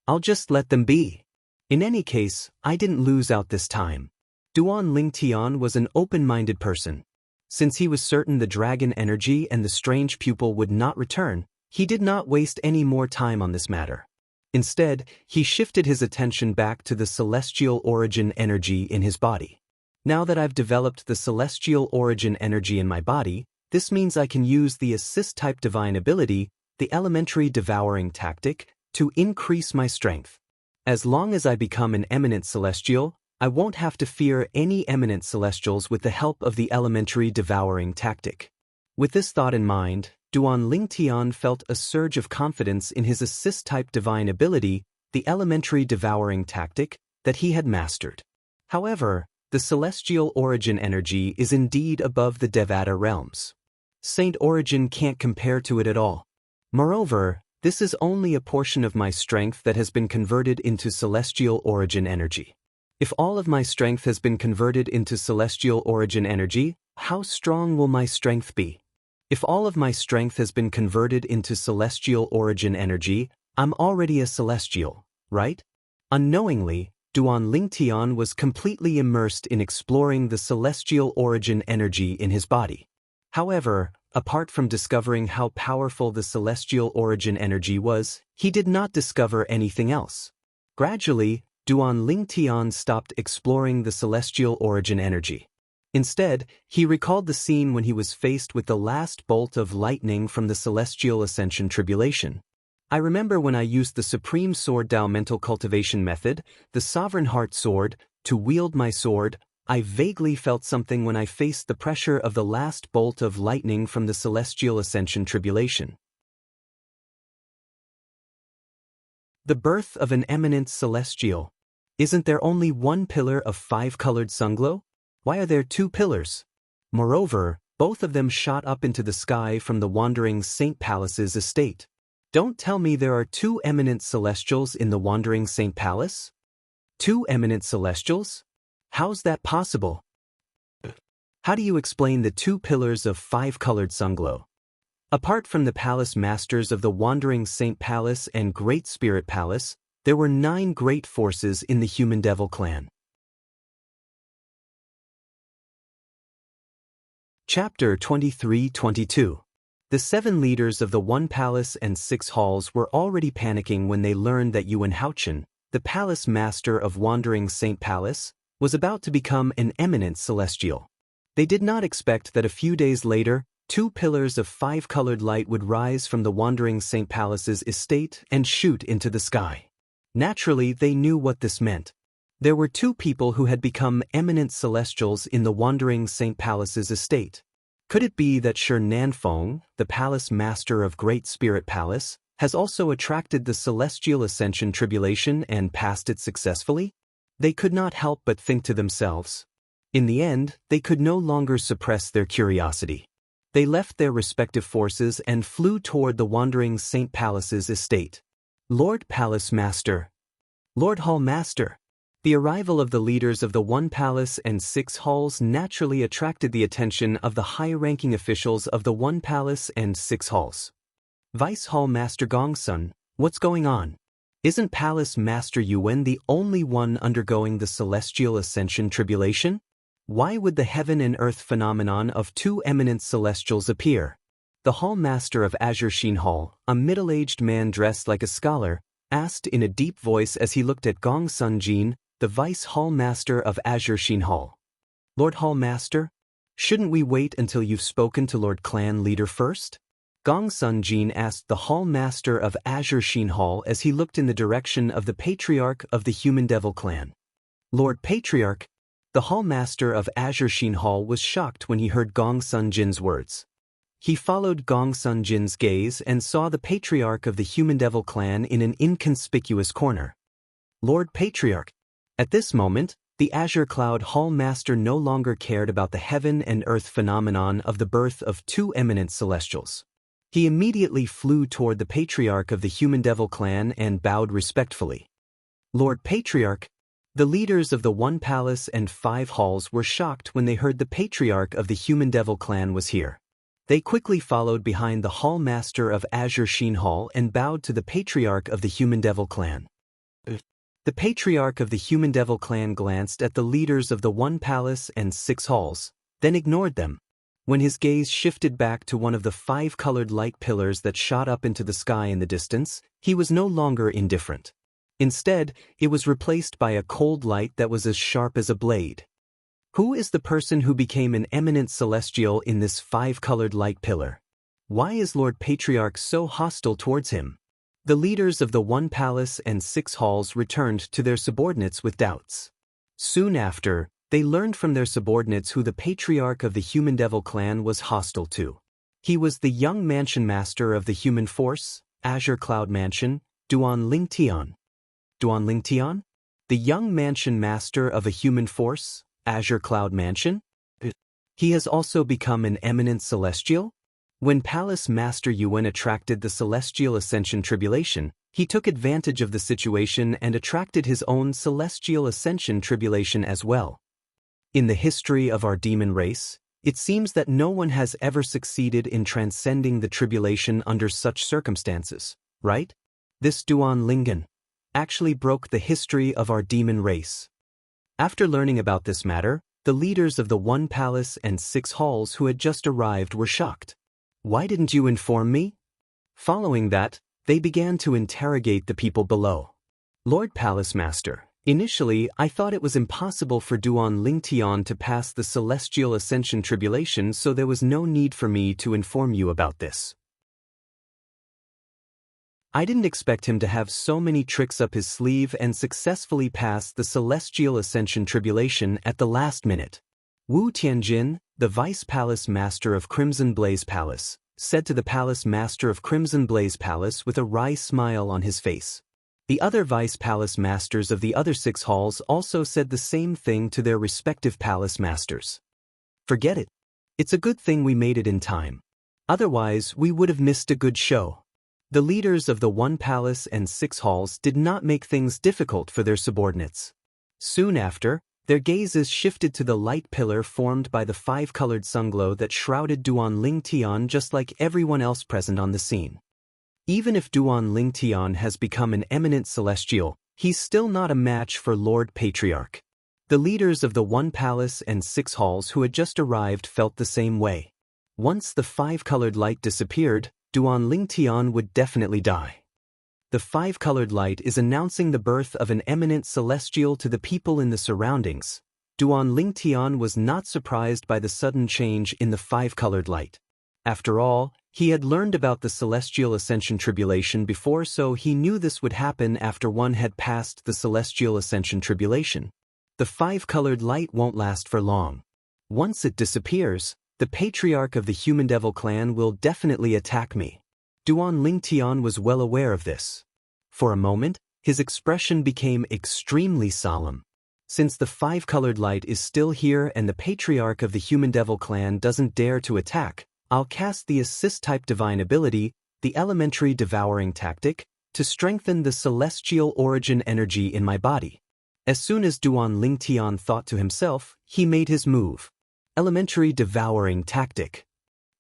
I'll just let them be. In any case, I didn't lose out this time. Duan Lingtian was an open-minded person. Since he was certain the dragon energy and the strange pupil would not return, he did not waste any more time on this matter. Instead, he shifted his attention back to the celestial origin energy in his body. Now that I've developed the celestial origin energy in my body, this means I can use the assist-type divine ability, the elementary devouring tactic, to increase my strength. As long as I become an eminent celestial, I won't have to fear any eminent celestials with the help of the elementary devouring tactic. With this thought in mind, Duan Lingtian felt a surge of confidence in his assist-type divine ability, the elementary devouring tactic that he had mastered. However, the celestial origin energy is indeed above the Devata realms. Saint origin can't compare to it at all. Moreover, this is only a portion of my strength that has been converted into celestial origin energy. If all of my strength has been converted into celestial origin energy, how strong will my strength be? If all of my strength has been converted into celestial origin energy, I'm already a celestial, right? Unknowingly, Duan Lingtian was completely immersed in exploring the celestial origin energy in his body. However, apart from discovering how powerful the celestial origin energy was, he did not discover anything else. Gradually, Duan Lingtian stopped exploring the celestial origin energy. Instead, he recalled the scene when he was faced with the last bolt of lightning from the celestial ascension tribulation. I remember when I used the Supreme Sword Tao mental cultivation method, the Sovereign Heart Sword, to wield my sword. I vaguely felt something when I faced the pressure of the last bolt of lightning from the celestial ascension tribulation. The birth of an eminent celestial. Isn't there only one pillar of 5-colored sunglow? Why are there 2 pillars? Moreover, both of them shot up into the sky from the wandering Saint Palace's estate. Don't tell me there are 2 eminent celestials in the wandering Saint Palace? 2 eminent celestials? How's that possible? How do you explain the 2 pillars of 5-colored sunglow? Apart from the palace masters of the wandering Saint Palace and Great Spirit Palace, there were 9 great forces in the human devil clan. Chapter 23-22. The 7 leaders of the 1 palace and 6 halls were already panicking when they learned that Yuan Haochen, the palace master of wandering Saint Palace, was about to become an eminent celestial. They did not expect that a few days later, 2 pillars of 5-colored light would rise from the wandering Saint Palace's estate and shoot into the sky. Naturally, they knew what this meant. There were 2 people who had become eminent celestials in the wandering Saint Palace's estate. Could it be that Shi Nanfeng, the palace master of Great Spirit Palace, has also attracted the celestial ascension tribulation and passed it successfully? They could not help but think to themselves. In the end, they could no longer suppress their curiosity. They left their respective forces and flew toward the wandering Saint Palace's estate. Lord Palace Master. Lord Hall Master. The arrival of the leaders of the 1 palace and 6 halls naturally attracted the attention of the high-ranking officials of the 1 palace and 6 halls. Vice Hall Master Gongsun, what's going on? Isn't Palace Master Yuan the only one undergoing the celestial ascension tribulation? Why would the heaven and earth phenomenon of 2 eminent celestials appear? The Hall Master of Azure Sheen Hall, a middle-aged man dressed like a scholar, asked in a deep voice as he looked at Gongsun Jin, the Vice Hall Master of Azure Sheen Hall. Lord Hall Master, shouldn't we wait until you've spoken to Lord Clan Leader first? Gongsun Jin asked the Hall Master of Azure Sheen Hall as he looked in the direction of the Patriarch of the Human Devil Clan. Lord Patriarch, the Hall Master of Azure Sheen Hall was shocked when he heard Gongsun Jin's words. He followed Gongsun Jin's gaze and saw the Patriarch of the Human Devil Clan in an inconspicuous corner. Lord Patriarch. At this moment, the Azure Cloud Hall Master no longer cared about the heaven and earth phenomenon of the birth of 2 eminent celestials. He immediately flew toward the Patriarch of the Human Devil Clan and bowed respectfully. Lord Patriarch, the leaders of the 1 palace and 5 halls were shocked when they heard the Patriarch of the Human Devil Clan was here. They quickly followed behind the Hall Master of Azure Sheen Hall and bowed to the Patriarch of the Human Devil Clan. The Patriarch of the Human Devil Clan glanced at the leaders of the 1 palace and 6 halls, then ignored them. When his gaze shifted back to one of the 5-colored light pillars that shot up into the sky in the distance, he was no longer indifferent. Instead, it was replaced by a cold light that was as sharp as a blade. Who is the person who became an eminent celestial in this 5-colored light pillar? Why is Lord Patriarch so hostile towards him? The leaders of the 1 palace and 6 halls returned to their subordinates with doubts. Soon after, they learned from their subordinates who the Patriarch of the Human Devil Clan was hostile to. He was the young mansion master of the Human Force, Azure Cloud Mansion, Duan Lingtian. Duanling Tian? The young mansion master of a human force, Azure Cloud Mansion? He has also become an eminent celestial? When Palace Master Yuan attracted the Celestial Ascension Tribulation, he took advantage of the situation and attracted his own Celestial Ascension Tribulation as well. In the history of our demon race, it seems that no one has ever succeeded in transcending the tribulation under such circumstances, right? This Duanlingen actually broke the history of our demon race. After learning about this matter, the leaders of the 1 palace and 6 halls who had just arrived were shocked. Why didn't you inform me? Following that, they began to interrogate the people below. Lord Palace Master, initially I thought it was impossible for Duanling Tian to pass the Celestial Ascension Tribulation, so there was no need for me to inform you about this. I didn't expect him to have so many tricks up his sleeve and successfully pass the Celestial Ascension Tribulation at the last minute. Wu Tianjin, the Vice Palace Master of Crimson Blaze Palace, said to the Palace Master of Crimson Blaze Palace with a wry smile on his face. The other Vice Palace Masters of the other 6 halls also said the same thing to their respective Palace Masters. Forget it. It's a good thing we made it in time. Otherwise, we would have missed a good show. The leaders of the 1 palace and 6 halls did not make things difficult for their subordinates. Soon after, their gazes shifted to the light pillar formed by the 5-colored sunglow that shrouded Duanling Tian just like everyone else present on the scene. Even if Duanling Tian has become an eminent celestial, he's still not a match for Lord Patriarch. The leaders of the 1 palace and 6 halls who had just arrived felt the same way. Once the 5-colored light disappeared, Duanling Tian would definitely die. The 5-colored light is announcing the birth of an eminent celestial to the people in the surroundings. Duanling Tian was not surprised by the sudden change in the 5-colored light. After all, he had learned about the Celestial Ascension Tribulation before, so he knew this would happen after one had passed the Celestial Ascension Tribulation. The 5-colored light won't last for long. Once it disappears, the Patriarch of the Human Devil clan will definitely attack me. Duanling Tian was well aware of this. For a moment, his expression became extremely solemn. Since the 5-colored light is still here and the Patriarch of the Human Devil clan doesn't dare to attack, I'll cast the Assist-type Divine Ability, the Elementary Devouring Tactic, to strengthen the celestial origin energy in my body. As soon as Duanling Tian thought to himself, he made his move. Elementary Devouring Tactic.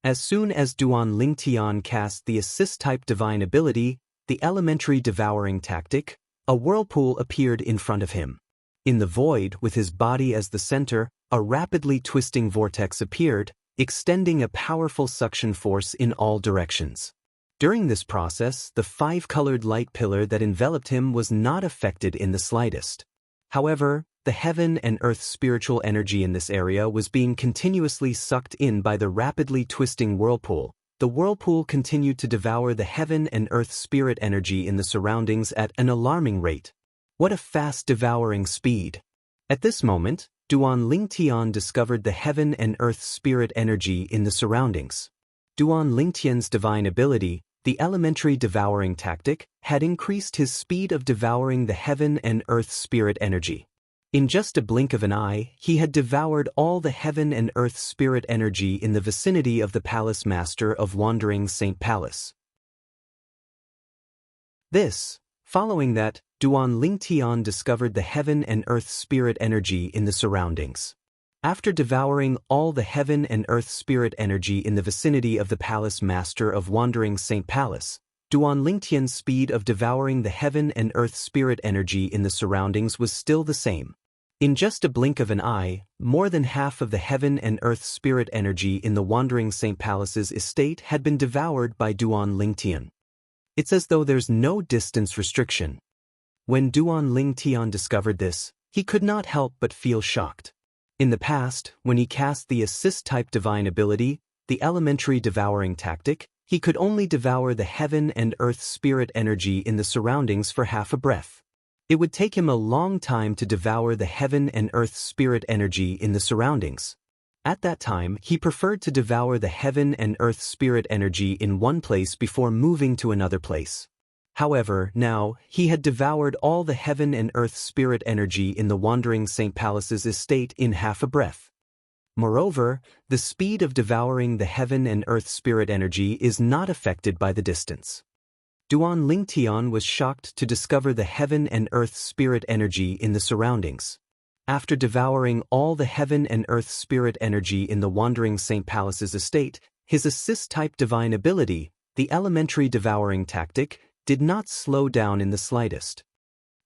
As soon as Duanling Tian cast the Assist-type Divine Ability, the Elementary Devouring Tactic, a whirlpool appeared in front of him. In the void, with his body as the center, a rapidly twisting vortex appeared, extending a powerful suction force in all directions. During this process, the 5-colored light pillar that enveloped him was not affected in the slightest. However, the heaven and earth spiritual energy in this area was being continuously sucked in by the rapidly twisting whirlpool. The whirlpool continued to devour the heaven and earth spirit energy in the surroundings at an alarming rate. What a fast devouring speed! At this moment, Duanling Tian discovered the heaven and earth spirit energy in the surroundings. Duanling Tian's divine ability, the Elementary Devouring Tactic, had increased his speed of devouring the heaven and earth spirit energy. In just a blink of an eye, he had devoured all the heaven and earth spirit energy in the vicinity of the Palace Master of Wandering Saint Palace. Following that, Duanling Tian discovered the heaven and earth spirit energy in the surroundings. After devouring all the heaven and earth spirit energy in the vicinity of the Palace Master of Wandering Saint Palace, Duanling Tian's speed of devouring the heaven and earth spirit energy in the surroundings was still the same. In just a blink of an eye, more than half of the heaven and earth spirit energy in the Wandering Saint Palace's estate had been devoured by Duanling Tian. It's as though there's no distance restriction. When Duanling Tian discovered this, he could not help but feel shocked. In the past, when he cast the Assist-type Divine Ability, the Elementary Devouring Tactic, he could only devour the heaven and earth spirit energy in the surroundings for half a breath. It would take him a long time to devour the heaven and earth spirit energy in the surroundings. At that time, he preferred to devour the heaven and earth spirit energy in one place before moving to another place. However, now, he had devoured all the heaven and earth spirit energy in the wandering St. Palace's estate in half a breath. Moreover, the speed of devouring the heaven and earth spirit energy is not affected by the distance. Duan Lingtian was shocked to discover the heaven and earth spirit energy in the surroundings. After devouring all the heaven and earth spirit energy in the wandering St. Palace's estate, his assist-type divine ability, the elementary devouring tactic, did not slow down in the slightest.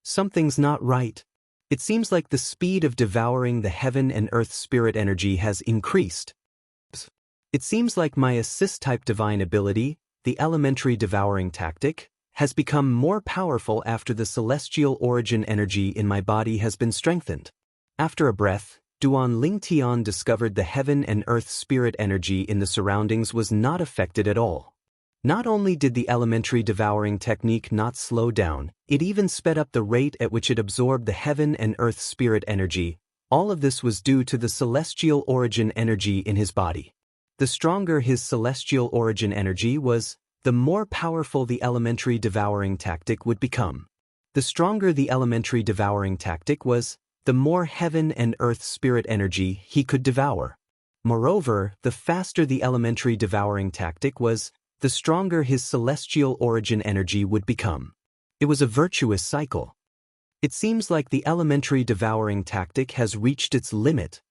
Something's not right. It seems like the speed of devouring the heaven and earth spirit energy has increased. It seems like my assist-type divine ability, the elementary devouring tactic, has become more powerful after the celestial origin energy in my body has been strengthened. After a breath, Duan Lingtian discovered the heaven and earth spirit energy in the surroundings was not affected at all. Not only did the elementary devouring technique not slow down, it even sped up the rate at which it absorbed the heaven and earth spirit energy. All of this was due to the celestial origin energy in his body. The stronger his celestial origin energy was, the more powerful the elementary devouring tactic would become. The stronger the elementary devouring tactic was, the more heaven and earth spirit energy he could devour. Moreover, the faster the elementary devouring tactic was, the stronger his celestial origin energy would become. It was a virtuous cycle. It seems like the elementary devouring tactic has reached its limit.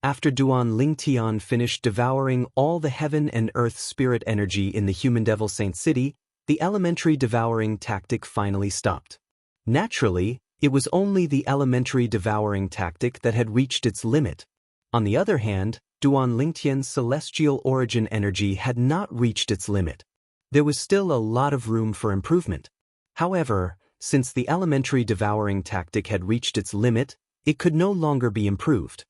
After Duan Lingtian finished devouring all the heaven and earth spirit energy in the human devil saint city, the elementary devouring tactic finally stopped. Naturally, it was only the elementary devouring tactic that had reached its limit. On the other hand, Duan Lingtian's celestial origin energy had not reached its limit. There was still a lot of room for improvement. However, since the elementary devouring tactic had reached its limit, it could no longer be improved.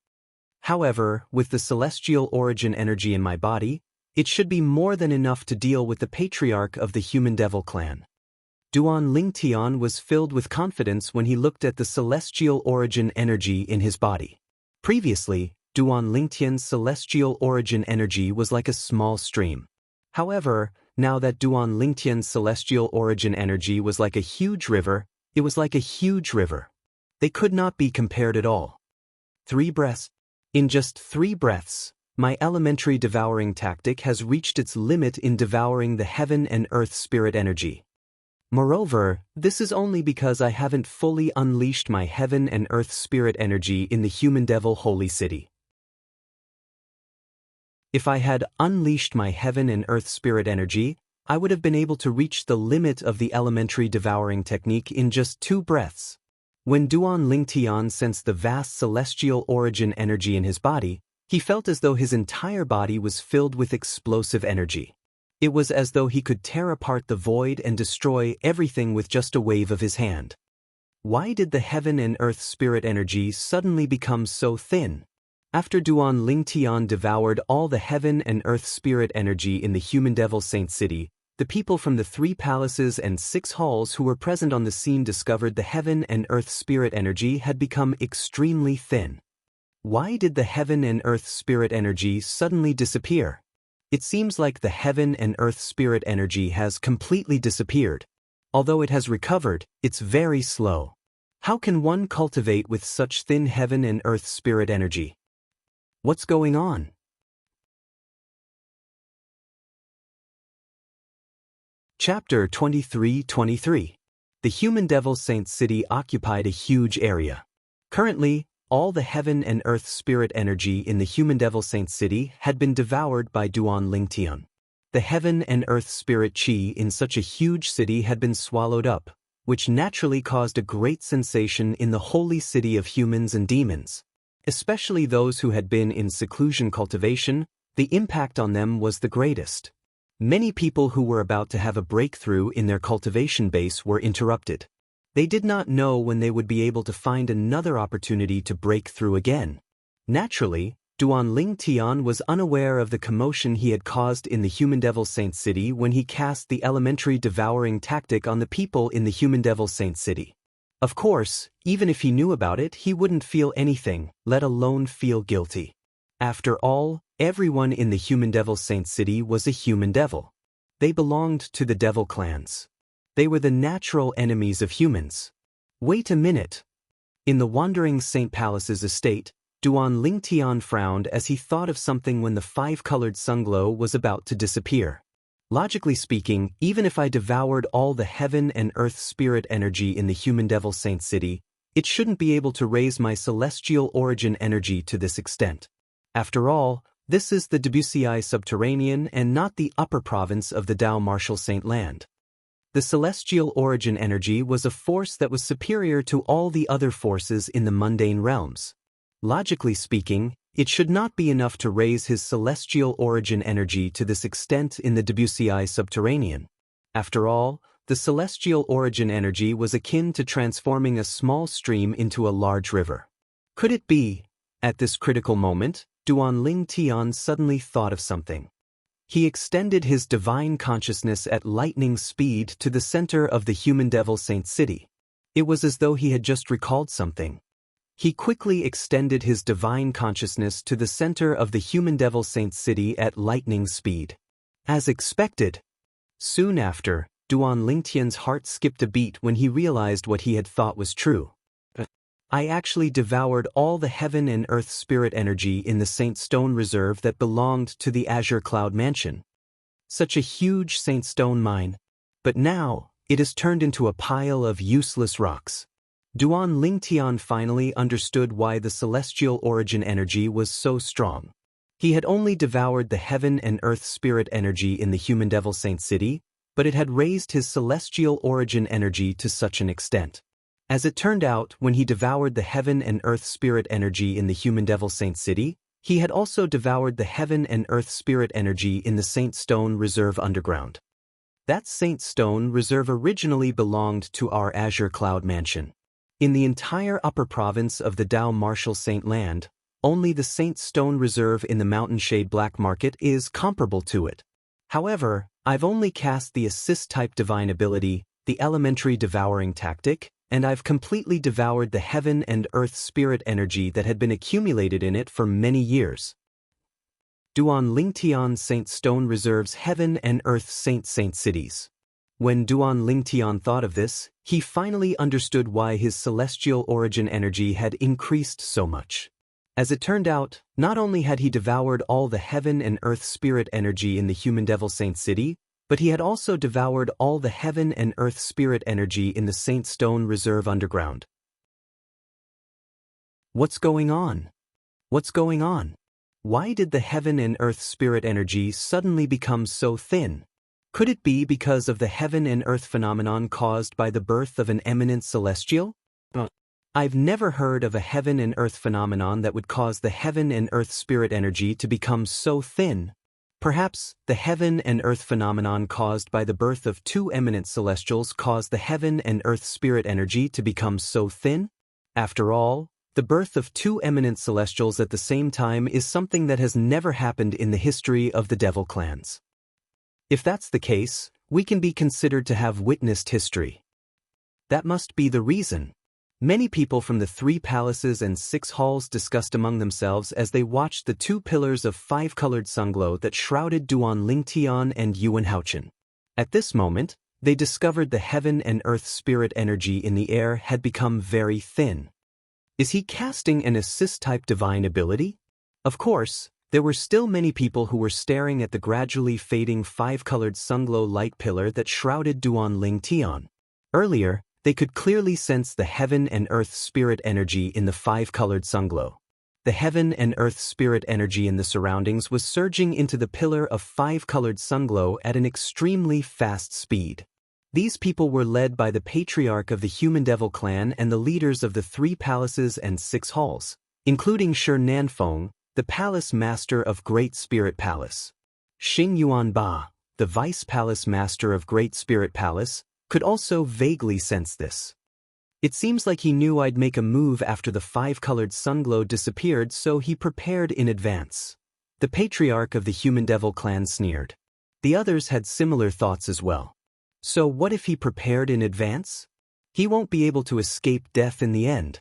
However, with the celestial origin energy in my body, it should be more than enough to deal with the patriarch of the human devil clan. Duan Lingtian was filled with confidence when he looked at the celestial origin energy in his body. Previously, Duan Lingtian's celestial origin energy was like a small stream. However, now that Duan Lingtian's celestial origin energy was like a huge river, it was like a huge river. They could not be compared at all. 3 breaths. In just 3 breaths, my elementary devouring tactic has reached its limit in devouring the heaven and earth spirit energy. Moreover, this is only because I haven't fully unleashed my heaven and earth spirit energy in the human devil holy city. If I had unleashed my heaven and earth spirit energy, I would have been able to reach the limit of the elementary devouring technique in just 2 breaths. When Duan Lingtian sensed the vast celestial origin energy in his body, he felt as though his entire body was filled with explosive energy. It was as though he could tear apart the void and destroy everything with just a wave of his hand. Why did the heaven and earth spirit energy suddenly become so thin? After Duan Lingtian devoured all the heaven and earth spirit energy in the human devil saint city, the people from the 3 palaces and 6 halls who were present on the scene discovered the heaven and earth spirit energy had become extremely thin. Why did the heaven and earth spirit energy suddenly disappear? It seems like the heaven and earth spirit energy has completely disappeared. Although it has recovered, it's very slow. How can one cultivate with such thin heaven and earth spirit energy? What's going on? Chapter 23-23. The human devil saint city occupied a huge area. Currently, all the heaven and earth spirit energy in the human devil saint city had been devoured by Duan Lingtian. The heaven and earth spirit chi in such a huge city had been swallowed up, which naturally caused a great sensation in the holy city of humans and demons. Especially those who had been in seclusion cultivation, the impact on them was the greatest. Many people who were about to have a breakthrough in their cultivation base were interrupted. They did not know when they would be able to find another opportunity to break through again. Naturally, Duan Lingtian was unaware of the commotion he had caused in the human devil saint city when he cast the elementary devouring tactic on the people in the human devil saint city. Of course, even if he knew about it, he wouldn't feel anything, let alone feel guilty. After all, everyone in the human devil saint city was a human devil. They belonged to the devil clans. They were the natural enemies of humans. Wait a minute. In the wandering St. Palace's estate, Duan Lingtian frowned as he thought of something when the five-colored sunglow was about to disappear. Logically speaking, even if I devoured all the heaven and earth spirit energy in the human devil saint city, it shouldn't be able to raise my celestial origin energy to this extent. After all, this is the Debussyi subterranean and not the upper province of the Dao Martial Saint Land. The celestial origin energy was a force that was superior to all the other forces in the mundane realms. Logically speaking, it should not be enough to raise his celestial origin energy to this extent in the Debussyi subterranean. After all, the celestial origin energy was akin to transforming a small stream into a large river. Could it be, at this critical moment, Duan Lingtian suddenly thought of something. He extended his divine consciousness at lightning speed to the center of the human devil saint city. It was as though he had just recalled something. He quickly extended his divine consciousness to the center of the human devil saint city at lightning speed. As expected. Soon after, Duan Lingtian's heart skipped a beat when he realized what he had thought was true. I actually devoured all the heaven and earth spirit energy in the Saint Stone Reserve that belonged to the Azure Cloud Mansion. Such a huge Saint Stone mine. But now, it has turned into a pile of useless rocks. Duan Lingtian finally understood why the celestial origin energy was so strong. He had only devoured the heaven and earth spirit energy in the human devil saint city, but it had raised his celestial origin energy to such an extent. As it turned out, when he devoured the heaven and earth spirit energy in the human devil saint city, he had also devoured the heaven and earth spirit energy in the Saint Stone Reserve underground. That Saint Stone Reserve originally belonged to our Azure Cloud Mansion. In the entire upper province of the Dao Martial Saint Land, only the Saint Stone Reserve in the Mountain Shade Black Market is comparable to it. However, I've only cast the assist-type divine ability, the elementary devouring tactic, and I've completely devoured the heaven and earth spirit energy that had been accumulated in it for many years. Duan Lingtian Saint Stone Reserve's heaven and earth saint cities. When Duan Lingtian thought of this, he finally understood why his celestial origin energy had increased so much. As it turned out, not only had he devoured all the heaven and earth spirit energy in the human devil saint city, but he had also devoured all the heaven and earth spirit energy in the Saint Stone Reserve underground. What's going on? What's going on? Why did the heaven and earth spirit energy suddenly become so thin? Could it be because of the heaven and earth phenomenon caused by the birth of an eminent celestial? I've never heard of a heaven and earth phenomenon that would cause the heaven and earth spirit energy to become so thin. Perhaps, the heaven and earth phenomenon caused by the birth of two eminent celestials caused the heaven and earth spirit energy to become so thin? After all, the birth of two eminent celestials at the same time is something that has never happened in the history of the devil clans. If that's the case, we can be considered to have witnessed history. That must be the reason. Many people from the 3 palaces and 6 halls discussed among themselves as they watched the 2 pillars of 5-colored sunglow that shrouded Duan Lingtian and Yuan Haochen. At this moment, they discovered the heaven and earth spirit energy in the air had become very thin. Is he casting an assist-type divine ability? Of course, there were still many people who were staring at the gradually fading 5-colored sunglow light pillar that shrouded Duan Lingtian. Earlier, they could clearly sense the heaven and earth spirit energy in the 5-colored sunglow. The heaven and earth spirit energy in the surroundings was surging into the pillar of 5-colored sunglow at an extremely fast speed. These people were led by the patriarch of the Human Devil clan and the leaders of the 3 palaces and 6 halls, including Shi Nanfeng, the palace master of Great Spirit Palace. Xing Yuanba, the vice palace master of Great Spirit Palace, could also vaguely sense this. It seems like he knew I'd make a move after the 5-colored sunglow disappeared, so he prepared in advance. The patriarch of the Human Devil clan sneered. The others had similar thoughts as well. So what if he prepared in advance? He won't be able to escape death in the end.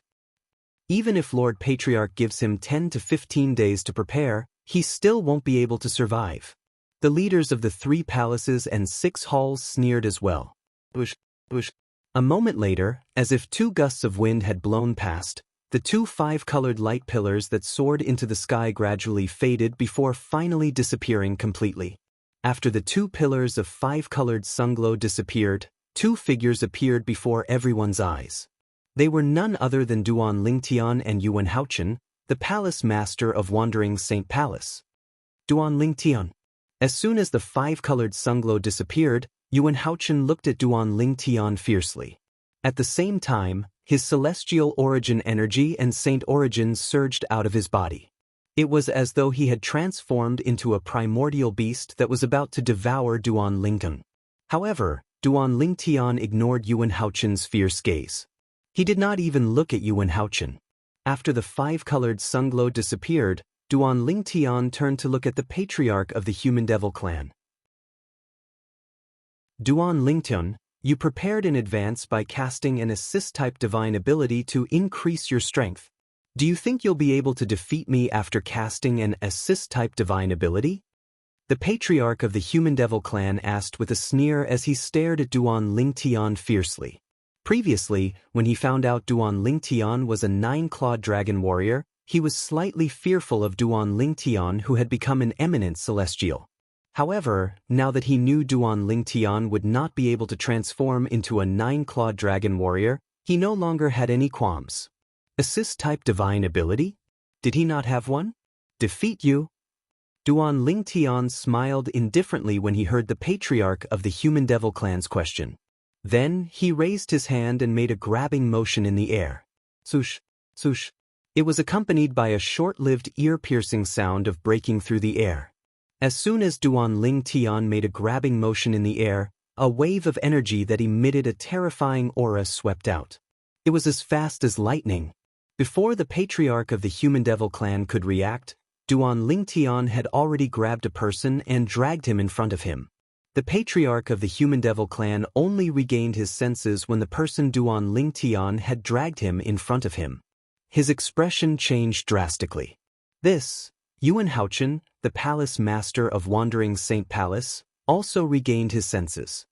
Even if Lord Patriarch gives him 10 to 15 days to prepare, he still won't be able to survive. The leaders of the 3 palaces and 6 halls sneered as well. Bush, bush. A moment later, as if two gusts of wind had blown past, the two five-colored light pillars that soared into the sky gradually faded before finally disappearing completely. After the two pillars of five-colored sunglow disappeared, two figures appeared before everyone's eyes. They were none other than Duan Lingtian and Yuan Haochen, the palace master of Wandering Saint Palace. Duan Lingtian. As soon as the five-colored sunglow disappeared, Yuan Haochen looked at Duan Lingtian fiercely. At the same time, his celestial origin energy and saint origins surged out of his body. It was as though he had transformed into a primordial beast that was about to devour Duan Lingtian. However, Duan Lingtian ignored Yuan Haochen's fierce gaze. He did not even look at Yuan Haochen. After the five-colored sunglow disappeared, Duan Lingtian turned to look at the patriarch of the Human Devil clan. Duan Lingtian, you prepared in advance by casting an assist-type divine ability to increase your strength. Do you think you'll be able to defeat me after casting an assist-type divine ability? The patriarch of the Human Devil clan asked with a sneer as he stared at Duan Lingtian fiercely. Previously, when he found out Duan Lingtian was a nine-clawed dragon warrior, he was slightly fearful of Duan Lingtian, who had become an eminent celestial. However, now that he knew Duan Lingtian would not be able to transform into a nine-clawed dragon warrior, he no longer had any qualms. Assist-type divine ability? Did he not have one? Defeat you? Duan Lingtian smiled indifferently when he heard the patriarch of the Human Devil clan's question. Then, he raised his hand and made a grabbing motion in the air. Swoosh, swoosh. It was accompanied by a short-lived ear-piercing sound of breaking through the air. As soon as Duan Lingtian made a grabbing motion in the air, a wave of energy that emitted a terrifying aura swept out. It was as fast as lightning. Before the patriarch of the Human Devil clan could react, Duan Lingtian had already grabbed a person and dragged him in front of him. The patriarch of the Human Devil clan only regained his senses when the person Duan Lingtian had dragged him in front of him. His expression changed drastically. This, Yuan Haochen, the palace master of Wandering Saint Palace, also regained his senses.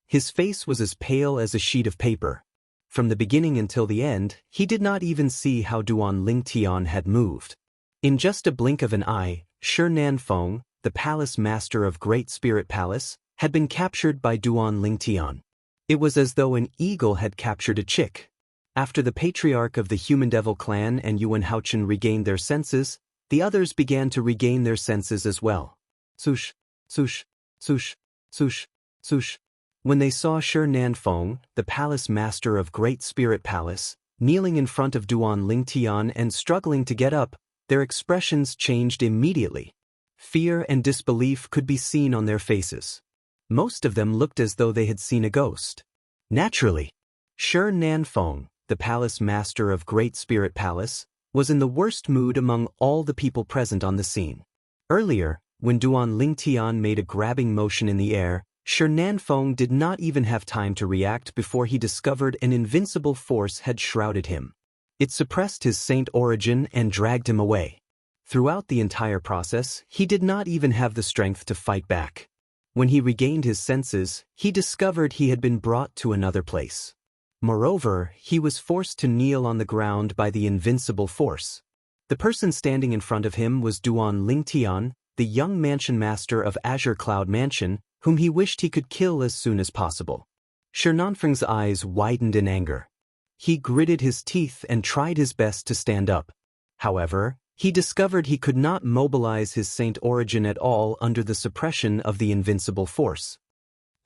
His face was as pale as a sheet of paper. From the beginning until the end, he did not even see how Duan Lingtian had moved. In just a blink of an eye, Shi Nanfeng, the palace master of Great Spirit Palace, had been captured by Duan Lingtian. It was as though an eagle had captured a chick. After the patriarch of the Human Devil clan and Yuan Haochen regained their senses, the others began to regain their senses as well. Swoosh, swoosh, swoosh, swoosh, swoosh. When they saw Shi Nanfeng, the palace master of Great Spirit Palace, kneeling in front of Duan Lingtian and struggling to get up, their expressions changed immediately. Fear and disbelief could be seen on their faces. Most of them looked as though they had seen a ghost. Naturally, Shi Nanfeng, the palace master of Great Spirit Palace, was in the worst mood among all the people present on the scene. Earlier, when Duan Lingtian made a grabbing motion in the air, Shi Nanfeng did not even have time to react before he discovered an invincible force had shrouded him. It suppressed his saint origin and dragged him away. Throughout the entire process, he did not even have the strength to fight back. When he regained his senses, he discovered he had been brought to another place. Moreover, he was forced to kneel on the ground by the invincible force. The person standing in front of him was Duan Lingtian, the young mansion master of Azure Cloud Mansion, whom he wished he could kill as soon as possible. Shi Nanfeng's eyes widened in anger. He gritted his teeth and tried his best to stand up. However, he discovered he could not mobilize his saint origin at all under the suppression of the invincible force.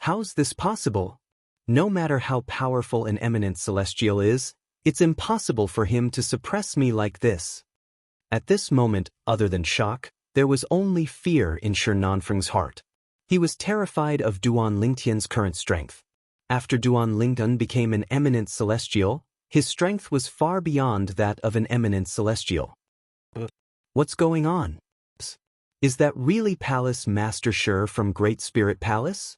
How's this possible? No matter how powerful an eminent celestial is, it's impossible for him to suppress me like this. At this moment, other than shock, there was only fear in Shi Nanfeng's heart. He was terrified of Duan Lingtian's current strength. After Duan Lingtian became an eminent celestial, his strength was far beyond that of an eminent celestial. What's going on? Is that really Palace Master Shi from Great Spirit Palace?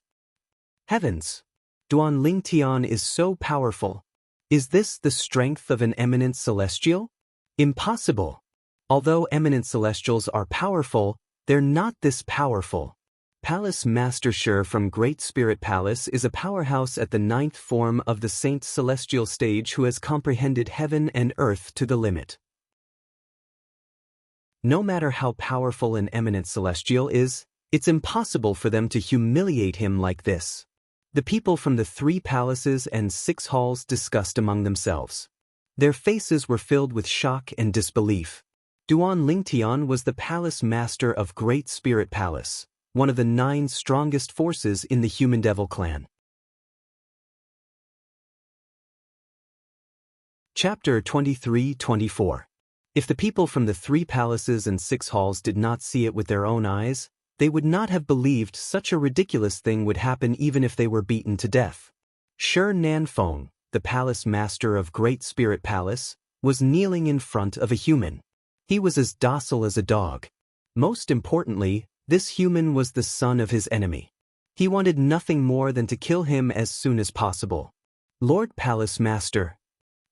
Heavens! Duan Lingtian is so powerful. Is this the strength of an eminent celestial? Impossible! Although eminent celestials are powerful, they're not this powerful. Palace Master Shur from Great Spirit Palace is a powerhouse at the ninth form of the Saint's celestial stage who has comprehended heaven and earth to the limit. No matter how powerful an eminent celestial is, it's impossible for them to humiliate him like this. The people from the 3 palaces and 6 halls discussed among themselves. Their faces were filled with shock and disbelief. Duan Lingtian was the palace master of Great Spirit Palace, one of the 9 strongest forces in the Human Devil clan. Chapter 23-24. If the people from the 3 palaces and 6 halls did not see it with their own eyes, they would not have believed such a ridiculous thing would happen even if they were beaten to death. Shi Nanfeng, the palace master of Great Spirit Palace, was kneeling in front of a human. He was as docile as a dog. Most importantly, this human was the son of his enemy. He wanted nothing more than to kill him as soon as possible. Lord Palace Master.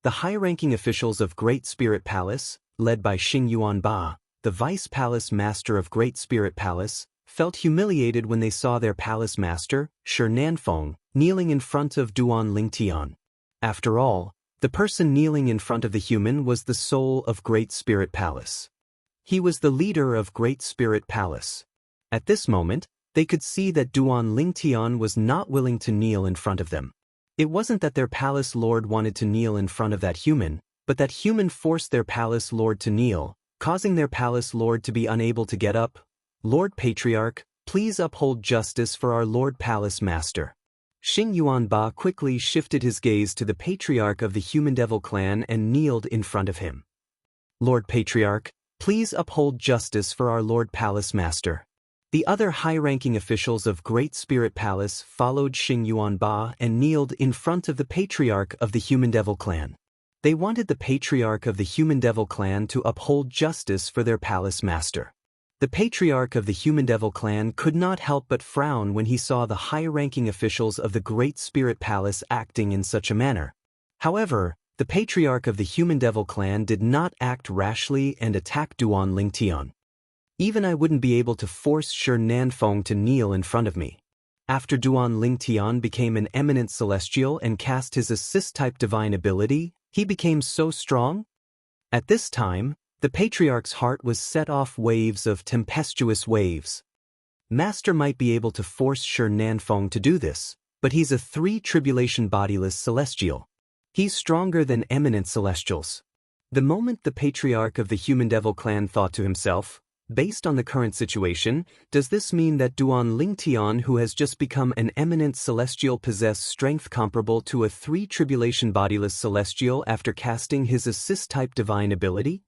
The high-ranking officials of Great Spirit Palace, led by Xing Yuanba, the Vice Palace Master of Great Spirit Palace, felt humiliated when they saw their palace master, Shi Nanfeng, kneeling in front of Duan Lingtian. After all, the person kneeling in front of the human was the soul of Great Spirit Palace. He was the leader of Great Spirit Palace. At this moment, they could see that Duan Lingtian was not willing to kneel in front of them. It wasn't that their palace lord wanted to kneel in front of that human, but that human forced their palace lord to kneel, causing their palace lord to be unable to get up. Lord Patriarch, please uphold justice for our Lord Palace Master. Xing Yuanba quickly shifted his gaze to the Patriarch of the Human Devil clan and kneeled in front of him. Lord Patriarch, please uphold justice for our Lord Palace Master. The other high-ranking officials of Great Spirit Palace followed Xing Yuanba and kneeled in front of the Patriarch of the Human Devil clan. They wanted the Patriarch of the Human Devil clan to uphold justice for their Palace Master. The Patriarch of the Human Devil clan could not help but frown when he saw the high-ranking officials of the Great Spirit Palace acting in such a manner. However, the Patriarch of the Human Devil clan did not act rashly and attack Duan Lingtian. Even I wouldn't be able to force Shi Nanfeng to kneel in front of me. After Duan Lingtian became an eminent celestial and cast his assist-type divine ability, he became so strong. At this time, the Patriarch's heart was set off waves of tempestuous waves. Master might be able to force Shi Nanfeng to do this, but he's a 3-tribulation bodiless celestial. He's stronger than eminent celestials. The moment the Patriarch of the Human Devil clan thought to himself, based on the current situation, does this mean that Duan Lingtian, who has just become an eminent celestial, possess strength comparable to a 3-tribulation bodiless celestial after casting his assist-type divine ability?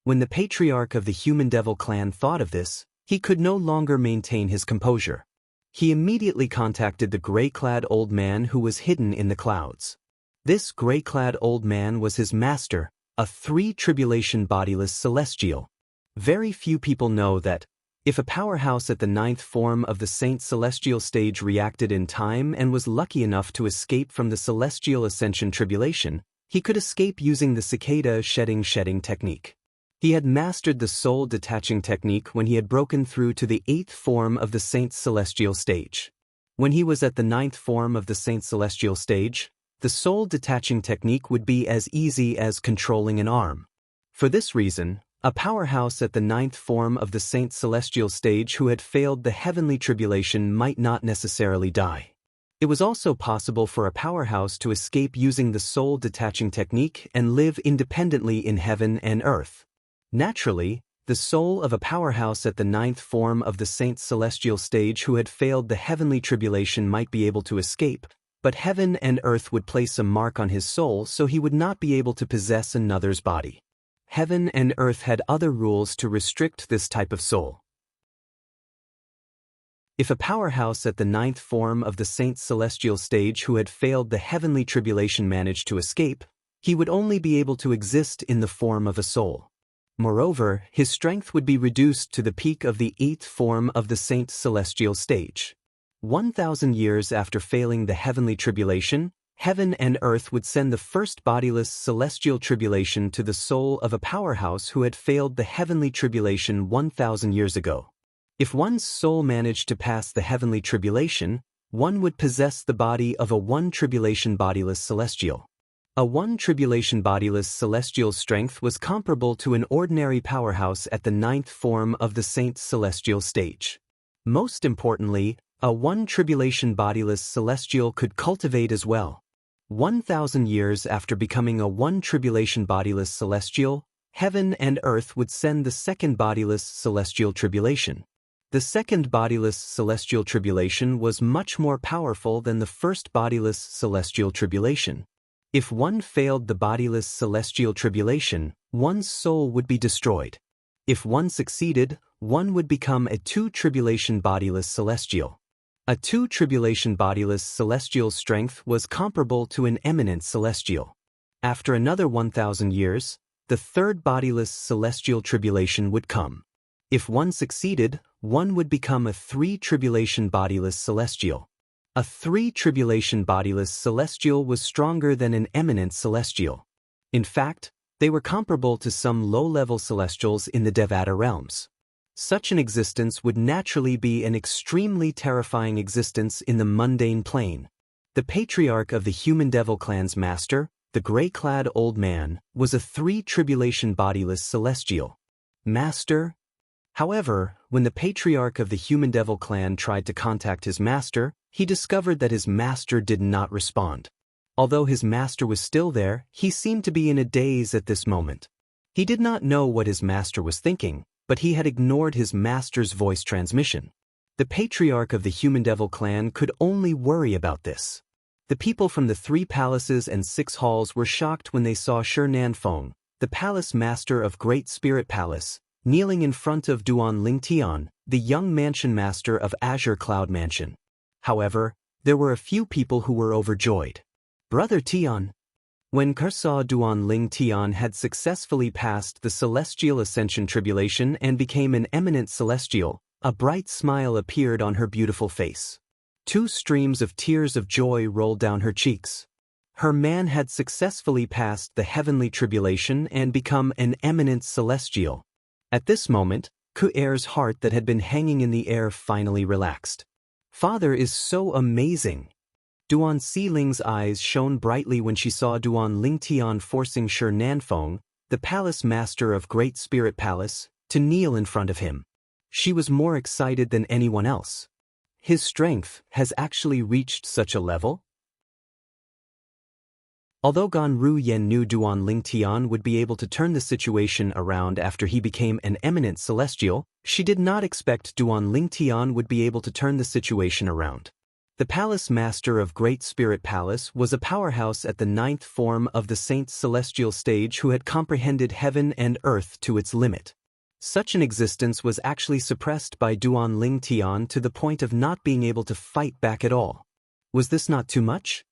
When the Patriarch of the Human Devil clan thought of this, he could no longer maintain his composure. He immediately contacted the gray-clad old man who was hidden in the clouds. This gray-clad old man was his master, a 3-tribulation bodiless celestial. Very few people know that, if a powerhouse at the 9th form of the Saint Celestial stage reacted in time and was lucky enough to escape from the Celestial Ascension Tribulation, he could escape using the cicada shedding technique. He had mastered the soul detaching technique when he had broken through to the 8th form of the Saint Celestial stage. When he was at the 9th form of the Saint Celestial stage, the soul detaching technique would be as easy as controlling an arm. For this reason, a powerhouse at the 9th form of the Saint Celestial stage who had failed the heavenly tribulation might not necessarily die. It was also possible for a powerhouse to escape using the soul detaching technique and live independently in heaven and earth. Naturally, the soul of a powerhouse at the 9th form of the Saint Celestial stage who had failed the heavenly tribulation might be able to escape, but heaven and earth would place a mark on his soul so he would not be able to possess another's body. Heaven and earth had other rules to restrict this type of soul. If a powerhouse at the 9th form of the Saint Celestial stage who had failed the heavenly tribulation managed to escape, he would only be able to exist in the form of a soul. Moreover, his strength would be reduced to the peak of the 8th form of the Saint Celestial stage. 1,000 years after failing the heavenly tribulation, heaven and earth would send the first bodiless celestial tribulation to the soul of a powerhouse who had failed the heavenly tribulation 1,000 years ago. If one's soul managed to pass the heavenly tribulation, one would possess the body of a one-tribulation bodiless celestial. A one-tribulation bodiless celestial's strength was comparable to an ordinary powerhouse at the ninth form of the saint's celestial stage. Most importantly, a one-tribulation bodiless celestial could cultivate as well. 1,000 years after becoming a one-tribulation bodiless celestial, heaven and earth would send the second bodiless celestial tribulation. The second bodiless celestial tribulation was much more powerful than the first bodiless celestial tribulation. If one failed the bodiless celestial tribulation, one's soul would be destroyed. If one succeeded, one would become a two-tribulation bodiless celestial. A two-tribulation bodiless celestial's strength was comparable to an eminent celestial. After another 1,000 years, the third bodiless celestial tribulation would come. If one succeeded, one would become a three-tribulation bodiless celestial. A three-tribulation bodiless celestial was stronger than an eminent celestial. In fact, they were comparable to some low-level celestials in the Devata realms. Such an existence would naturally be an extremely terrifying existence in the mundane plane. The patriarch of the human devil clan's master, the gray-clad old man, was a three-tribulation bodiless celestial. Master? However, when the patriarch of the human devil clan tried to contact his master, he discovered that his master did not respond. Although his master was still there, he seemed to be in a daze at this moment. He did not know what his master was thinking, but he had ignored his master's voice transmission. The patriarch of the human devil clan could only worry about this. The people from the 3 palaces and 6 halls were shocked when they saw Shi Nanfeng, the palace master of Great Spirit Palace, kneeling in front of Duan Ling Tian, the young mansion master of Azure Cloud Mansion. However, there were a few people who were overjoyed. Brother Tian. When Kerr saw Duan Ling Tian had successfully passed the celestial ascension tribulation and became an eminent celestial, a bright smile appeared on her beautiful face. 2 streams of tears of joy rolled down her cheeks. Her man had successfully passed the heavenly tribulation and become an eminent celestial. At this moment, Ku-er's heart that had been hanging in the air finally relaxed. Father is so amazing. Duan Xiling's eyes shone brightly when she saw Duan Ling Tian forcing Shi Nanfeng, the palace master of Great Spirit Palace, to kneel in front of him. She was more excited than anyone else. His strength has actually reached such a level? Although Gan Ru Yen knew Duan Ling Tian would be able to turn the situation around after he became an eminent celestial, she did not expect Duan Ling Tian would be able to turn the situation around. The palace master of Great Spirit Palace was a powerhouse at the 9th form of the saint's celestial stage who had comprehended heaven and earth to its limit. Such an existence was actually suppressed by Duan Ling Tian to the point of not being able to fight back at all. Was this not too much?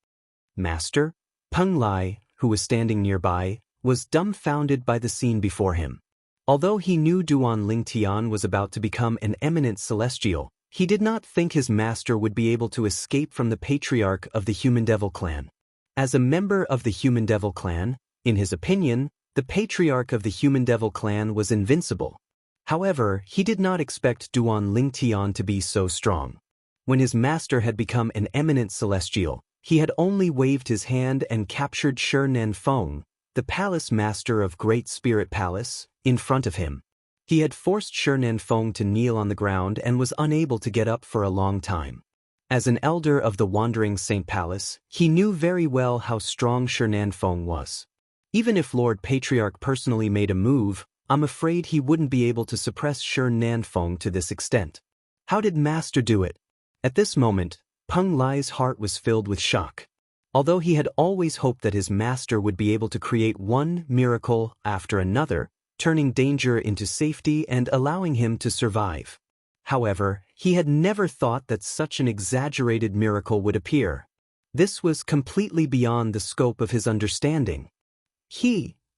Master? Peng Lai, who was standing nearby, was dumbfounded by the scene before him. Although he knew Duan Ling Tian was about to become an eminent celestial, he did not think his master would be able to escape from the patriarch of the Human Devil Clan. As a member of the Human Devil Clan, in his opinion, the patriarch of the Human Devil Clan was invincible. However, he did not expect Duan Ling Tian to be so strong. When his master had become an eminent celestial, he had only waved his hand and captured Shi Nanfeng, the palace master of Great Spirit Palace, in front of him. He had forced Shi Nanfeng to kneel on the ground and was unable to get up for a long time. As an elder of the Wandering Saint Palace, he knew very well how strong Shi Nanfeng was. Even if Lord Patriarch personally made a move, I'm afraid he wouldn't be able to suppress Shi Nanfeng to this extent. How did Master do it? At this moment, Peng Lai's heart was filled with shock. Although he had always hoped that his master would be able to create one miracle after another, turning danger into safety and allowing him to survive. However, he had never thought that such an exaggerated miracle would appear. This was completely beyond the scope of his understanding.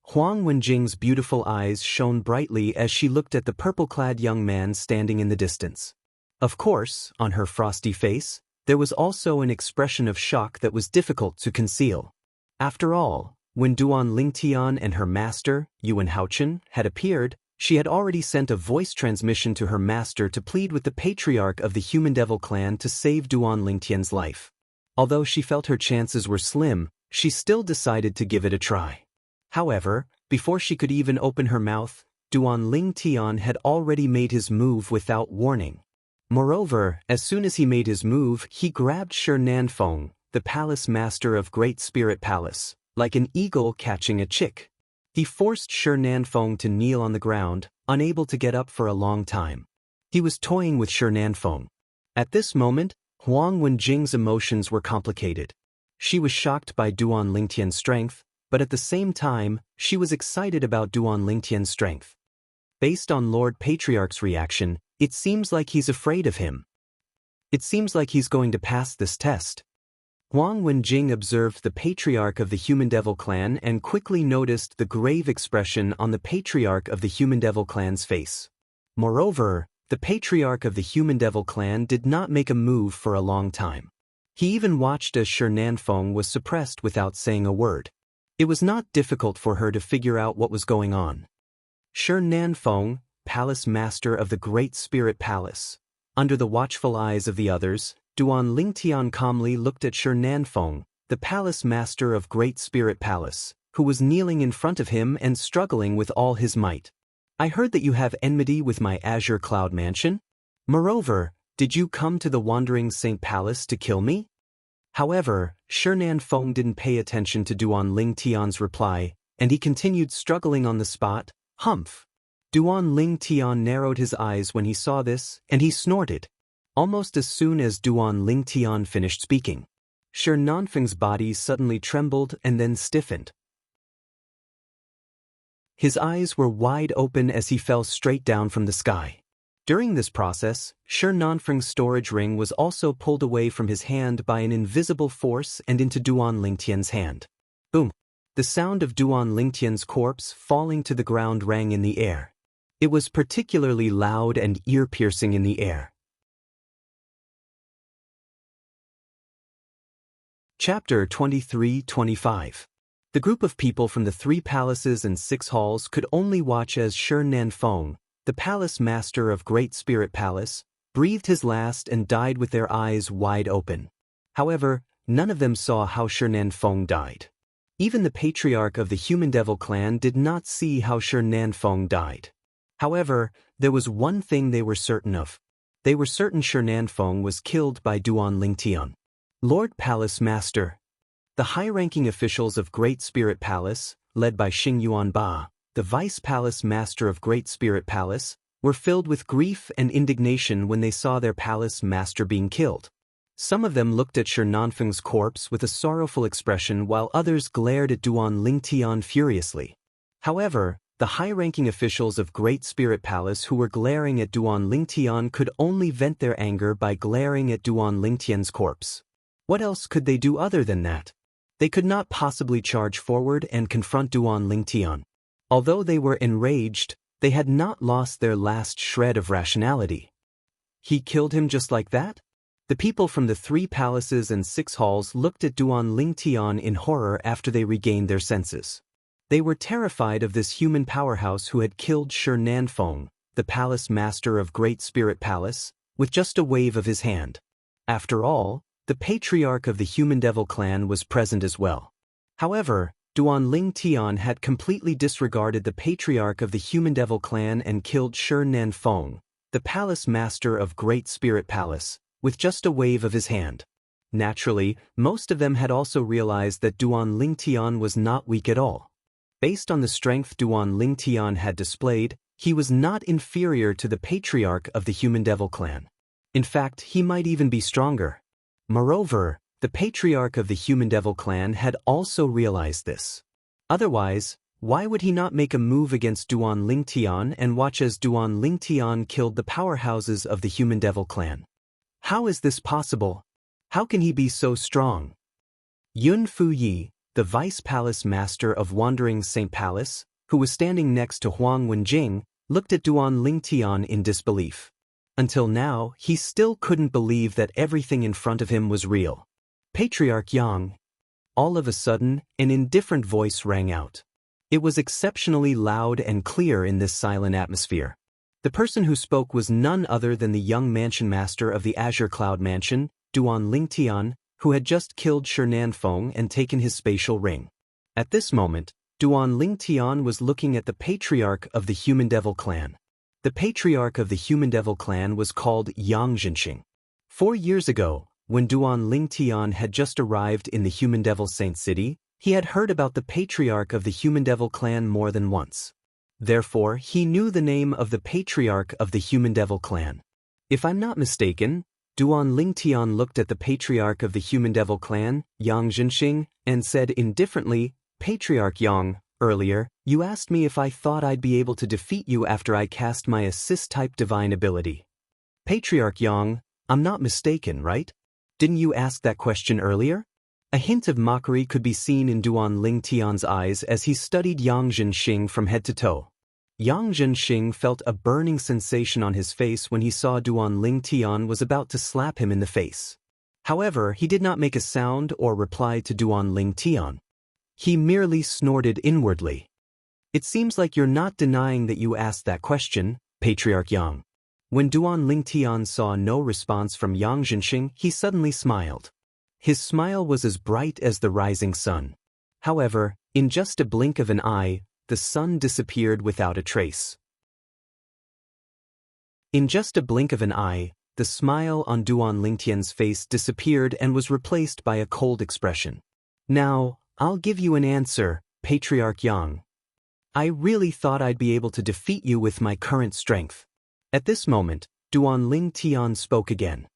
Huang Wenjing's beautiful eyes shone brightly as she looked at the purple-clad young man standing in the distance. Of course, on her frosty face, there was also an expression of shock that was difficult to conceal. After all, when Duan Ling Tian and her master, Yuan Haochen, had appeared, She had already sent a voice transmission to her master to plead with the patriarch of the Human Devil clan to save Duan Lingtian's life. Although she felt her chances were slim, she still decided to give it a try. However, before she could even open her mouth, Duan Lingtian had already made his move without warning. Moreover, as soon as he made his move, he grabbed Shi Nanfeng, the palace master of Great Spirit Palace, like an eagle catching a chick. He forced Shi Nanfeng to kneel on the ground, unable to get up for a long time. He was toying with Shi Nanfeng. At this moment, Huang Wenjing's emotions were complicated. She was shocked by Duan Lingtian's strength, but at the same time, she was excited about Duan Lingtian's strength. Based on Lord Patriarch's reaction, it seems like he's afraid of him. It seems like he's going to pass this test. Huang Wenjing observed the patriarch of the Human Devil clan and quickly noticed the grave expression on the patriarch of the Human Devil clan's face. Moreover, the patriarch of the Human Devil clan did not make a move for a long time. He even watched as Shi Nanfeng was suppressed without saying a word. It was not difficult for her to figure out what was going on. Shi Nanfeng, palace master of the Great Spirit Palace. Under the watchful eyes of the others, Duan Lingtian calmly looked at Shi Nanfeng, the palace master of Great Spirit Palace, who was kneeling in front of him and struggling with all his might. I heard that you have enmity with my Azure Cloud Mansion. Moreover, did you come to the Wandering Saint Palace to kill me? However, Shi Nanfeng didn't pay attention to Duan Lingtian's reply, and he continued struggling on the spot. Humph! Duan Lingtian narrowed his eyes when he saw this, and he snorted. Almost as soon as Duan Lingtian finished speaking, Shi Nanfeng's body suddenly trembled and then stiffened. His eyes were wide open as he fell straight down from the sky. During this process, Shi Nanfeng's storage ring was also pulled away from his hand by an invisible force and into Duan Lingtian's hand. Boom! The sound of Duan Lingtian's corpse falling to the ground rang in the air. It was particularly loud and ear-piercing in the air. Chapter 23-25. The group of people from the 3 palaces and 6 halls could only watch as Shi Nanfeng, the palace master of Great Spirit Palace, breathed his last and died with their eyes wide open. However, none of them saw how Shi Nanfeng died. Even the patriarch of the Human Devil clan did not see how Shi Nanfeng died. However, there was one thing they were certain of. They were certain Shi Nanfeng was killed by Duan Lingtian. Lord Palace Master. The high-ranking officials of Great Spirit Palace, led by Xing Yuanba, the Vice Palace Master of Great Spirit Palace, were filled with grief and indignation when they saw their palace master being killed. Some of them looked at Shi Nanfeng's corpse with a sorrowful expression while others glared at Duan Lingtian furiously. However, the high-ranking officials of Great Spirit Palace who were glaring at Duan Lingtian could only vent their anger by glaring at Duan Lingtian's corpse. What else could they do other than that? They could not possibly charge forward and confront Duan Lingtian. Although they were enraged, they had not lost their last shred of rationality. He killed him just like that? The people from the 3 palaces and 6 halls looked at Duan Lingtian in horror after they regained their senses. They were terrified of this human powerhouse who had killed Shi Nanfeng, the palace master of Great Spirit Palace, with just a wave of his hand. After all, the patriarch of the Human Devil clan was present as well. However, Duan Lingtian had completely disregarded the patriarch of the Human Devil clan and killed Shi Nanfeng, the palace master of Great Spirit Palace, with just a wave of his hand. Naturally, most of them had also realized that Duan Lingtian was not weak at all. Based on the strength Duan Lingtian had displayed, he was not inferior to the patriarch of the Human Devil clan. In fact, he might even be stronger. Moreover, the patriarch of the Human Devil clan had also realized this. Otherwise, why would he not make a move against Duan Lingtian and watch as Duan Lingtian killed the powerhouses of the Human Devil clan? How is this possible? How can he be so strong? Yun Fuyi, the Vice Palace Master of Wandering Saint Palace, who was standing next to Huang Wenjing, looked at Duan Lingtian in disbelief. Until now, he still couldn't believe that everything in front of him was real. Patriarch Yang. All of a sudden, an indifferent voice rang out. It was exceptionally loud and clear in this silent atmosphere. The person who spoke was none other than the young mansion master of the Azure Cloud Mansion, Duan Lingtian, who had just killed Shernan Feng and taken his spatial ring. At this moment, Duan Lingtian was looking at the patriarch of the Human Devil clan. The patriarch of the Human Devil clan was called Yang Jinxing. 4 years ago, when Duan Lingtian had just arrived in the Human Devil Saint City, he had heard about the patriarch of the Human Devil clan more than once. Therefore, he knew the name of the patriarch of the Human Devil clan. If I'm not mistaken, Duan Lingtian looked at the patriarch of the Human Devil clan, Yang Jinxing, and said indifferently, "Patriarch Yang, earlier, you asked me if I thought I'd be able to defeat you after I cast my assist-type divine ability. Patriarch Yang, I'm not mistaken, right? Didn't you ask that question earlier?" A hint of mockery could be seen in Duan Lingtian's eyes as he studied Yang Jinxing from head to toe. Yang Jinxing felt a burning sensation on his face when he saw Duan Lingtian was about to slap him in the face. However, he did not make a sound or reply to Duan Lingtian. He merely snorted inwardly. "It seems like you're not denying that you asked that question, Patriarch Yang." When Duan Lingtian saw no response from Yang Jinxing, he suddenly smiled. His smile was as bright as the rising sun. However, in just a blink of an eye, the sun disappeared without a trace. In just a blink of an eye, the smile on Duan Lingtian's face disappeared and was replaced by a cold expression. "Now, I'll give you an answer, Patriarch Yang. I really thought I'd be able to defeat you with my current strength." At this moment, Duan Lingtian spoke again.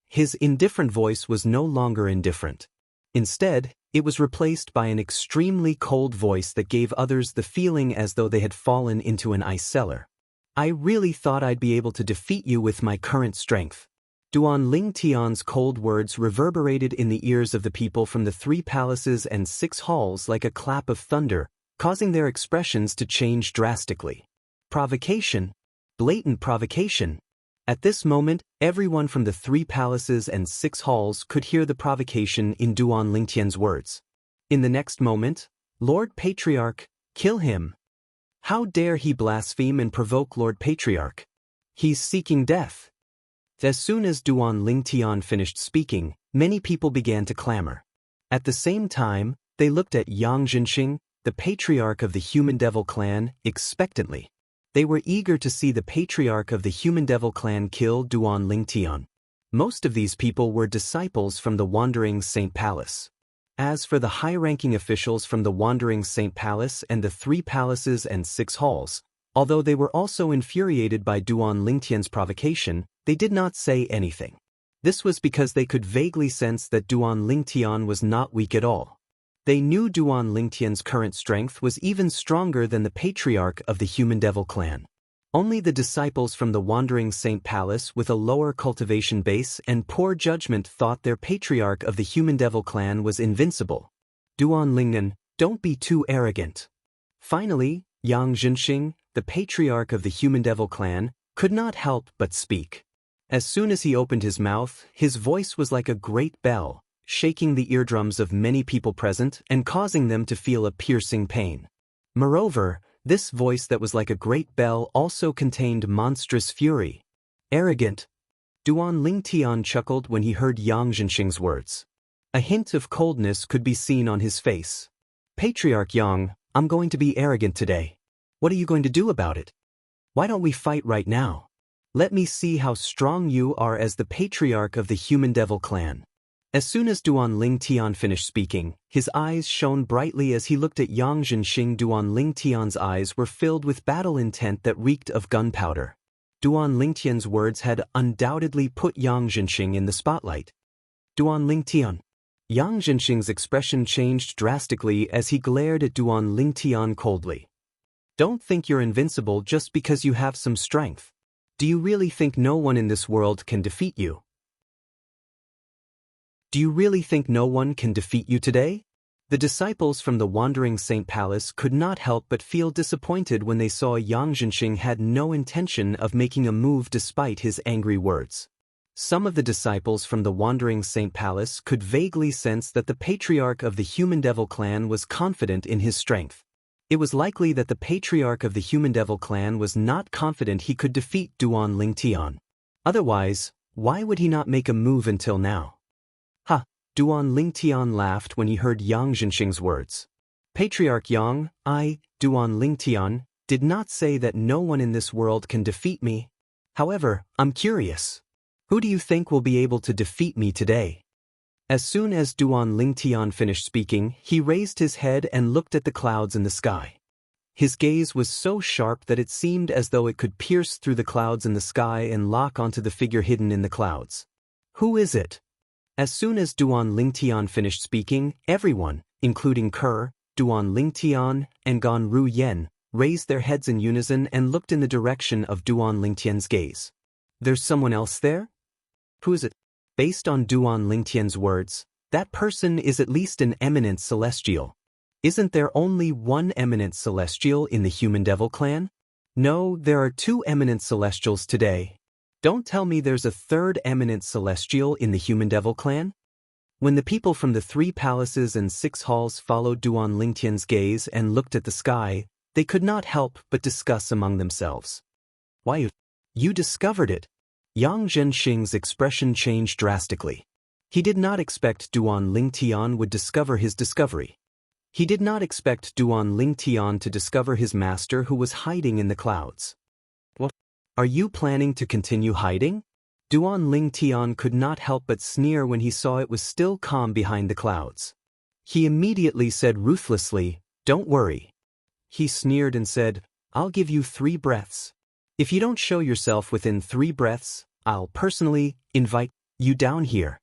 His indifferent voice was no longer indifferent. Instead, it was replaced by an extremely cold voice that gave others the feeling as though they had fallen into an ice cellar. "I really thought I'd be able to defeat you with my current strength." Duan Lingtian's cold words reverberated in the ears of the people from the 3 palaces and 6 halls like a clap of thunder, causing their expressions to change drastically. Provocation. Blatant provocation. At this moment, everyone from the 3 palaces and 6 halls could hear the provocation in Duan Lingtian's words. In the next moment, "Lord Patriarch, kill him. How dare he blaspheme and provoke Lord Patriarch? He's seeking death." As soon as Duan Lingtian finished speaking, many people began to clamor. At the same time, they looked at Yang Jinxing, the patriarch of the Human Devil clan, expectantly. They were eager to see the patriarch of the Human Devil clan kill Duan Lingtian. Most of these people were disciples from the Wandering Saint Palace. As for the high-ranking officials from the Wandering Saint Palace and the 3 palaces and 6 halls, although they were also infuriated by Duan Lingtian's provocation, they did not say anything. This was because they could vaguely sense that Duan Lingtian was not weak at all. They knew Duan Lingtian's current strength was even stronger than the patriarch of the Human Devil clan. Only the disciples from the Wandering Saint Palace with a lower cultivation base and poor judgment thought their patriarch of the Human Devil clan was invincible. "Duan Lingnan, don't be too arrogant." Finally, Yang Jinxing, the patriarch of the Human Devil clan, could not help but speak. As soon as he opened his mouth, his voice was like a great bell, shaking the eardrums of many people present and causing them to feel a piercing pain. Moreover, this voice that was like a great bell also contained monstrous fury. "Arrogant." Duan Lingtian chuckled when he heard Yang Jinxing's words. A hint of coldness could be seen on his face. "Patriarch Yang, I'm going to be arrogant today. What are you going to do about it? Why don't we fight right now? Let me see how strong you are as the patriarch of the Human Devil clan." As soon as Duan Lingtian finished speaking, his eyes shone brightly as he looked at Yang Jinxing. Duan Lingtian's eyes were filled with battle intent that reeked of gunpowder. Duan Lingtian's words had undoubtedly put Yang Jinxing in the spotlight. "Duan Lingtian." Yang Jinxing's expression changed drastically as he glared at Duan Lingtian coldly. "Don't think you're invincible just because you have some strength. Do you really think no one in this world can defeat you? Do you really think no one can defeat you today?" The disciples from the Wandering Saint Palace could not help but feel disappointed when they saw Yang Jinxing had no intention of making a move despite his angry words. Some of the disciples from the Wandering Saint Palace could vaguely sense that the patriarch of the Human Devil clan was confident in his strength. It was likely that the patriarch of the Human Devil clan was not confident he could defeat Duan Lingtian. Otherwise, why would he not make a move until now? Ha! Duan Lingtian laughed when he heard Yang Zhenxing's words. Patriarch Yang, Duan Lingtian, did not say that no one in this world can defeat me. However, I'm curious. Who do you think will be able to defeat me today? As soon as Duan Lingtian finished speaking, he raised his head and looked at the clouds in the sky. His gaze was so sharp that it seemed as though it could pierce through the clouds in the sky and lock onto the figure hidden in the clouds. Who is it? As soon as Duan Lingtian finished speaking, everyone, including Ke, Duan Lingtian, and Gan Ru Yen, raised their heads in unison and looked in the direction of Duan Lingtian's gaze. There's someone else there? Who is it? Based on Duan Lingtian's words, that person is at least an eminent celestial. Isn't there only one eminent celestial in the Human Devil clan? No, there are 2 eminent celestials today. Don't tell me there's a 3rd eminent celestial in the Human Devil clan? When the people from the 3 palaces and 6 halls followed Duan Lingtian's gaze and looked at the sky, they could not help but discuss among themselves. Why, you discovered it? Yang Zhenxing's expression changed drastically. He did not expect Duan Lingtian would discover his discovery. He did not expect Duan Lingtian to discover his master who was hiding in the clouds. What? Are you planning to continue hiding? Duan Lingtian could not help but sneer when he saw it was still calm behind the clouds. He immediately said ruthlessly, "Don't worry." He sneered and said, "I'll give you 3 breaths. If you don't show yourself within 3 breaths, I'll personally invite you down here."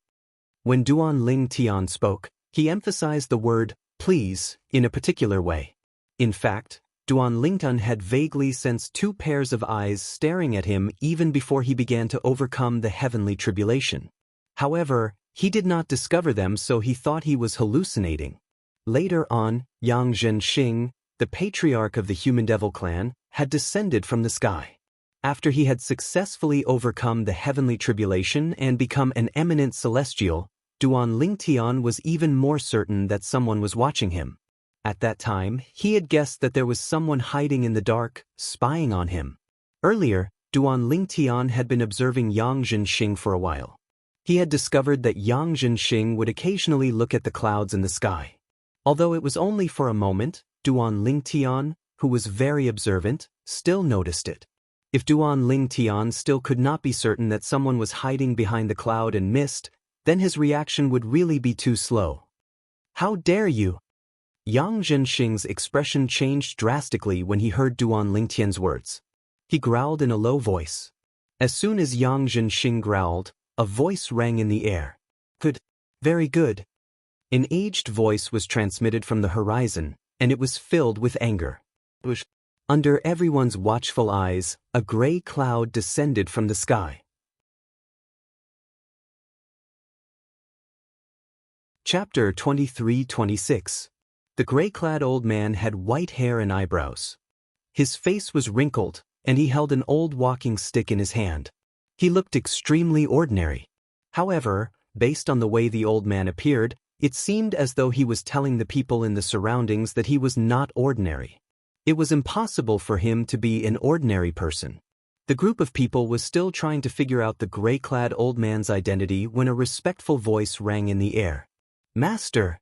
When Duan Lingtian spoke, he emphasized the word please in a particular way. In fact, Duan Lingtian had vaguely sensed 2 pairs of eyes staring at him even before he began to overcome the heavenly tribulation. However, he did not discover them, so he thought he was hallucinating. Later on, Yang Zhenxing, the patriarch of the Human Devil clan, had descended from the sky. After he had successfully overcome the heavenly tribulation and become an eminent celestial, Duan Lingtian was even more certain that someone was watching him. At that time, he had guessed that there was someone hiding in the dark, spying on him. Earlier, Duan Lingtian had been observing Yang Zhenxing for a while. He had discovered that Yang Zhenxing would occasionally look at the clouds in the sky. Although it was only for a moment, Duan Lingtian, who was very observant, still noticed it. If Duan Lingtian still could not be certain that someone was hiding behind the cloud and mist, then his reaction would really be too slow. "How dare you?" Yang Zhenxing's expression changed drastically when he heard Duan Lingtian's words. He growled in a low voice. As soon as Yang Zhenxing growled, a voice rang in the air. "Good. Very good." An aged voice was transmitted from the horizon, and it was filled with anger. Under everyone's watchful eyes, a gray cloud descended from the sky. Chapter 23-26. The gray-clad old man had white hair and eyebrows. His face was wrinkled, and he held an old walking stick in his hand. He looked extremely ordinary. However, based on the way the old man appeared, it seemed as though he was telling the people in the surroundings that he was not ordinary. It was impossible for him to be an ordinary person. The group of people was still trying to figure out the gray-clad old man's identity when a respectful voice rang in the air. "Master!"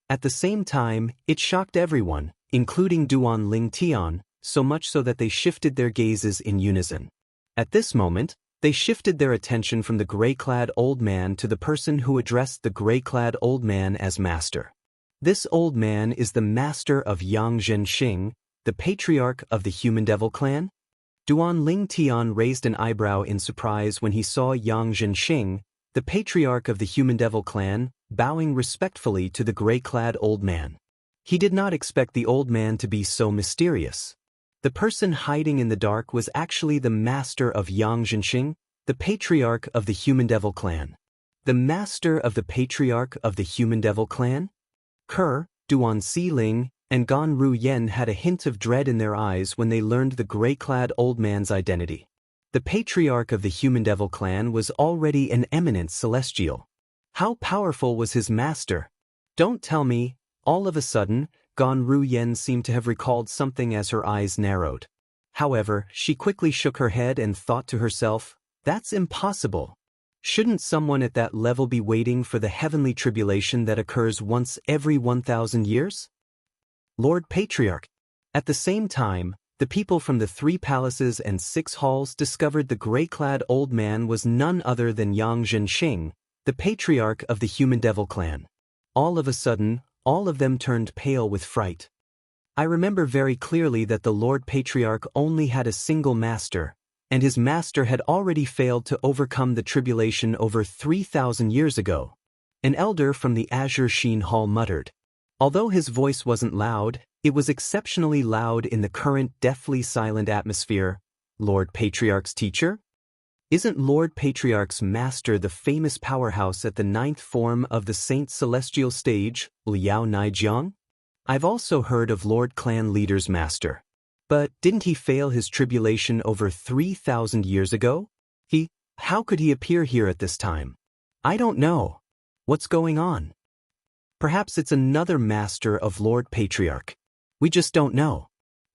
At the same time, it shocked everyone, including Duan Lingtian, so much so that they shifted their gazes in unison. At this moment, they shifted their attention from the gray-clad old man to the person who addressed the gray-clad old man as master. This old man is the master of Yang Zhenxing, the patriarch of the Human Devil clan? Duan Lingtian raised an eyebrow in surprise when he saw Yang Zhenxing, the patriarch of the Human Devil clan, bowing respectfully to the gray-clad old man. He did not expect the old man to be so mysterious. The person hiding in the dark was actually the master of Yang Zhenxing, the patriarch of the Human Devil clan. The master of the patriarch of the Human Devil clan? Ke, Duan Xiling, and Gan Ru Yen had a hint of dread in their eyes when they learned the gray-clad old man's identity. The patriarch of the Human Devil clan was already an eminent celestial. How powerful was his master? Don't tell me, all of a sudden, Gan Ruyen seemed to have recalled something as her eyes narrowed. However, she quickly shook her head and thought to herself, "That's impossible. Shouldn't someone at that level be waiting for the heavenly tribulation that occurs once every 1,000 years? Lord Patriarch." At the same time, the people from the 3 palaces and 6 halls discovered the gray-clad old man was none other than Yang Zhenxing, the patriarch of the human devil clan. All of a sudden, all of them turned pale with fright. I remember very clearly that the Lord Patriarch only had a single master, and his master had already failed to overcome the tribulation over 3,000 years ago. An elder from the Azure Sheen Hall muttered. Although his voice wasn't loud, it was exceptionally loud in the current deathly silent atmosphere. Lord Patriarch's teacher? Isn't Lord Patriarch's master the famous powerhouse at the 9th form of the Saint Celestial stage, Liao Naijiang? I've also heard of Lord Clan Leader's master. But didn't he fail his tribulation over 3,000 years ago? How could he appear here at this time? I don't know. What's going on? Perhaps it's another master of Lord Patriarch. We just don't know.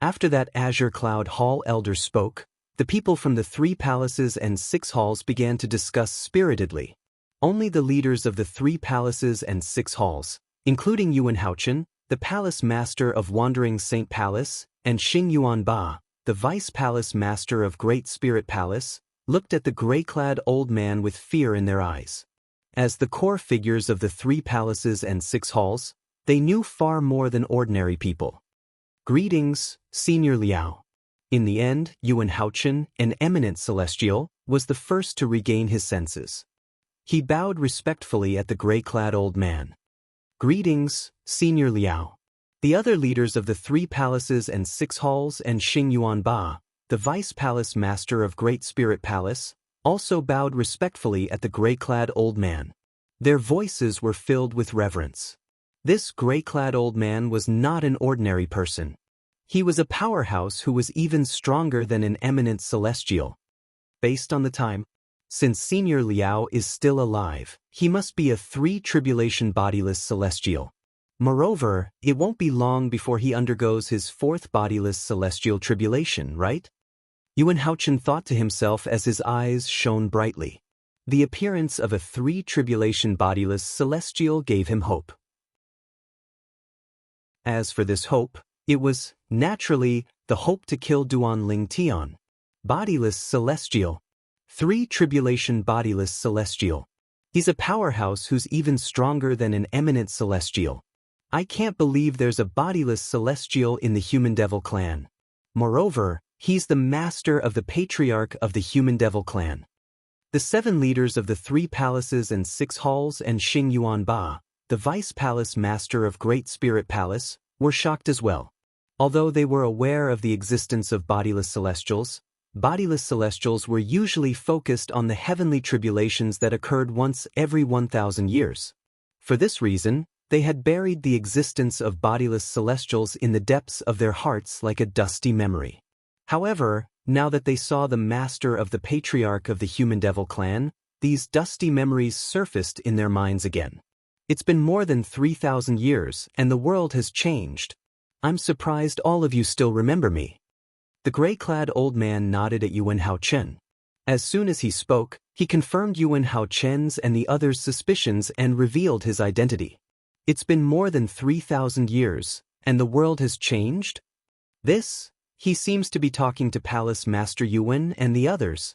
After that Azure Cloud Hall elder spoke, the people from the 3 palaces and 6 halls began to discuss spiritedly. Only the leaders of the 3 palaces and 6 halls, including Yuan Haochen, the palace master of Wandering Saint Palace, and Xing Yuanba, the vice palace master of Great Spirit Palace, looked at the gray-clad old man with fear in their eyes. As the core figures of the 3 palaces and 6 halls, they knew far more than ordinary people. "Greetings, Senior Liao." In the end, Yuan Haochen, an eminent celestial, was the first to regain his senses. He bowed respectfully at the gray-clad old man. "Greetings, Senior Liao." The other leaders of the 3 palaces and 6 halls and Xing Yuanba, the vice palace master of Great Spirit Palace, also bowed respectfully at the gray-clad old man. Their voices were filled with reverence. This gray-clad old man was not an ordinary person. He was a powerhouse who was even stronger than an eminent celestial. Based on the time, since Senior Liao is still alive, he must be a 3-tribulation bodiless celestial. Moreover, it won't be long before he undergoes his 4th bodiless celestial tribulation, right? Yuan Haochen thought to himself as his eyes shone brightly. The appearance of a 3-tribulation bodiless celestial gave him hope. As for this hope, it was, naturally, the hope to kill Duan Ling Tian. Bodiless celestial. 3-tribulation bodiless celestial. He's a powerhouse who's even stronger than an eminent celestial. I can't believe there's a bodiless celestial in the human devil clan. Moreover, he's the master of the patriarch of the human devil clan. The 7 leaders of the 3 palaces and 6 halls and Xing Yuanba, the vice palace master of Great Spirit Palace, were shocked as well. Although they were aware of the existence of bodiless celestials were usually focused on the heavenly tribulations that occurred once every 1,000 years. For this reason, they had buried the existence of bodiless celestials in the depths of their hearts like a dusty memory. However, now that they saw the master of the patriarch of the human devil clan, these dusty memories surfaced in their minds again. It's been more than 3,000 years, and the world has changed. I'm surprised all of you still remember me. The gray-clad old man nodded at Yuan Haochen. As soon as he spoke, he confirmed Yuan Haochen's and the others' suspicions and revealed his identity. It's been more than 3,000 years, and the world has changed? He seems to be talking to Palace Master Yuan and the others.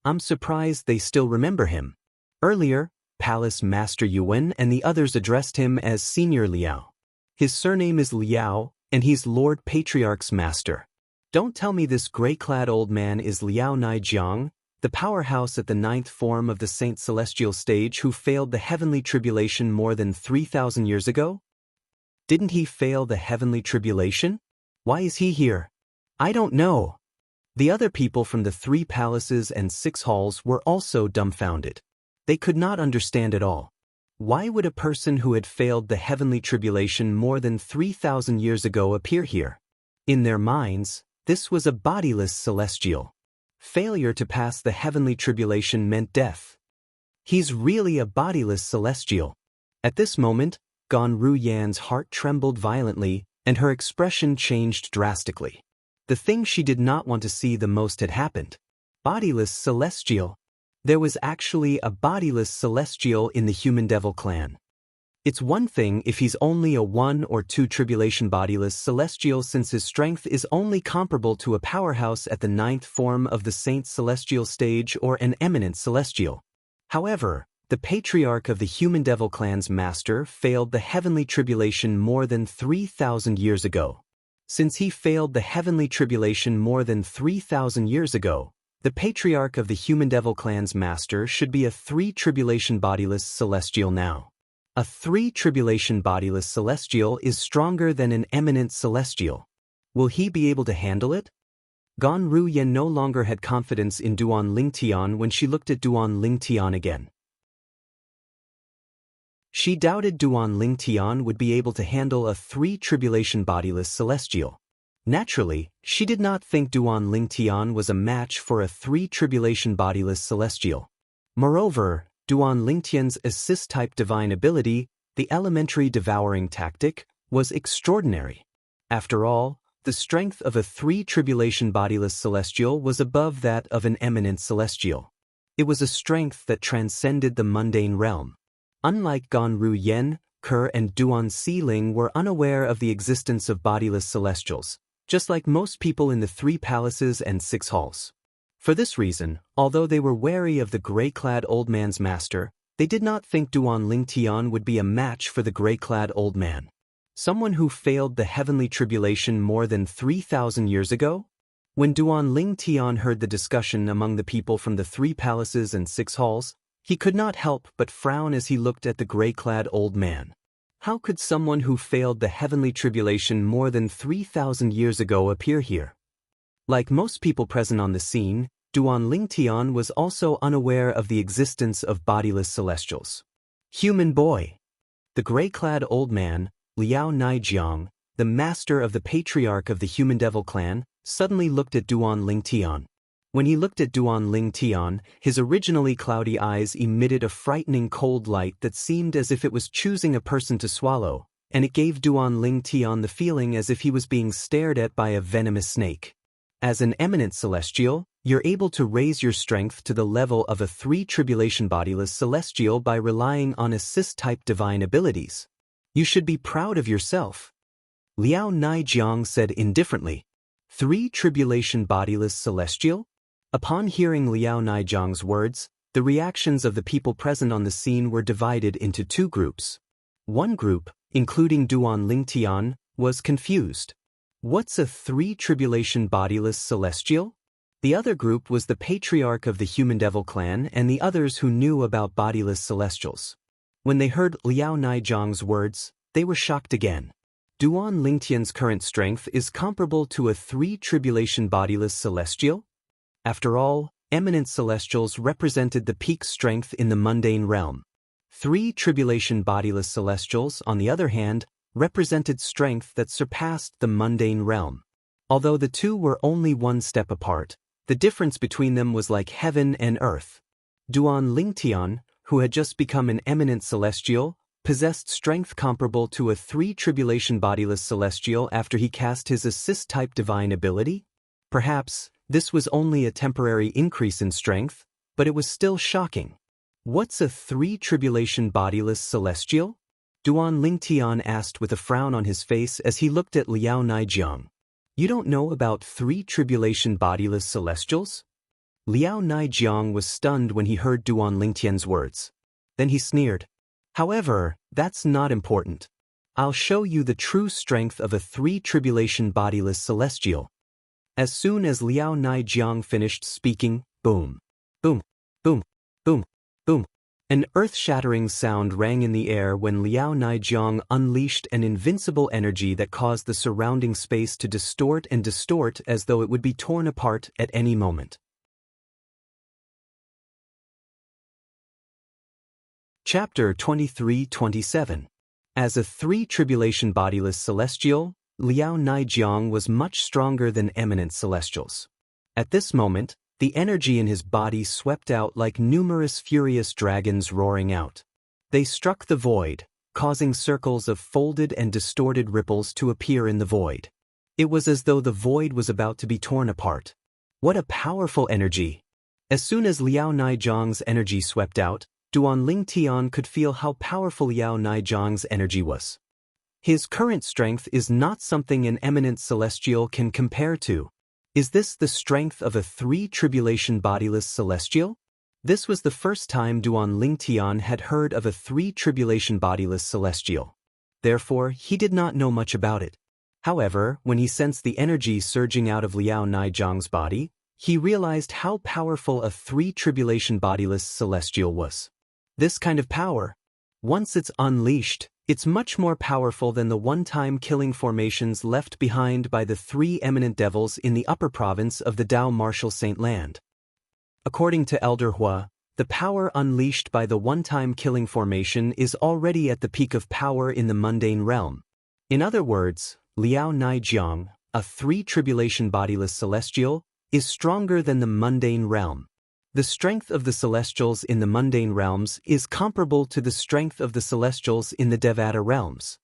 I'm surprised they still remember him. Earlier, Palace Master Yuan and the others addressed him as Senior Liao. His surname is Liao, and he's Lord Patriarch's master. Don't tell me this gray-clad old man is Liao Naijiang, the powerhouse at the 9th form of the Saint Celestial stage who failed the heavenly tribulation more than 3,000 years ago? Didn't he fail the heavenly tribulation? Why is he here? I don't know. The other people from the 3 palaces and 6 halls were also dumbfounded. They could not understand at all. Why would a person who had failed the heavenly tribulation more than 3,000 years ago appear here? In their minds, this was a bodiless celestial. Failure to pass the heavenly tribulation meant death. He's really a bodiless celestial. At this moment, Gan Ruyan's heart trembled violently, and her expression changed drastically. The thing she did not want to see the most had happened. Bodiless Celestial. There was actually a bodiless Celestial in the Human Devil clan. It's one thing if he's only a 1 or 2 tribulation bodiless Celestial, since his strength is only comparable to a powerhouse at the 9th form of the Saint Celestial stage or an eminent Celestial. However, the patriarch of the Human Devil clan's master failed the heavenly tribulation more than 3,000 years ago. Since he failed the heavenly tribulation more than 3,000 years ago, the patriarch of the Human Devil clan's master should be a 3 tribulation bodiless Celestial now. A 3 tribulation bodiless Celestial is stronger than an eminent Celestial. Will he be able to handle it? Gan Ru Yen no longer had confidence in Duan Ling Tian when she looked at Duan Ling Tian again. She doubted Duan Ling Tian would be able to handle a 3 tribulation bodiless Celestial. Naturally, she did not think Duan Ling Tian was a match for a 3 tribulation bodiless Celestial. Moreover, Duan Ling Tian's assist-type divine ability, the elementary devouring tactic, was extraordinary. After all, the strength of a 3 tribulation bodiless Celestial was above that of an eminent Celestial. It was a strength that transcended the mundane realm. Unlike Gan Ru Yen, Ke and Duan Xiling were unaware of the existence of bodiless Celestials, just like most people in the 3 palaces and 6 halls. For this reason, although they were wary of the gray-clad old man's master, they did not think Duan Ling Tian would be a match for the gray-clad old man. Someone who failed the heavenly tribulation more than 3,000 years ago? When Duan Ling Tian heard the discussion among the people from the 3 palaces and 6 halls, he could not help but frown as he looked at the gray-clad old man. How could someone who failed the heavenly tribulation more than 3,000 years ago appear here? Like most people present on the scene, Duan Ling Tian was also unaware of the existence of bodiless Celestials. Human boy. The gray-clad old man, Liao Naijiang, the master of the patriarch of the Human Devil clan, suddenly looked at Duan Ling Tian. When he looked at Duan Ling Tian, his originally cloudy eyes emitted a frightening cold light that seemed as if it was choosing a person to swallow, and it gave Duan Ling Tian the feeling as if he was being stared at by a venomous snake. As an eminent Celestial, you're able to raise your strength to the level of a 3 tribulation bodiless Celestial by relying on assist-type divine abilities. You should be proud of yourself. Liao Naijiang said indifferently. 3 tribulation bodiless Celestial? Upon hearing Liao Naijiang's words, the reactions of the people present on the scene were divided into 2 groups. One group, including Duan Ling Tian, was confused. What's a 3 tribulation bodiless Celestial? The other group was the patriarch of the Human Devil clan and the others who knew about bodiless Celestials. When they heard Liao Naijiang's words, they were shocked again. Duan Ling Tian's current strength is comparable to a 3 tribulation bodiless Celestial? After all, eminent Celestials represented the peak strength in the mundane realm. 3 tribulation bodiless Celestials, on the other hand, represented strength that surpassed the mundane realm. Although the 2 were only 1 step apart, the difference between them was like heaven and earth. Duan Ling Tian, who had just become an eminent Celestial, possessed strength comparable to a 3 tribulation bodiless Celestial after he cast his assist-type divine ability? Perhaps this was only a temporary increase in strength, but it was still shocking. What's a 3 tribulation bodiless Celestial? Duan Ling Tian asked with a frown on his face as he looked at Liao Naijiang. You don't know about 3 tribulation bodiless Celestials? Liao Naijiang was stunned when he heard Duan Ling Tian's words. Then he sneered. However, that's not important. I'll show you the true strength of a 3 tribulation bodiless Celestial. As soon as Liao Naijiang finished speaking, boom, boom, boom, boom, boom, an earth-shattering sound rang in the air when Liao Naijiang unleashed an invincible energy that caused the surrounding space to distort and distort as though it would be torn apart at any moment. Chapter 23-27. As a 3 tribulation bodiless Celestial, Liao Naijiang was much stronger than eminent Celestials. At this moment, the energy in his body swept out like numerous furious dragons roaring out. They struck the void, causing circles of folded and distorted ripples to appear in the void. It was as though the void was about to be torn apart. What a powerful energy! As soon as Liao Naijiang's energy swept out, Duan Lingtian could feel how powerful Liao Naijiang's energy was. His current strength is not something an eminent celestial can compare to. Is this the strength of a three-tribulation bodiless celestial? This was the first time Duan Lingtian had heard of a three-tribulation bodiless celestial. Therefore, he did not know much about it. However, when he sensed the energy surging out of Liao Naijiang's body, he realized how powerful a three-tribulation bodiless celestial was. This kind of power, once it's unleashed, it's much more powerful than the one-time killing formations left behind by the three eminent devils in the upper province of the Dao Martial Saint Land. According to Elder Hua, the power unleashed by the one-time killing formation is already at the peak of power in the mundane realm. In other words, Liao Naijiang, a three-tribulation bodiless celestial, is stronger than the mundane realm. The strength of the celestials in the mundane realms is comparable to the strength of the celestials in the Devata realms.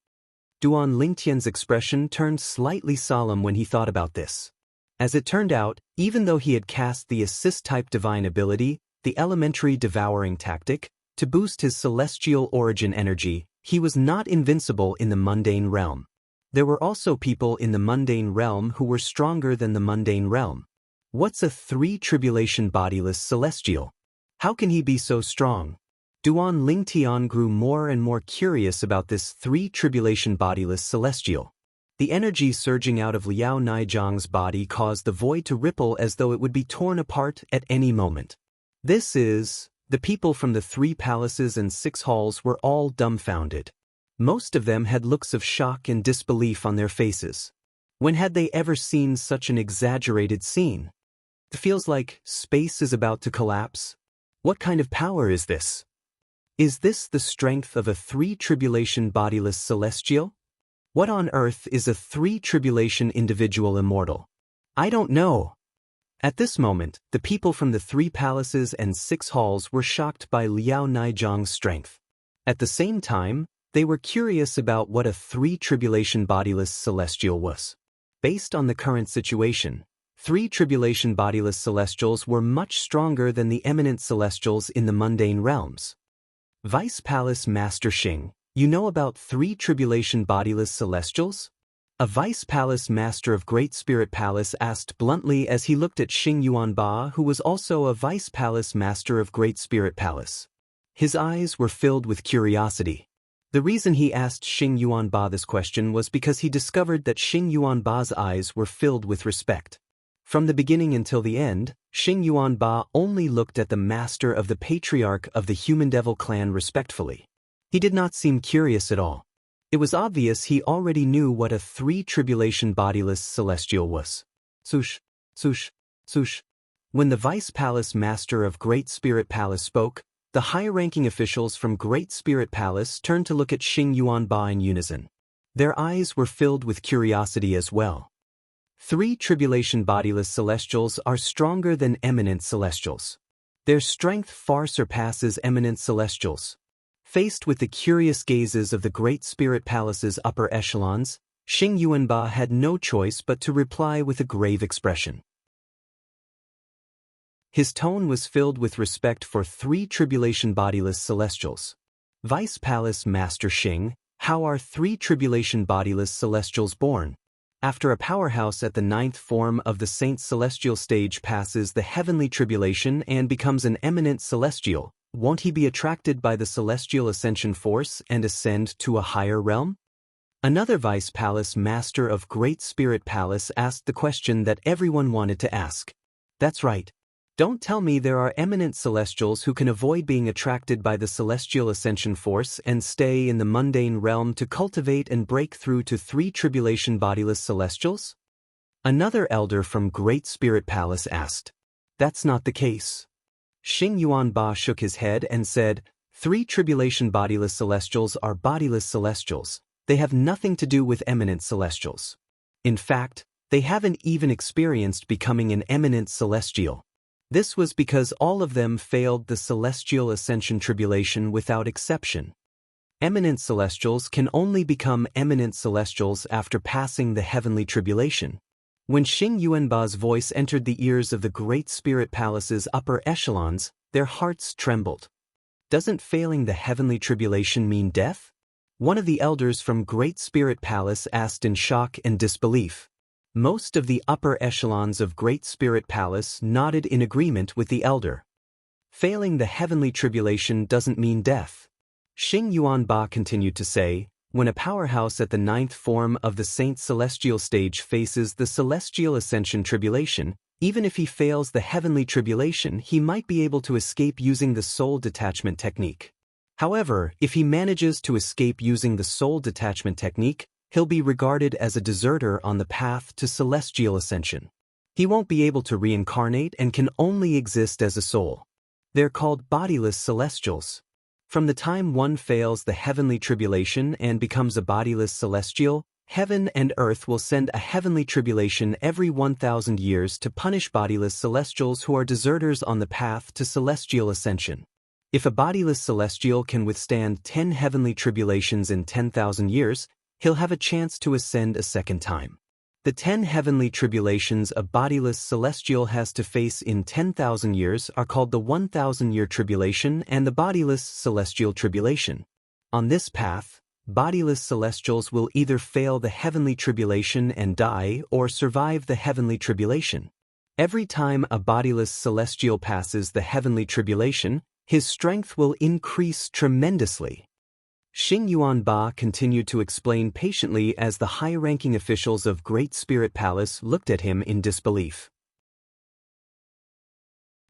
Duan Lingtian's expression turned slightly solemn when he thought about this. As it turned out, even though he had cast the assist-type divine ability, the elementary devouring tactic, to boost his celestial origin energy, he was not invincible in the mundane realm. There were also people in the mundane realm who were stronger than the mundane realm. What's a three-tribulation bodiless celestial? How can he be so strong? Duan Lingtian grew more and more curious about this three-tribulation bodiless celestial. The energy surging out of Liao Naijiang's body caused the void to ripple as though it would be torn apart at any moment. The people from the 3 palaces and 6 halls were all dumbfounded. Most of them had looks of shock and disbelief on their faces. When had they ever seen such an exaggerated scene? It feels like space is about to collapse. What kind of power is this? Is this the strength of a three-tribulation bodiless celestial? What on earth is a three-tribulation individual immortal? I don't know. At this moment, the people from the 3 palaces and 6 halls were shocked by Liao Naijiang's strength. At the same time, they were curious about what a three-tribulation bodiless celestial was. Based on the current situation, 3 tribulation bodiless celestials were much stronger than the eminent celestials in the mundane realms. Vice Palace Master Xing, you know about 3 tribulation bodiless celestials? A Vice Palace Master of Great Spirit Palace asked bluntly as he looked at Xing Yuanba, who was also a Vice Palace Master of Great Spirit Palace. His eyes were filled with curiosity. The reason he asked Xing Yuanba this question was because he discovered that Xing Yuanba's eyes were filled with respect. From the beginning until the end, Xing Yuanba only looked at the master of the patriarch of the human devil clan respectfully. He did not seem curious at all. It was obvious he already knew what a three-tribulation bodiless celestial was. Sush, sush, sush. When the Vice Palace Master of Great Spirit Palace spoke, the high-ranking officials from Great Spirit Palace turned to look at Xing Yuanba in unison. Their eyes were filled with curiosity as well. 3 tribulation bodiless celestials are stronger than eminent celestials. Their strength far surpasses eminent celestials. Faced with the curious gazes of the Great Spirit Palace's upper echelons, Xing Yuanba had no choice but to reply with a grave expression. His tone was filled with respect for 3 tribulation bodiless celestials. Vice Palace Master Xing, how are 3 tribulation bodiless celestials born? After a powerhouse at the 9th form of the Saint's celestial stage passes the heavenly tribulation and becomes an eminent celestial, won't he be attracted by the celestial ascension force and ascend to a higher realm? Another Vice Palace Master of Great Spirit Palace asked the question that everyone wanted to ask. That's right. Don't tell me there are eminent celestials who can avoid being attracted by the celestial ascension force and stay in the mundane realm to cultivate and break through to 3 tribulation bodiless celestials? Another elder from Great Spirit Palace asked. That's not the case. Xing Yuanba shook his head and said, 3 tribulation bodiless celestials are bodiless celestials. They have nothing to do with eminent celestials. In fact, they haven't even experienced becoming an eminent celestial. This was because all of them failed the celestial ascension tribulation without exception. Eminent celestials can only become eminent celestials after passing the heavenly tribulation. When Xing Yuanba's voice entered the ears of the Great Spirit Palace's upper echelons, their hearts trembled. Doesn't failing the heavenly tribulation mean death? One of the elders from Great Spirit Palace asked in shock and disbelief. Most of the upper echelons of Great Spirit Palace nodded in agreement with the elder. Failing the heavenly tribulation doesn't mean death. Xing Yuanba continued to say, when a powerhouse at the 9th form of the Saint Celestial stage faces the Celestial Ascension tribulation, even if he fails the heavenly tribulation, he might be able to escape using the soul detachment technique. However, if he manages to escape using the soul detachment technique, he'll be regarded as a deserter on the path to celestial ascension. He won't be able to reincarnate and can only exist as a soul. They're called bodiless celestials. From the time one fails the heavenly tribulation and becomes a bodiless celestial, heaven and earth will send a heavenly tribulation every 1,000 years to punish bodiless celestials who are deserters on the path to celestial ascension. If a bodiless celestial can withstand 10 heavenly tribulations in 10,000 years, he'll have a chance to ascend a second time. The 10 heavenly tribulations a bodiless celestial has to face in 10,000 years are called the 1,000-year tribulation and the bodiless celestial tribulation. On this path, bodiless celestials will either fail the heavenly tribulation and die or survive the heavenly tribulation. Every time a bodiless celestial passes the heavenly tribulation, his strength will increase tremendously. Xing Yuanba continued to explain patiently as the high-ranking officials of Great Spirit Palace looked at him in disbelief.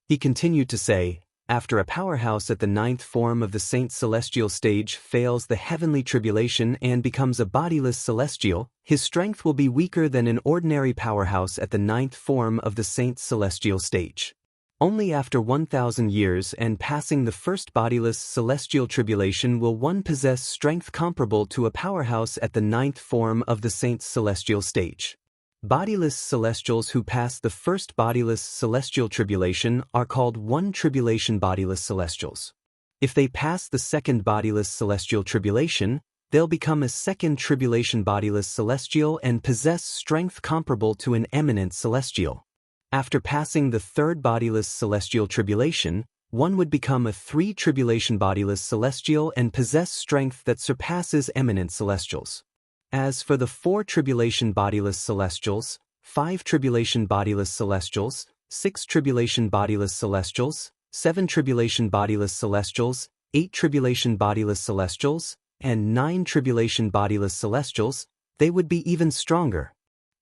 He continued to say, after a powerhouse at the 9th form of the Saint Celestial stage fails the heavenly tribulation and becomes a bodiless celestial, his strength will be weaker than an ordinary powerhouse at the 9th form of the Saint Celestial stage. Only after 1,000 years and passing the first bodiless celestial tribulation will one possess strength comparable to a powerhouse at the 9th form of the Saint Celestial stage. Bodiless celestials who pass the first bodiless celestial tribulation are called one tribulation bodiless celestials. If they pass the second bodiless celestial tribulation, they'll become a second tribulation bodiless celestial and possess strength comparable to an eminent celestial. After passing the third bodiless celestial tribulation, one would become a 3 tribulation bodiless celestial and possess strength that surpasses eminent celestials. As for the 4 tribulation bodiless celestials, 5 tribulation bodiless celestials, 6 tribulation bodiless celestials, 7 tribulation bodiless celestials, 8 tribulation bodiless celestials, and 9 tribulation bodiless celestials, they would be even stronger.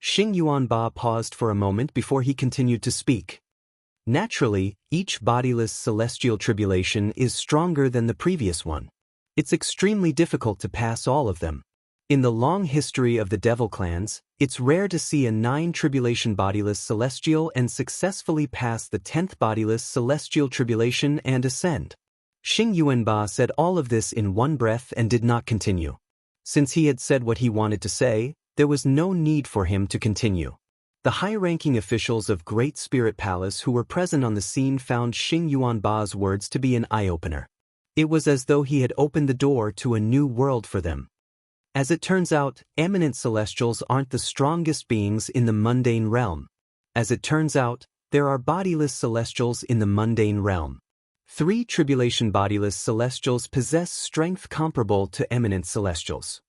Xing Yuanba paused for a moment before he continued to speak. Naturally, each bodiless celestial tribulation is stronger than the previous one. It's extremely difficult to pass all of them. In the long history of the devil clans, it's rare to see a 9 tribulation bodiless celestial and successfully pass the 10th bodiless celestial tribulation and ascend. Xing Yuanba said all of this in one breath and did not continue. Since he had said what he wanted to say, there was no need for him to continue. The high-ranking officials of Great Spirit Palace who were present on the scene found Xing Yuanba's words to be an eye-opener. It was as though he had opened the door to a new world for them. As it turns out, eminent celestials aren't the strongest beings in the mundane realm. As it turns out, there are bodiless celestials in the mundane realm. 3 tribulation bodiless celestials possess strength comparable to eminent celestials.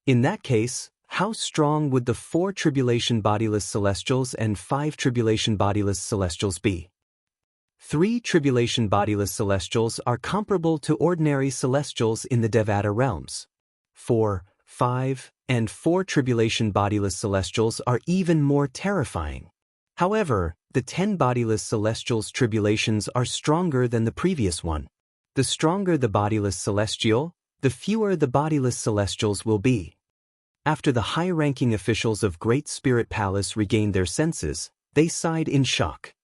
In that case, how strong would the 4 tribulation bodiless celestials and 5 tribulation bodiless celestials be? 3 tribulation bodiless celestials are comparable to ordinary celestials in the Devata realms. 4, 5, and 4 tribulation bodiless celestials are even more terrifying. However, the 10 bodiless celestials' tribulations are stronger than the previous one. The stronger the bodiless celestial, the fewer the bodiless celestials will be. After the high-ranking officials of Great Spirit Palace regained their senses, they sighed in shock.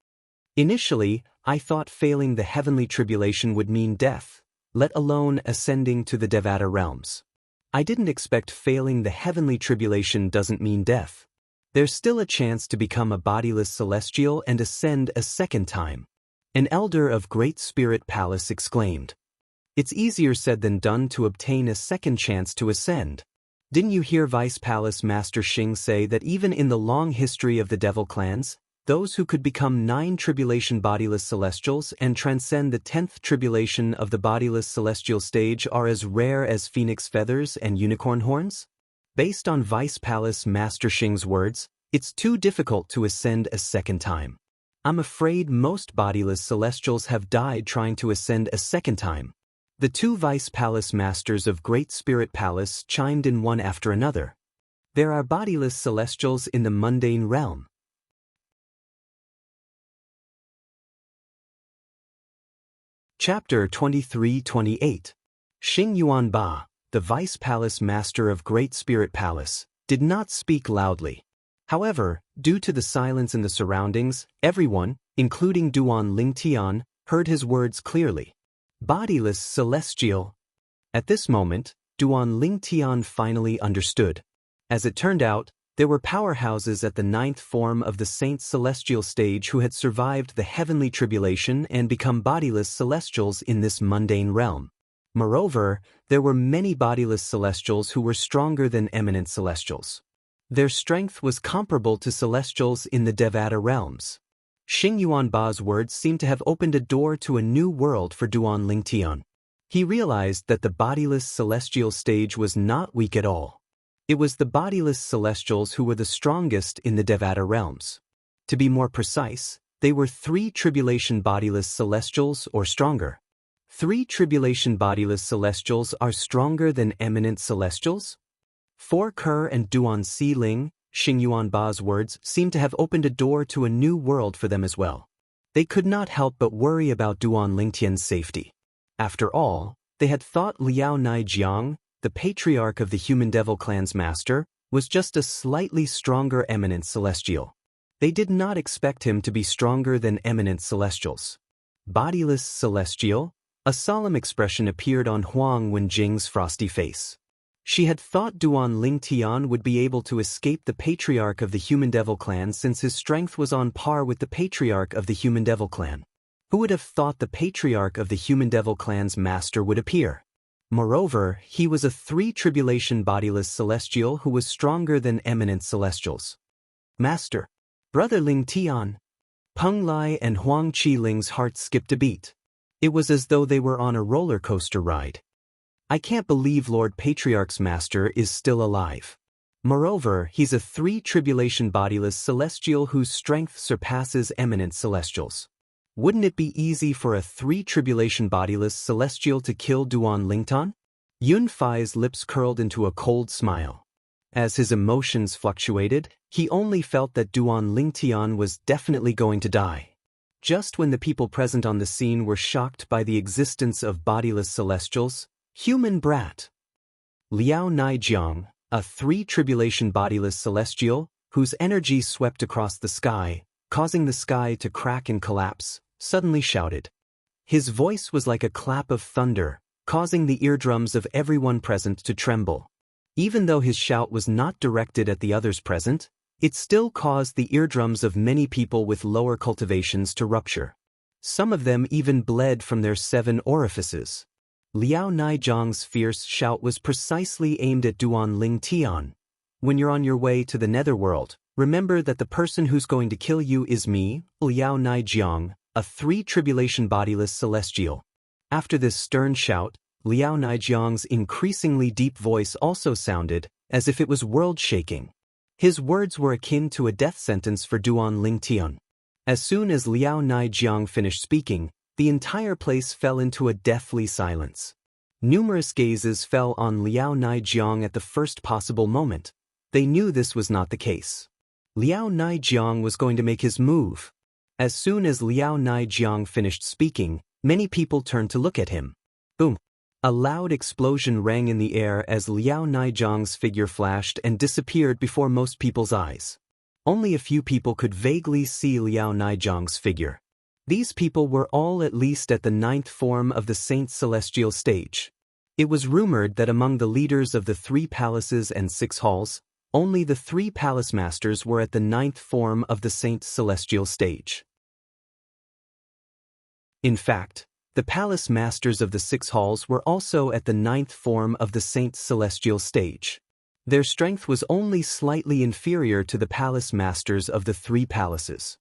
Initially, I thought failing the heavenly tribulation would mean death, let alone ascending to the Devata realms. I didn't expect failing the heavenly tribulation doesn't mean death. There's still a chance to become a bodiless celestial and ascend a second time. An elder of Great Spirit Palace exclaimed. It's easier said than done to obtain a second chance to ascend. Didn't you hear Vice Palace Master Xing say that even in the long history of the devil clans, those who could become 9 tribulation bodiless celestials and transcend the 10th tribulation of the bodiless celestial stage are as rare as phoenix feathers and unicorn horns? Based on Vice Palace Master Xing's words, it's too difficult to ascend a second time. I'm afraid most bodiless celestials have died trying to ascend a second time. The 2 Vice Palace Masters of Great Spirit Palace chimed in one after another. There are bodiless celestials in the mundane realm. Chapter 23-28. Xing Yuanba, the Vice Palace Master of Great Spirit Palace, did not speak loudly. However, due to the silence in the surroundings, everyone, including Duan Lingtian, heard his words clearly. Bodiless celestial. At this moment, Duan Lingtian finally understood. As it turned out, there were powerhouses at the 9th form of the Saint Celestial stage who had survived the heavenly tribulation and become bodiless celestials in this mundane realm. Moreover, there were many bodiless celestials who were stronger than eminent celestials. Their strength was comparable to celestials in the Devata realms. Xing Yuanba's words seemed to have opened a door to a new world for Duan Lingtian. He realized that the bodiless celestial stage was not weak at all. It was the bodiless celestials who were the strongest in the Devata realms. To be more precise, they were 3 tribulation bodiless celestials or stronger. 3 tribulation bodiless celestials are stronger than eminent celestials? 4 Kerr and Duan Si Ling, Xing Yuanba's words seemed to have opened a door to a new world for them as well. They could not help but worry about Duan Lingtian's safety. After all, they had thought Liao Naijiang, the patriarch of the human devil clan's master, was just a slightly stronger eminent celestial. They did not expect him to be stronger than eminent celestials. Bodiless celestial? A solemn expression appeared on Huang Wenjing's frosty face. She had thought Duan Lingtian would be able to escape the patriarch of the human devil clan since his strength was on par with the patriarch of the human devil clan. Who would have thought the patriarch of the human devil clan's master would appear? Moreover, he was a 3 tribulation bodiless celestial who was stronger than eminent celestials. Master, Brother Lingtian. Peng Lai and Huang Qiling's hearts skipped a beat. It was as though they were on a roller coaster ride. I can't believe Lord Patriarch's master is still alive. Moreover, he's a 3 tribulation bodiless celestial whose strength surpasses eminent celestials. Wouldn't it be easy for a 3 tribulation bodiless celestial to kill Duan Lingtian? Yun Fai's lips curled into a cold smile. As his emotions fluctuated, he only felt that Duan Lingtian was definitely going to die. Just when the people present on the scene were shocked by the existence of bodiless celestials, human brat. Liao Naijiang, a 3 tribulation bodiless celestial, whose energy swept across the sky, causing the sky to crack and collapse, suddenly shouted. His voice was like a clap of thunder, causing the eardrums of everyone present to tremble. Even though his shout was not directed at the others present, it still caused the eardrums of many people with lower cultivations to rupture. Some of them even bled from their 7 orifices. Liao Naijiang's fierce shout was precisely aimed at Duan Lingtian. When you're on your way to the netherworld, remember that the person who's going to kill you is me, Liao Naijiang, a 3 tribulation bodiless celestial. After this stern shout, Liao Naijiang's increasingly deep voice also sounded as if it was world-shaking. His words were akin to a death sentence for Duan Lingtian. As soon as Liao Naijiang finished speaking, the entire place fell into a deathly silence. Numerous gazes fell on Liao Naijiang at the first possible moment. They knew this was not the case. Liao Naijiang was going to make his move. As soon as Liao Naijiang finished speaking, many people turned to look at him. Boom! A loud explosion rang in the air as Liao Naijiang's figure flashed and disappeared before most people's eyes. Only a few people could vaguely see Liao Naijiang's figure. These people were all at least at the 9th form of the Saint Celestial stage. It was rumored that among the leaders of the 3 palaces and 6 halls, only the 3 palace masters were at the 9th form of the Saint Celestial stage. In fact, The palace masters of the 6 halls were also at the 9th form of the Saint's celestial stage. Their strength was only slightly inferior to the palace masters of the 3 palaces.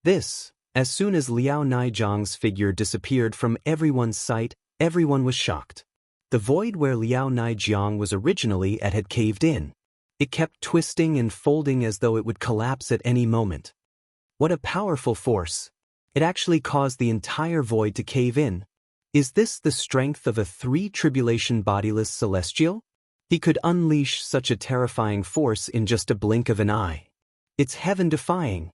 As soon as Liao Naijiang's figure disappeared from everyone's sight, everyone was shocked. The void where Liao Naijiang was originally at had caved in. It kept twisting and folding as though it would collapse at any moment. What a powerful force! It actually caused the entire void to cave in. Is this the strength of a 3-tribulation bodiless celestial? He could unleash such a terrifying force in just a blink of an eye. It's heaven-defying.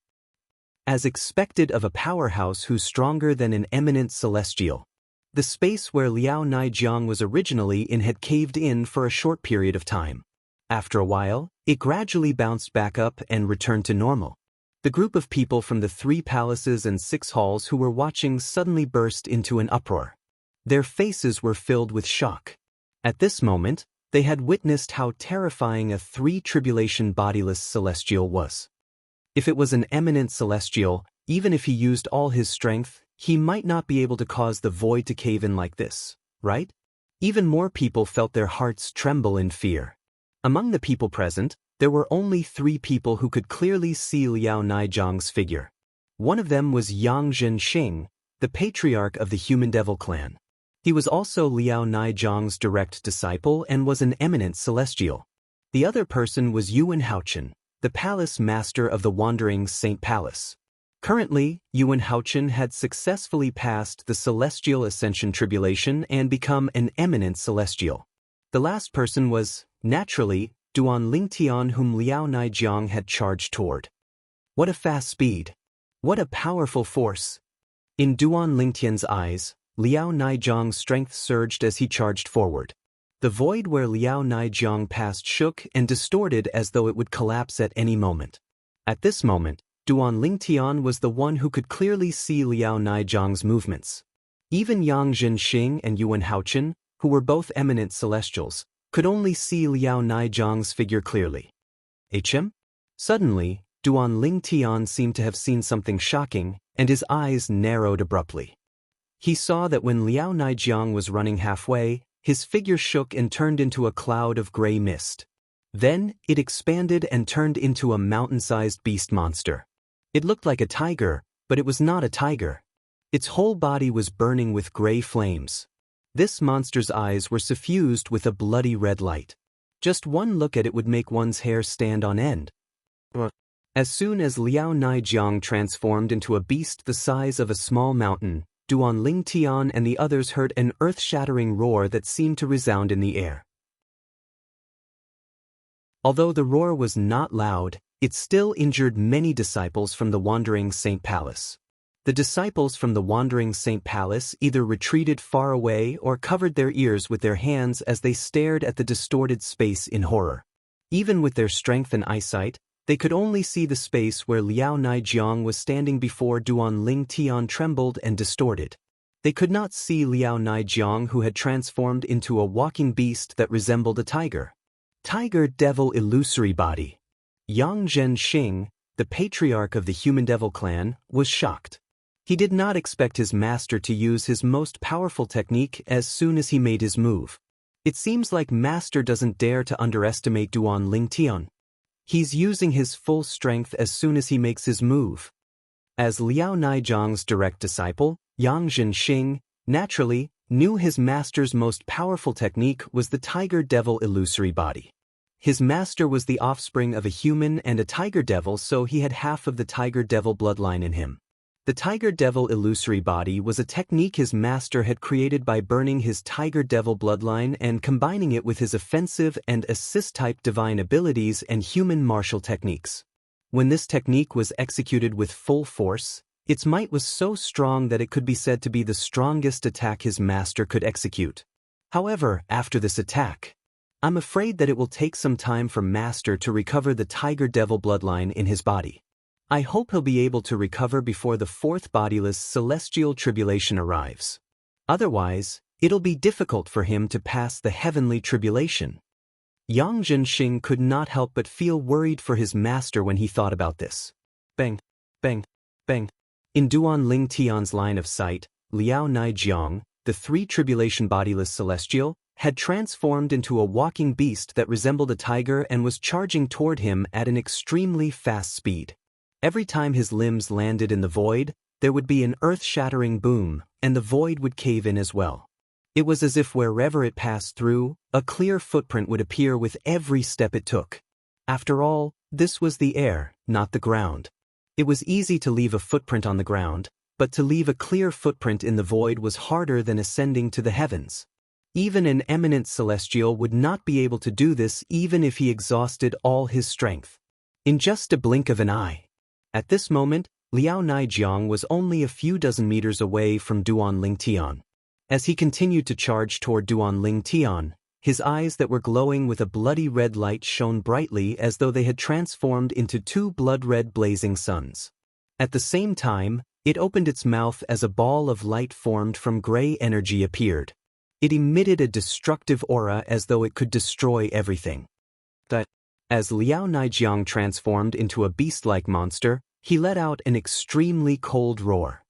As expected of a powerhouse who's stronger than an eminent celestial. The space where Liao Naijiang was originally in had caved in for a short period of time. After a while, it gradually bounced back up and returned to normal. The group of people from the 3 palaces and 6 halls who were watching suddenly burst into an uproar. Their faces were filled with shock. At this moment, they had witnessed how terrifying a 3-tribulation bodiless celestial was. If it was an eminent celestial, even if he used all his strength, he might not be able to cause the void to cave in like this, right? Even more people felt their hearts tremble in fear. Among the people present, there were only 3 people who could clearly see Liao Naijiang's figure. One of them was Yang Zhenxing, the patriarch of the Human Devil clan. He was also Liao Naijiang's direct disciple and was an eminent celestial. The other person was Yuan Haochen, the palace master of the Wandering Saint Palace. Currently, Yuan Haochen had successfully passed the Celestial Ascension Tribulation and become an eminent celestial. The last person was, naturally, Duan Lingtian, whom Liao Naijiang had charged toward. What a fast speed! What a powerful force! In Duan Lingtian's eyes, Liao Naijiang's strength surged as he charged forward. The void where Liao Naijiang passed shook and distorted as though it would collapse at any moment. At this moment, Duan Lingtian was the one who could clearly see Liao Naijiang's movements. Even Yang Zhenxing and Yuan Haochen, who were both eminent celestials, could only see Liao Naijiang's figure clearly. HM? Suddenly, Duan Lingtian seemed to have seen something shocking, and his eyes narrowed abruptly. He saw that when Liao Naijiang was running halfway, his figure shook and turned into a cloud of gray mist. Then, it expanded and turned into a mountain-sized beast monster. It looked like a tiger, but it was not a tiger. Its whole body was burning with gray flames. This monster's eyes were suffused with a bloody red light. Just one look at it would make one's hair stand on end. As soon as Liao Naijiang transformed into a beast the size of a small mountain, Duan Lingtian and the others heard an earth-shattering roar that seemed to resound in the air. Although the roar was not loud, it still injured many disciples from the Wandering Saint Palace. The disciples from the Wandering Saint Palace either retreated far away or covered their ears with their hands as they stared at the distorted space in horror. Even with their strength and eyesight, they could only see the space where Liao Naijiang was standing before Duan Lingtian trembled and distorted. They could not see Liao Naijiang, who had transformed into a walking beast that resembled a tiger. Tiger Devil Illusory Body. Yang Zhenxing, the patriarch of the Human Devil clan, was shocked. He did not expect his master to use his most powerful technique as soon as he made his move. It seems like master doesn't dare to underestimate Duan Lingtian. He's using his full strength as soon as he makes his move. As Liao Naijiang's direct disciple, Yang Zhenxing, naturally, knew his master's most powerful technique was the Tiger Devil Illusory Body. His master was the offspring of a human and a tiger devil, so he had half of the Tiger Devil bloodline in him. The Tiger Devil Illusory Body was a technique his master had created by burning his Tiger Devil bloodline and combining it with his offensive and assist-type divine abilities and human martial techniques. When this technique was executed with full force, its might was so strong that it could be said to be the strongest attack his master could execute. However, after this attack, I'm afraid that it will take some time for master to recover the Tiger Devil bloodline in his body. I hope he'll be able to recover before the 4th bodiless celestial tribulation arrives. Otherwise, it'll be difficult for him to pass the heavenly tribulation. Yang Zhenxing could not help but feel worried for his master when he thought about this. Bang, bang, bang. In Duan Lingtian's line of sight, Liao Naijiang, the three-tribulation bodiless celestial, had transformed into a walking beast that resembled a tiger and was charging toward him at an extremely fast speed. Every time his limbs landed in the void, there would be an earth-shattering boom, and the void would cave in as well. It was as if wherever it passed through, a clear footprint would appear with every step it took. After all, this was the air, not the ground. It was easy to leave a footprint on the ground, but to leave a clear footprint in the void was harder than ascending to the heavens. Even an eminent celestial would not be able to do this even if he exhausted all his strength. In just a blink of an eye. At this moment, Liao Naijiang was only a few dozen meters away from Duan Lingtian. As he continued to charge toward Duan Lingtian, his eyes that were glowing with a bloody red light shone brightly as though they had transformed into two blood-red blazing suns. At the same time, it opened its mouth as a ball of light formed from gray energy appeared. It emitted a destructive aura as though it could destroy everything. As Liao Naijiang transformed into a beast-like monster, he let out an extremely cold roar.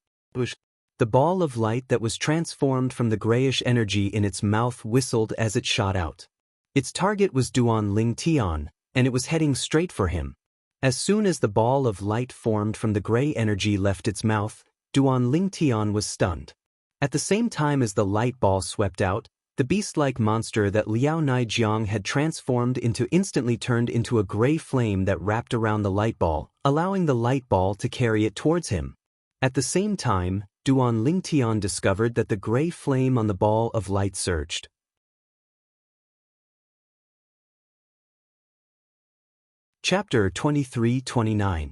The ball of light that was transformed from the grayish energy in its mouth whistled as it shot out. Its target was Duan Lingtian, and it was heading straight for him. As soon as the ball of light formed from the gray energy left its mouth, Duan Lingtian was stunned. At the same time as the light ball swept out, the beast-like monster that Liao Naijiang had transformed into instantly turned into a gray flame that wrapped around the light ball, allowing the light ball to carry it towards him. At the same time, Duan Lingtian discovered that the gray flame on the ball of light surged. Chapter 23-29.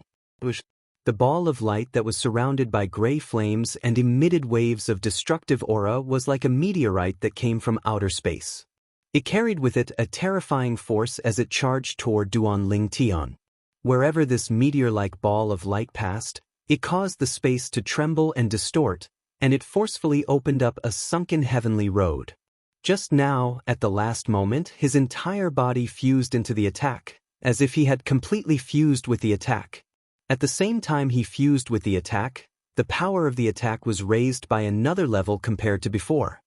The ball of light that was surrounded by gray flames and emitted waves of destructive aura was like a meteorite that came from outer space. It carried with it a terrifying force as it charged toward Duan Lingtian. Wherever this meteor-like ball of light passed, it caused the space to tremble and distort, and it forcefully opened up a sunken heavenly road. Just now, at the last moment, his entire body fused into the attack, as if he had completely fused with the attack. At the same time he fused with the attack, the power of the attack was raised by another level compared to before.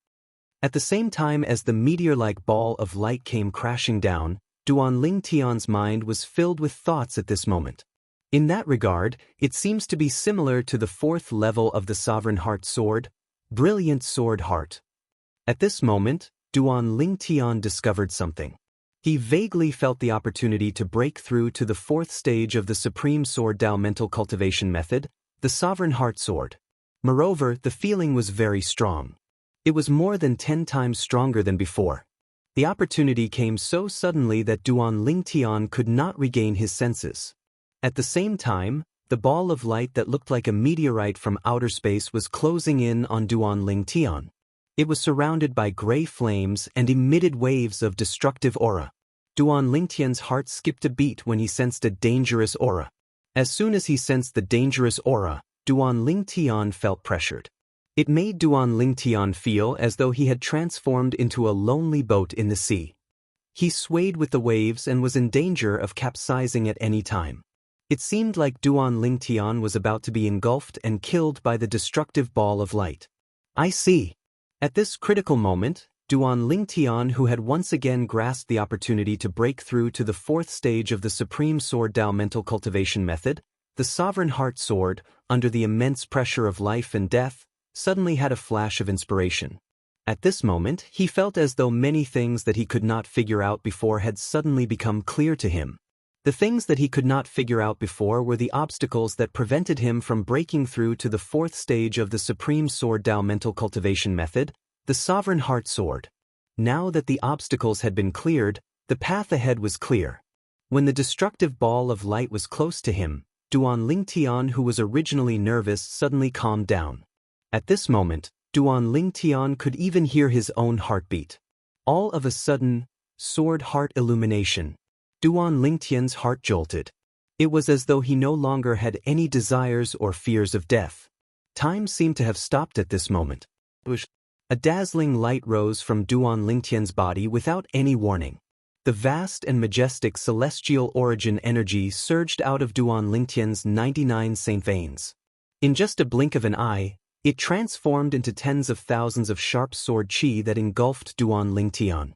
At the same time as the meteor-like ball of light came crashing down, Duan Lingtian's mind was filled with thoughts at this moment. In that regard, it seems to be similar to the fourth level of the Sovereign Heart Sword, Brilliant Sword Heart. At this moment, Duan Lingtian discovered something. He vaguely felt the opportunity to break through to the fourth stage of the Supreme Sword Tao mental cultivation method, the Sovereign Heart Sword. Moreover, the feeling was very strong. It was more than 10 times stronger than before. The opportunity came so suddenly that Duan Lingtian could not regain his senses. At the same time, the ball of light that looked like a meteorite from outer space was closing in on Duan Lingtian. It was surrounded by gray flames and emitted waves of destructive aura. Duan Lingtian's heart skipped a beat when he sensed a dangerous aura. As soon as he sensed the dangerous aura, Duan Lingtian felt pressured. It made Duan Lingtian feel as though he had transformed into a lonely boat in the sea. He swayed with the waves and was in danger of capsizing at any time. It seemed like Duan Lingtian was about to be engulfed and killed by the destructive ball of light. I see. At this critical moment, Duan Lingtian, who had once again grasped the opportunity to break through to the fourth stage of the Supreme Sword Tao mental cultivation method, the Sovereign Heart Sword, under the immense pressure of life and death, suddenly had a flash of inspiration. At this moment, he felt as though many things that he could not figure out before had suddenly become clear to him. The things that he could not figure out before were the obstacles that prevented him from breaking through to the fourth stage of the Supreme Sword Tao mental cultivation method, the Sovereign Heart Sword. Now that the obstacles had been cleared, the path ahead was clear. When the destructive ball of light was close to him, Duan Lingtian, who was originally nervous, suddenly calmed down. At this moment, Duan Lingtian could even hear his own heartbeat. All of a sudden, sword heart illumination. Duan Lingtian's heart jolted. It was as though he no longer had any desires or fears of death. Time seemed to have stopped at this moment. A dazzling light rose from Duan Lingtian's body without any warning. The vast and majestic celestial origin energy surged out of Duan Lingtian's 99 saint veins. In just a blink of an eye, It transformed into tens of thousands of sharp sword qi that engulfed Duan Lingtian.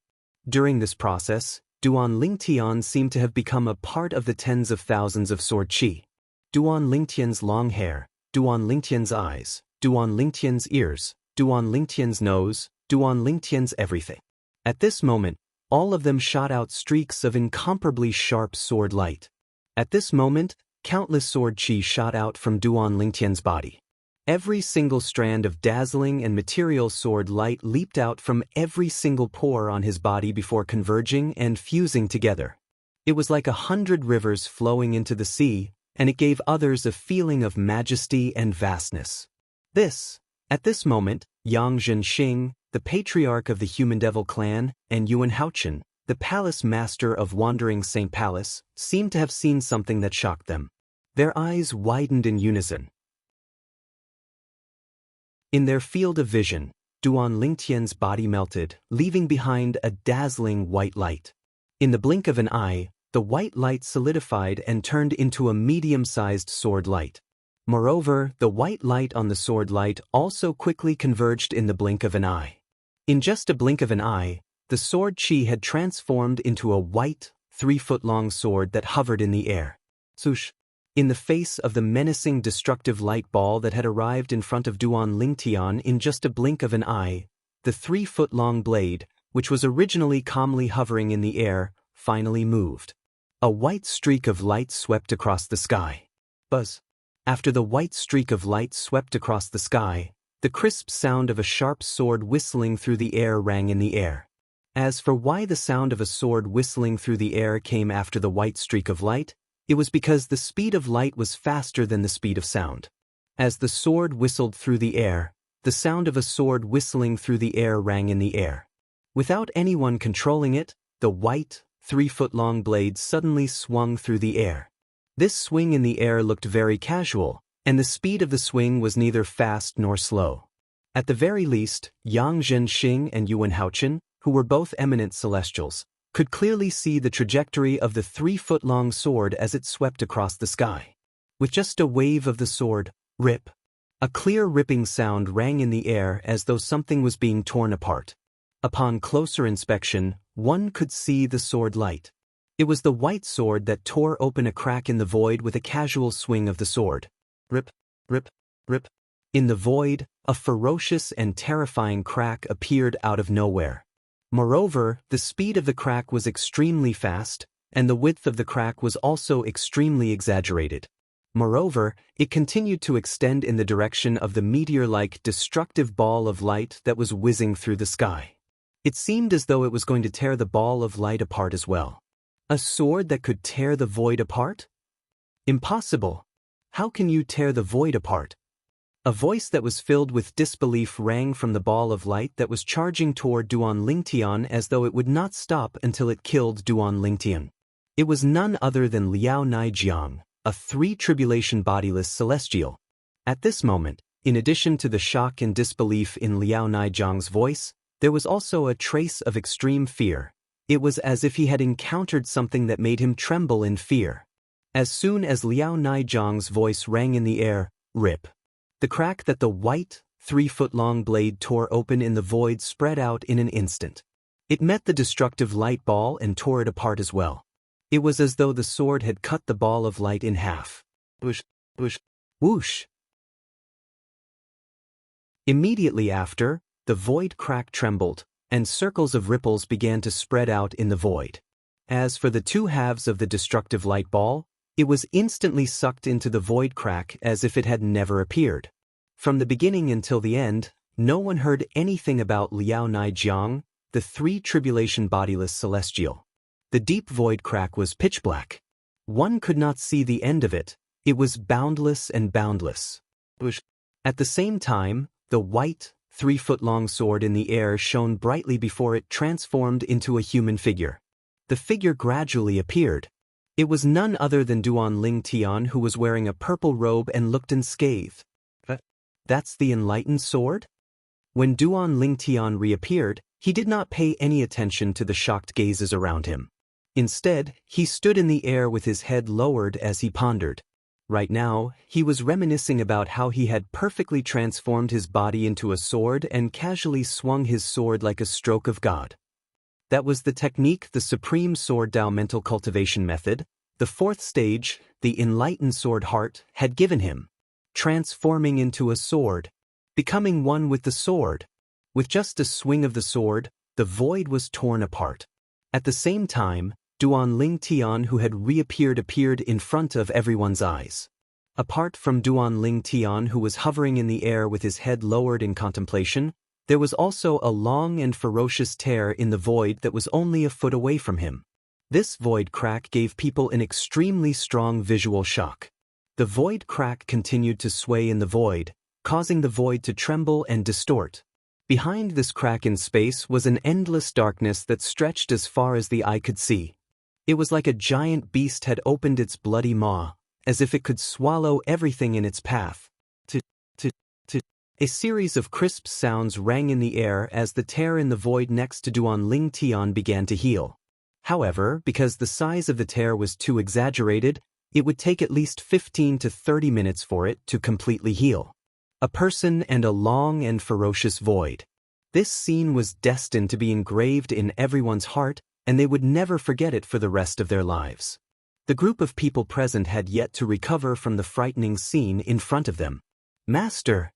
During this process, Duan Lingtian seemed to have become a part of the tens of thousands of sword qi. Duan Lingtian's long hair, Duan Lingtian's eyes, Duan Lingtian's ears, Duan Lingtian's nose, Duan Lingtian's everything. At this moment, all of them shot out streaks of incomparably sharp sword light. At this moment, countless sword qi shot out from Duan Lingtian's body. Every single strand of dazzling and material sword light leaped out from every single pore on his body before converging and fusing together. It was like 100 rivers flowing into the sea, and it gave others a feeling of majesty and vastness. At this moment, Yang Zhenxing, the patriarch of the Human Devil clan, and Yuan Haochen, the palace master of Wandering Saint Palace, seemed to have seen something that shocked them. Their eyes widened in unison. In their field of vision, Duan Lingtian's body melted, leaving behind a dazzling white light. In the blink of an eye, the white light solidified and turned into a medium-sized sword light. Moreover, the white light on the sword light also quickly converged in the blink of an eye. In just a blink of an eye, the sword qi had transformed into a white, 3-foot-long sword that hovered in the air. Swoosh! In the face of the menacing destructive light ball that had arrived in front of Duan Lingtian in just a blink of an eye, the 3-foot-long blade, which was originally calmly hovering in the air, finally moved. A white streak of light swept across the sky. Buzz! After the white streak of light swept across the sky, the crisp sound of a sharp sword whistling through the air rang in the air. As for why the sound of a sword whistling through the air came after the white streak of light, it was because the speed of light was faster than the speed of sound. As the sword whistled through the air, the sound of a sword whistling through the air rang in the air. Without anyone controlling it, the white, 3-foot-long blade suddenly swung through the air. This swing in the air looked very casual, and the speed of the swing was neither fast nor slow. At the very least, Yang Zhenxing and Yuan Haochen, who were both eminent celestials, could clearly see the trajectory of the 3-foot-long sword as it swept across the sky. With just a wave of the sword, rip, a clear ripping sound rang in the air as though something was being torn apart. Upon closer inspection, one could see the sword light. It was the white sword that tore open a crack in the void with a casual swing of the sword. Rip, rip, rip. In the void, a ferocious and terrifying crack appeared out of nowhere. Moreover, the speed of the crack was extremely fast, and the width of the crack was also extremely exaggerated. Moreover, it continued to extend in the direction of the meteor-like destructive ball of light that was whizzing through the sky. It seemed as though it was going to tear the ball of light apart as well. A sword that could tear the void apart? Impossible! How can you tear the void apart? A voice that was filled with disbelief rang from the ball of light that was charging toward Duan Lingtian as though it would not stop until it killed Duan Lingtian. It was none other than Liao Naijiang, a 3-tribulation bodiless celestial. At this moment, in addition to the shock and disbelief in Liao Naijiang's voice, there was also a trace of extreme fear. It was as if he had encountered something that made him tremble in fear. As soon as Liao Naijiang's voice rang in the air, rip. The crack that the white, 3-foot-long blade tore open in the void spread out in an instant. It met the destructive light ball and tore it apart as well. It was as though the sword had cut the ball of light in half. Whoosh, whoosh, whoosh. Immediately after, the void crack trembled, and circles of ripples began to spread out in the void. As for the two halves of the destructive light ball, it was instantly sucked into the void crack as if it had never appeared. From the beginning until the end, no one heard anything about Liao Naijiang, the 3-tribulation bodiless celestial. The deep void crack was pitch black. One could not see the end of it. It was boundless and boundless. At the same time, the white, 3-foot-long sword in the air shone brightly before it transformed into a human figure. The figure gradually appeared. It was none other than Duan Lingtian, who was wearing a purple robe and looked unscathed. That's the enlightened sword? When Duan Lingtian reappeared, he did not pay any attention to the shocked gazes around him. Instead, he stood in the air with his head lowered as he pondered. Right now, he was reminiscing about how he had perfectly transformed his body into a sword and casually swung his sword like a stroke of God. That was the technique, the supreme sword Dao mental cultivation method, the fourth stage, the enlightened sword heart, had given him. Transforming into a sword. Becoming one with the sword. With just a swing of the sword, the void was torn apart. At the same time, Duan Ling Tian, who had appeared in front of everyone's eyes. Apart from Duan Ling Tian, who was hovering in the air with his head lowered in contemplation, there was also a long and ferocious tear in the void that was only a foot away from him. This void crack gave people an extremely strong visual shock. The void crack continued to sway in the void, causing the void to tremble and distort. Behind this crack in space was an endless darkness that stretched as far as the eye could see. It was like a giant beast had opened its bloody maw, as if it could swallow everything in its path. A series of crisp sounds rang in the air as the tear in the void next to Duan Ling Tian began to heal. However, because the size of the tear was too exaggerated, it would take at least 15 to 30 minutes for it to completely heal. A person and a long and ferocious void. This scene was destined to be engraved in everyone's heart, and they would never forget it for the rest of their lives. The group of people present had yet to recover from the frightening scene in front of them. Master!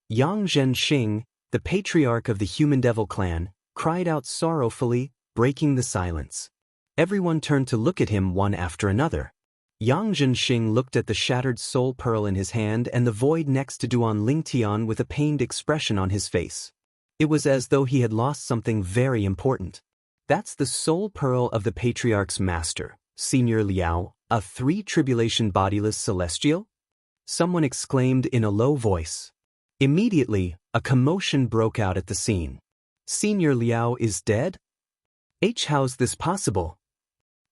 Yang Zhenxing, the patriarch of the Human Devil clan, cried out sorrowfully, breaking the silence. Everyone turned to look at him one after another. Yang Zhenxing looked at the shattered soul pearl in his hand and the void next to Duan Ling Tian with a pained expression on his face. It was as though he had lost something very important. That's the soul pearl of the patriarch's master, Senior Liao, a three-tribulation bodiless celestial? Someone exclaimed in a low voice. Immediately, a commotion broke out at the scene. Senior Liao is dead? How's this possible?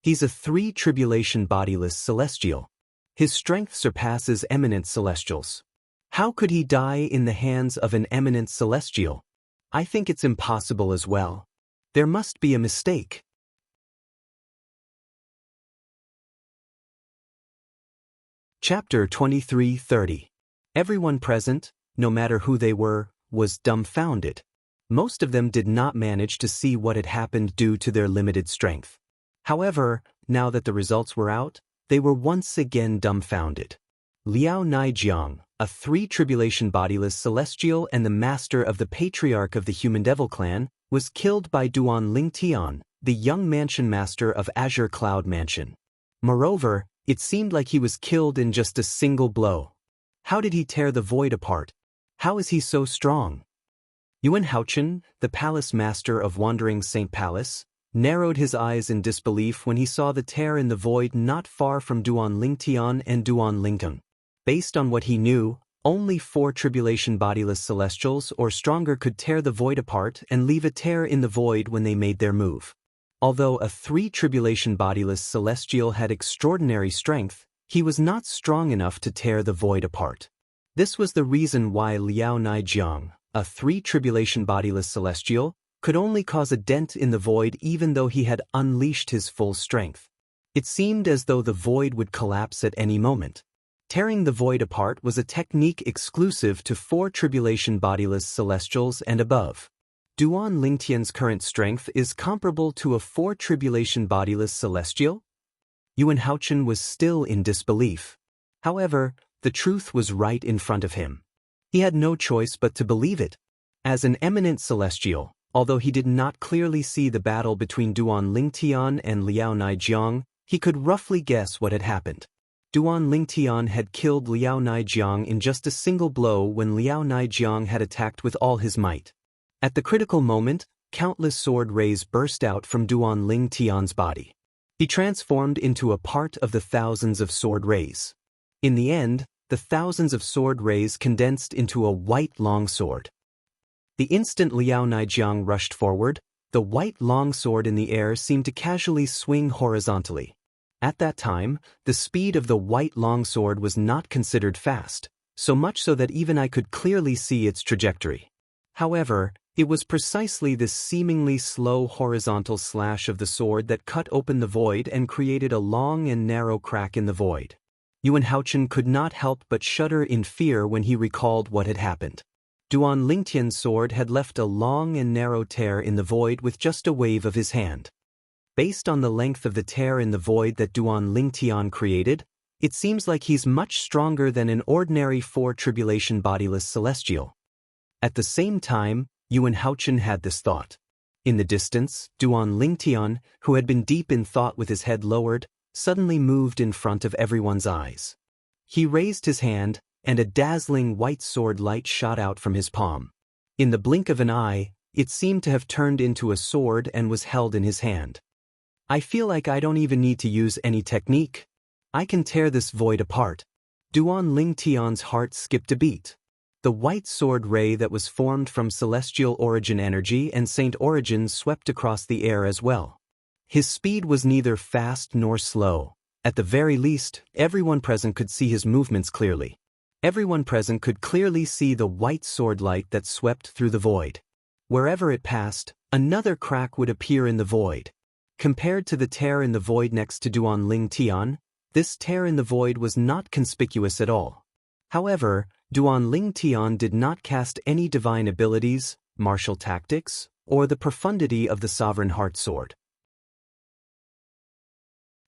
He's a three-tribulation bodiless celestial. His strength surpasses eminent celestials. How could he die in the hands of an eminent celestial? I think it's impossible as well. There must be a mistake. Chapter 23:30. Everyone present, no matter who they were, was dumbfounded. Most of them did not manage to see what had happened due to their limited strength. However, now that the results were out, they were once again dumbfounded. Liao Naijiang, a three-tribulation bodiless celestial and the master of the patriarch of the Human Devil clan, was killed by Duan Ling Tian, the young mansion master of Azure Cloud Mansion. Moreover, it seemed like he was killed in just a single blow. How did he tear the void apart? How is he so strong? Yuan Haochen, the palace master of Wandering Saint Palace, narrowed his eyes in disbelief when he saw the tear in the void not far from Duan Ling Tian and Duan Lingtong. Based on what he knew, only 4 tribulation bodiless celestials or stronger could tear the void apart and leave a tear in the void when they made their move. Although a 3 tribulation bodiless celestial had extraordinary strength, he was not strong enough to tear the void apart. This was the reason why Liao Naijiang, a 3 tribulation bodiless celestial, could only cause a dent in the void even though he had unleashed his full strength. It seemed as though the void would collapse at any moment. Tearing the void apart was a technique exclusive to 4 tribulation bodiless celestials and above. Duan Lingtian's current strength is comparable to a 4 tribulation bodiless celestial? Yuan Haochen was still in disbelief. However, the truth was right in front of him. He had no choice but to believe it. As an eminent celestial, although he did not clearly see the battle between Duan Lingtian and Liao Naijiang, he could roughly guess what had happened. Duan Lingtian had killed Liao Naijiang in just a single blow when Liao Naijiang had attacked with all his might. At the critical moment, countless sword rays burst out from Duan Lingtian's body. He transformed into a part of the thousands of sword rays. In the end, the thousands of sword rays condensed into a white longsword. The instant Liao Naijiang rushed forward, the white longsword in the air seemed to casually swing horizontally. At that time, the speed of the white longsword was not considered fast, so much so that even I could clearly see its trajectory. However, it was precisely this seemingly slow horizontal slash of the sword that cut open the void and created a long and narrow crack in the void. Yuan Haochen could not help but shudder in fear when he recalled what had happened. Duan Lingtian's sword had left a long and narrow tear in the void with just a wave of his hand. Based on the length of the tear in the void that Duan Lingtian created, it seems like he's much stronger than an ordinary four-tribulation bodiless celestial. At the same time, Yuan Haochen had this thought. In the distance, Duan Lingtian, who had been deep in thought with his head lowered, suddenly moved in front of everyone's eyes. He raised his hand, and a dazzling white sword light shot out from his palm. In the blink of an eye, it seemed to have turned into a sword and was held in his hand. I feel like I don't even need to use any technique. I can tear this void apart. Duan Lingtian's heart skipped a beat. The white sword ray that was formed from celestial origin energy and saint origins swept across the air as well. His speed was neither fast nor slow. At the very least, everyone present could see his movements clearly. Everyone present could clearly see the white sword light that swept through the void. Wherever it passed, another crack would appear in the void. Compared to the tear in the void next to Duan Lingtian, this tear in the void was not conspicuous at all. However, Duan Lingtian did not cast any divine abilities, martial tactics, or the profundity of the Sovereign Heart Sword.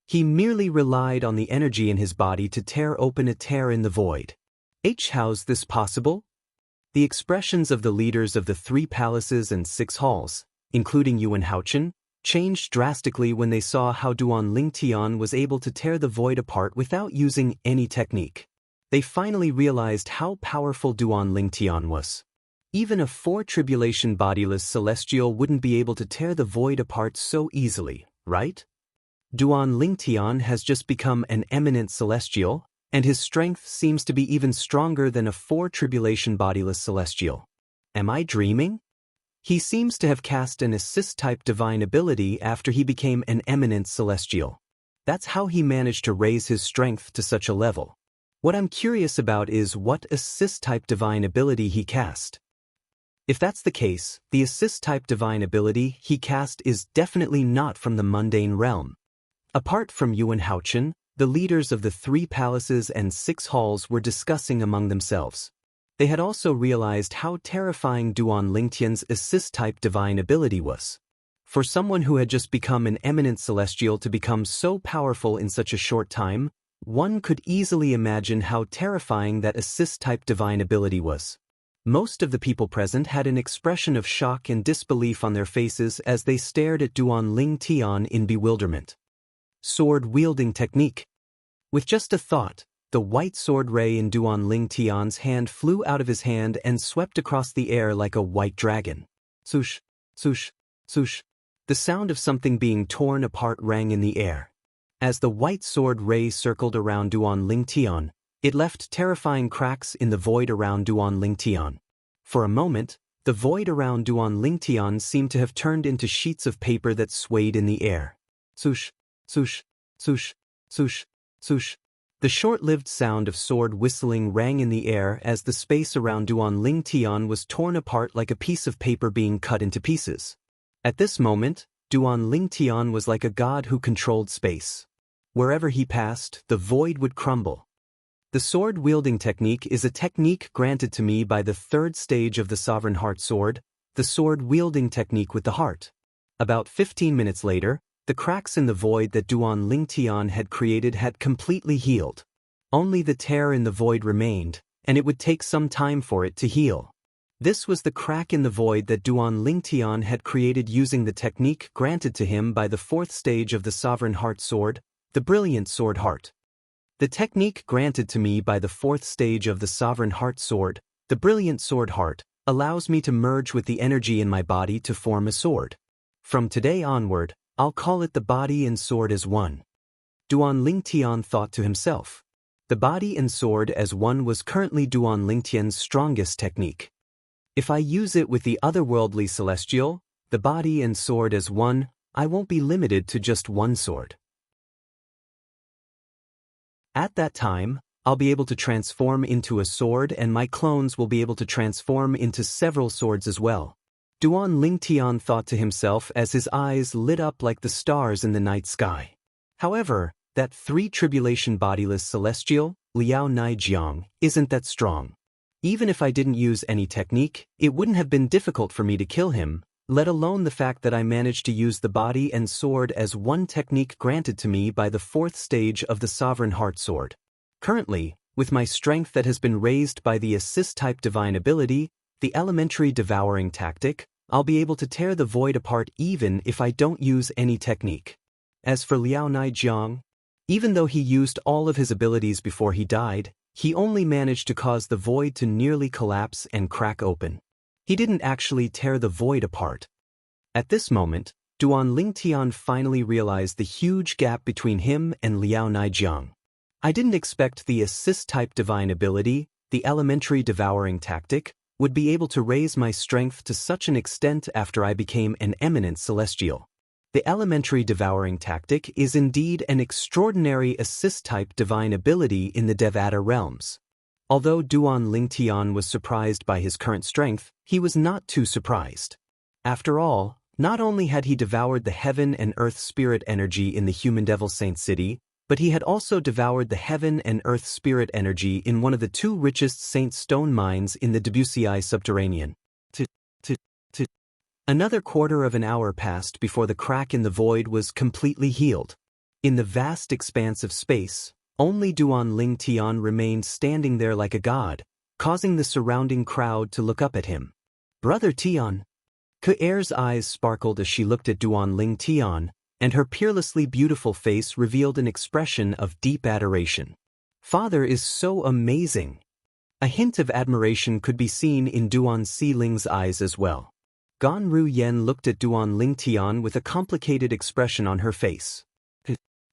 He merely relied on the energy in his body to tear open a tear in the void. How's this possible? The expressions of the leaders of the 3 palaces and 6 halls, including Yuan Haochen, changed drastically when they saw how Duan Lingtian was able to tear the void apart without using any technique. They finally realized how powerful Duan Lingtian was. Even a 4-tribulation bodiless celestial wouldn't be able to tear the void apart so easily, right? Duan Lingtian has just become an eminent celestial, and his strength seems to be even stronger than a 4-tribulation bodiless celestial. Am I dreaming? He seems to have cast an assist-type divine ability after he became an eminent celestial. That's how he managed to raise his strength to such a level. What I'm curious about is what assist-type divine ability he cast. If that's the case, the assist-type divine ability he cast is definitely not from the mundane realm. Apart from Yuan Haochen, the leaders of the 3 palaces and 6 halls were discussing among themselves. They had also realized how terrifying Duan Lingtian's assist-type divine ability was. For someone who had just become an eminent celestial to become so powerful in such a short time, one could easily imagine how terrifying that assist-type divine ability was. Most of the people present had an expression of shock and disbelief on their faces as they stared at Duan Lingtian in bewilderment. Sword-wielding technique. With just a thought, the white sword ray in Duan Lingtian's hand flew out of his hand and swept across the air like a white dragon. Swoosh, swoosh, swoosh. The sound of something being torn apart rang in the air. As the white sword ray circled around Duan Lingtian, it left terrifying cracks in the void around Duan Lingtian. For a moment, the void around Duan Lingtian seemed to have turned into sheets of paper that swayed in the air. Swoosh, swoosh, swoosh, swoosh, swoosh. The short-lived sound of sword whistling rang in the air as the space around Duan Lingtian was torn apart like a piece of paper being cut into pieces. At this moment, Duan Lingtian was like a god who controlled space. Wherever he passed, the void would crumble. The sword-wielding technique is a technique granted to me by the 3rd stage of the Sovereign Heart Sword, the sword-wielding technique with the heart. About 15 minutes later, the cracks in the void that Duan Lingtian had created had completely healed. Only the tear in the void remained, and it would take some time for it to heal. This was the crack in the void that Duan Lingtian had created using the technique granted to him by the 4th stage of the Sovereign Heart Sword, the Brilliant Sword Heart. The technique granted to me by the 4th stage of the Sovereign Heart Sword, the Brilliant Sword Heart, allows me to merge with the energy in my body to form a sword. From today onward, I'll call it the body and sword as one. Duan Lingtian thought to himself. The body and sword as one was currently Duan Lingtian's strongest technique. If I use it with the otherworldly celestial, the body and sword as one, I won't be limited to just one sword. At that time, I'll be able to transform into a sword and my clones will be able to transform into several swords as well. Duan Lingtian thought to himself as his eyes lit up like the stars in the night sky. However, That three-tribulation bodiless celestial, Liao Naijiang, isn't that strong. Even if I didn't use any technique, it wouldn't have been difficult for me to kill him, let alone the fact that I managed to use the body and sword as one technique granted to me by the 4th stage of the Sovereign Heart Sword. Currently, with my strength that has been raised by the assist-type divine ability, the elementary devouring tactic, I'll be able to tear the void apart even if I don't use any technique. As for Liao Naijiang, even though he used all of his abilities before he died, he only managed to cause the void to nearly collapse and crack open. He didn't actually tear the void apart. At this moment, Duan Lingtian finally realized the huge gap between him and Liao Naijiang. I didn't expect the assist-type divine ability, the elementary devouring tactic, would be able to raise my strength to such an extent after I became an eminent celestial. The elementary devouring tactic is indeed an extraordinary assist-type divine ability in the Devata realms. Although Duan Lingtian was surprised by his current strength, he was not too surprised. After all, not only had he devoured the heaven and earth spirit energy in the human devil saint city, but he had also devoured the heaven and earth spirit energy in one of the 2 richest saint stone mines in the Debussy subterranean. Another quarter of an hour passed before the crack in the void was completely healed. In the vast expanse of space, only Duan Lingtian remained standing there like a god, causing the surrounding crowd to look up at him. "Brother Tian." Ke'er's eyes sparkled as she looked at Duan Lingtian, and her peerlessly beautiful face revealed an expression of deep adoration. "Father is so amazing." A hint of admiration could be seen in Duan Xiling's eyes as well. Gan Ru Yen looked at Duan Lingtian with a complicated expression on her face.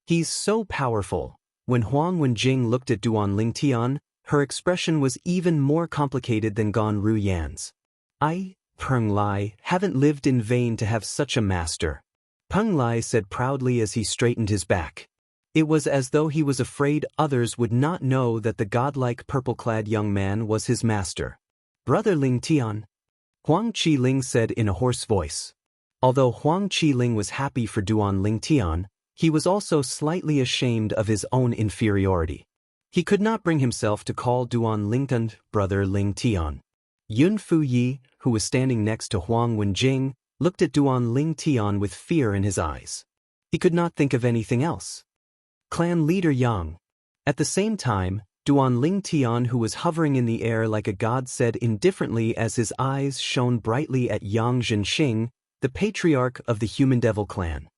"He's so powerful." When Huang Wenjing looked at Duan Lingtian, her expression was even more complicated than Gan Ru Yan's. "I, Peng Lai, haven't lived in vain to have such a master," Peng Lai said proudly as he straightened his back. It was as though he was afraid others would not know that the godlike purple-clad young man was his master. "Brother Lingtian," Huang Qiling said in a hoarse voice. Although Huang Qiling was happy for Duan Lingtian, he was also slightly ashamed of his own inferiority. He could not bring himself to call Duan Lingtian brother Lingtian. Yun Fuyi, who was standing next to Huang Wenjing, looked at Duan Lingtian with fear in his eyes. He could not think of anything else. Clan leader Yang. At the same time, Duan Lingtian, who was hovering in the air like a god, said indifferently as his eyes shone brightly at Yang Zhenxing, the patriarch of the human devil clan.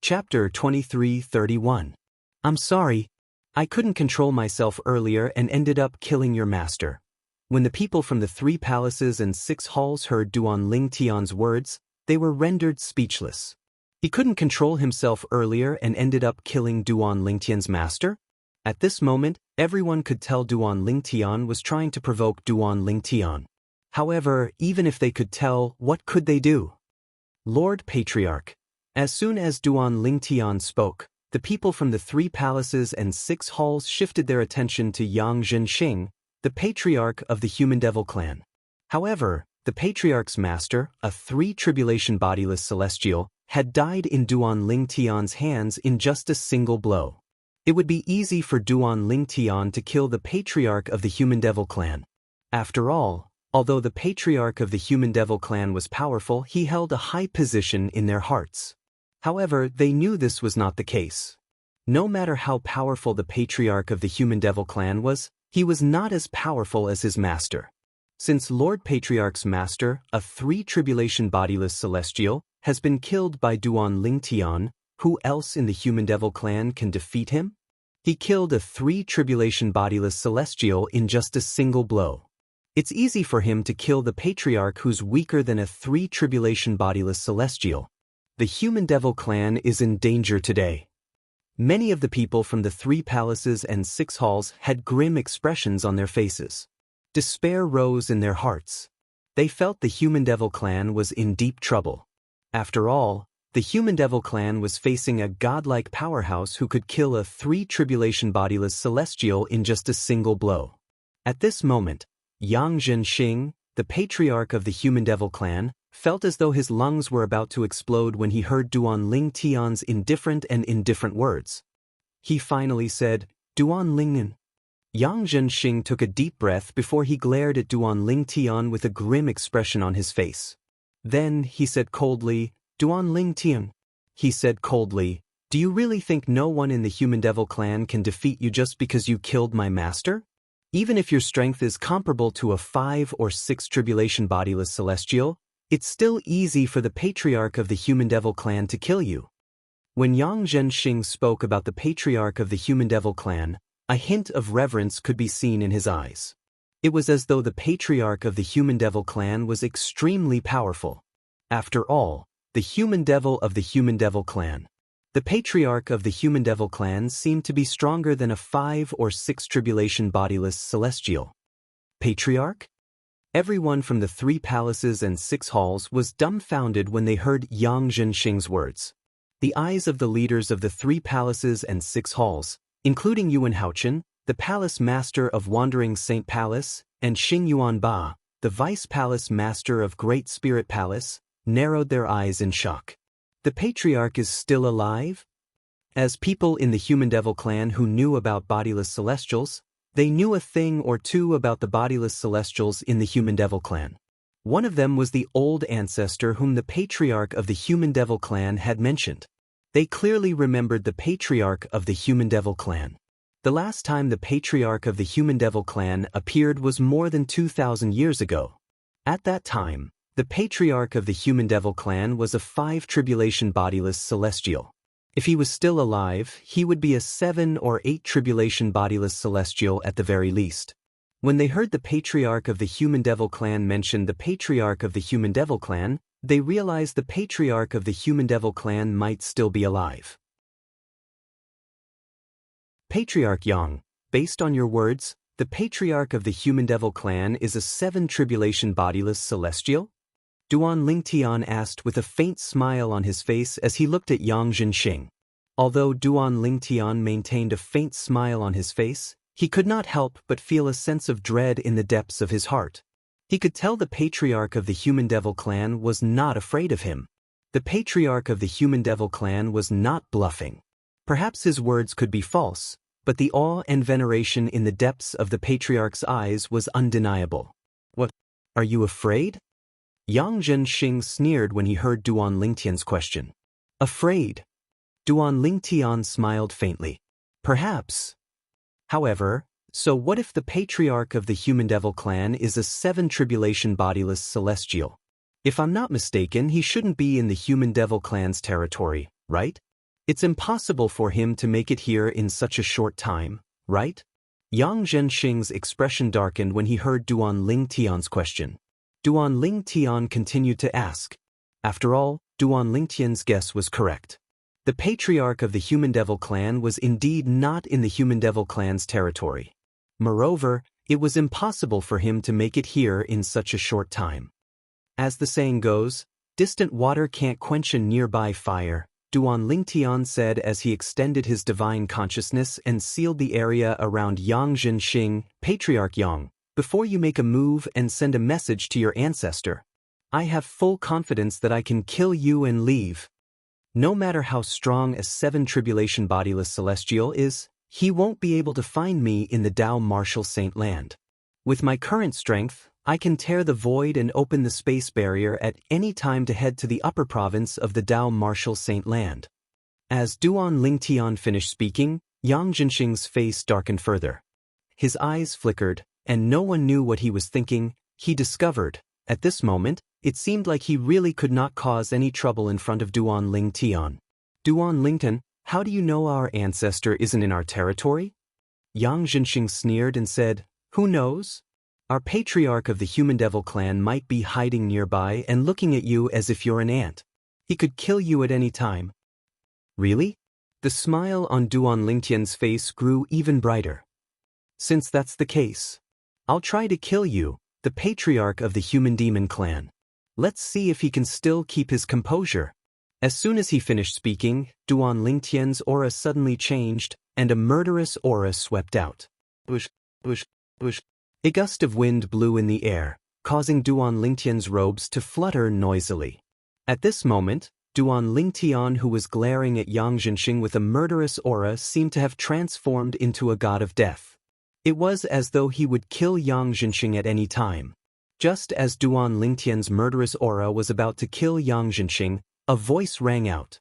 Chapter 23:31. "I'm sorry. I couldn't control myself earlier and ended up killing your master." When the people from the 3 palaces and 6 halls heard Duan Lingtian's words, they were rendered speechless. He couldn't control himself earlier and ended up killing Duan Lingtian's master? At this moment, everyone could tell Duan Lingtian was trying to provoke Duan Lingtian. However, even if they could tell, what could they do? "Lord Patriarch." As soon as Duan Lingtian spoke, the people from the 3 palaces and 6 halls shifted their attention to Yang Zhenxing, the patriarch of the human devil clan. However, the patriarch's master, a 3-tribulation bodiless celestial, had died in Duan Lingtian's hands in just a single blow. It would be easy for Duan Lingtian to kill the patriarch of the human devil clan. After all, although the patriarch of the human devil clan was powerful, he held a high position in their hearts. However, they knew this was not the case. No matter how powerful the patriarch of the human devil clan was, he was not as powerful as his master. Since Lord Patriarch's master, a 3-tribulation bodiless celestial, has been killed by Duan Lingtian, who else in the human devil clan can defeat him? He killed a 3-tribulation bodiless celestial in just a single blow. It's easy for him to kill the patriarch who's weaker than a 3-tribulation bodiless celestial. The human devil clan is in danger today. Many of the people from the 3 palaces and 6 halls had grim expressions on their faces. Despair rose in their hearts. They felt the human devil clan was in deep trouble. After all, the human devil clan was facing a godlike powerhouse who could kill a 3-tribulation bodiless celestial in just a single blow. At this moment, Yang Zhenxing, the patriarch of the human devil clan, felt as though his lungs were about to explode when he heard Duan Ling Tian's indifferent words. He finally said, "Duan Lingnan." Yang Zhenxing took a deep breath before he glared at Duan Ling Tian with a grim expression on his face. Then, he said coldly, "Duan Ling Tian." He said coldly, "Do you really think no one in the Human Devil clan can defeat you just because you killed my master? Even if your strength is comparable to a 5 or 6 tribulation bodiless celestial, it's still easy for the patriarch of the Human Devil clan to kill you." When Yang Zhenxing spoke about the patriarch of the Human Devil clan, a hint of reverence could be seen in his eyes. It was as though the patriarch of the Human Devil clan was extremely powerful. After all, the Human Devil of the Human Devil clan. The patriarch of the Human Devil clan seemed to be stronger than a 5 or 6 tribulation bodiless celestial. Patriarch? Everyone from the 3 palaces and 6 halls was dumbfounded when they heard Yang Zhenxing's words. The eyes of the leaders of the 3 palaces and 6 halls, including Yuan Haochen, the palace master of Wandering Saint Palace, and Xing Yuanba, the vice palace master of Great Spirit Palace, narrowed their eyes in shock. The patriarch is still alive? As people in the Human Devil clan who knew about bodiless celestials, they knew a thing or two about the bodiless celestials in the Human Devil clan. One of them was the old ancestor whom the patriarch of the Human Devil clan had mentioned. They clearly remembered the patriarch of the Human Devil clan. The last time the patriarch of the Human Devil clan appeared was more than 2,000 years ago. At that time, the patriarch of the Human Devil clan was a 5 tribulation bodiless celestial. If he was still alive, he would be a 7 or 8 tribulation bodiless celestial at the very least. When they heard the patriarch of the Human Devil clan mention the patriarch of the Human Devil clan, they realized the patriarch of the Human Devil clan might still be alive. Patriarch Yang, based on your words, the patriarch of the Human Devil clan is a 7 tribulation bodiless celestial? Duan Ling Tian asked with a faint smile on his face as he looked at Yang Zhenxing. Although Duan Ling Tian maintained a faint smile on his face, he could not help but feel a sense of dread in the depths of his heart. He could tell the patriarch of the Human Devil clan was not afraid of him. The patriarch of the Human Devil clan was not bluffing. Perhaps his words could be false, but the awe and veneration in the depths of the patriarch's eyes was undeniable. "What? Are you afraid?" Yang Zhenxing sneered when he heard Duan Lingtian's question. "Afraid?" Duan Lingtian smiled faintly. "Perhaps. However, so what if the patriarch of the Human Devil clan is a 7 tribulation bodiless celestial? If I'm not mistaken, he shouldn't be in the Human Devil clan's territory, right? It's impossible for him to make it here in such a short time, right?" Yang Zhenxing's expression darkened when he heard Duan Lingtian's question. Duan Ling Tian continued to ask. After all, Duan Lingtian's guess was correct. The patriarch of the Human Devil clan was indeed not in the Human Devil clan's territory. Moreover, it was impossible for him to make it here in such a short time. As the saying goes, distant water can't quench a nearby fire, Duan Ling Tian said as he extended his divine consciousness and sealed the area around Yang Zhenxing. "Patriarch Yang, before you make a move and send a message to your ancestor, I have full confidence that I can kill you and leave. No matter how strong a 7 tribulation bodiless celestial is, he won't be able to find me in the Tao Martial Saint land. With my current strength, I can tear the void and open the space barrier at any time to head to the upper province of the Tao Martial Saint land." As Duan Lingtian finished speaking, Yang Zhenxing's face darkened further. His eyes flickered, and no one knew what he was thinking. He discovered, at this moment, it seemed like he really could not cause any trouble in front of Duan Ling Tian. "Duan Lingtian, how do you know our ancestor isn't in our territory?" Yang Zhenxing sneered and said, "Who knows? Our patriarch of the Human Devil clan might be hiding nearby and looking at you as if you're an ant. He could kill you at any time." "Really?" The smile on Duan Lingtian's face grew even brighter. "Since that's the case, I'll try to kill you, the patriarch of the Human Demon clan. Let's see if he can still keep his composure." As soon as he finished speaking, Duan Lingtian's aura suddenly changed, and a murderous aura swept out. Bush, bush, bush. A gust of wind blew in the air, causing Duan Lingtian's robes to flutter noisily. At this moment, Duan Lingtian, who was glaring at Yang Jinxing with a murderous aura, seemed to have transformed into a god of death. It was as though he would kill Yang Jinxing at any time. Just as Duan Lingtian's murderous aura was about to kill Yang Jinxing, a voice rang out.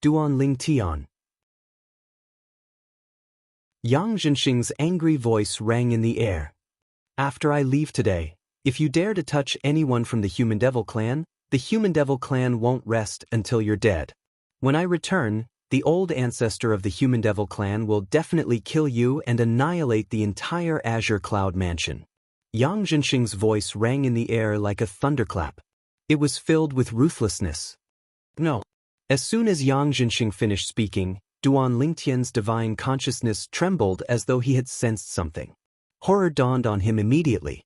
Duan Lingtian. Yang Jinxing's angry voice rang in the air. After I leave today, if you dare to touch anyone from the Human Devil clan, the Human Devil clan won't rest until you're dead. When I return, the old ancestor of the Human Devil clan will definitely kill you and annihilate the entire Azure Cloud Mansion. Yang Jinxing's voice rang in the air like a thunderclap. It was filled with ruthlessness. No. As soon as Yang Jinxing finished speaking, Duan Lingtian's divine consciousness trembled as though he had sensed something. Horror dawned on him immediately.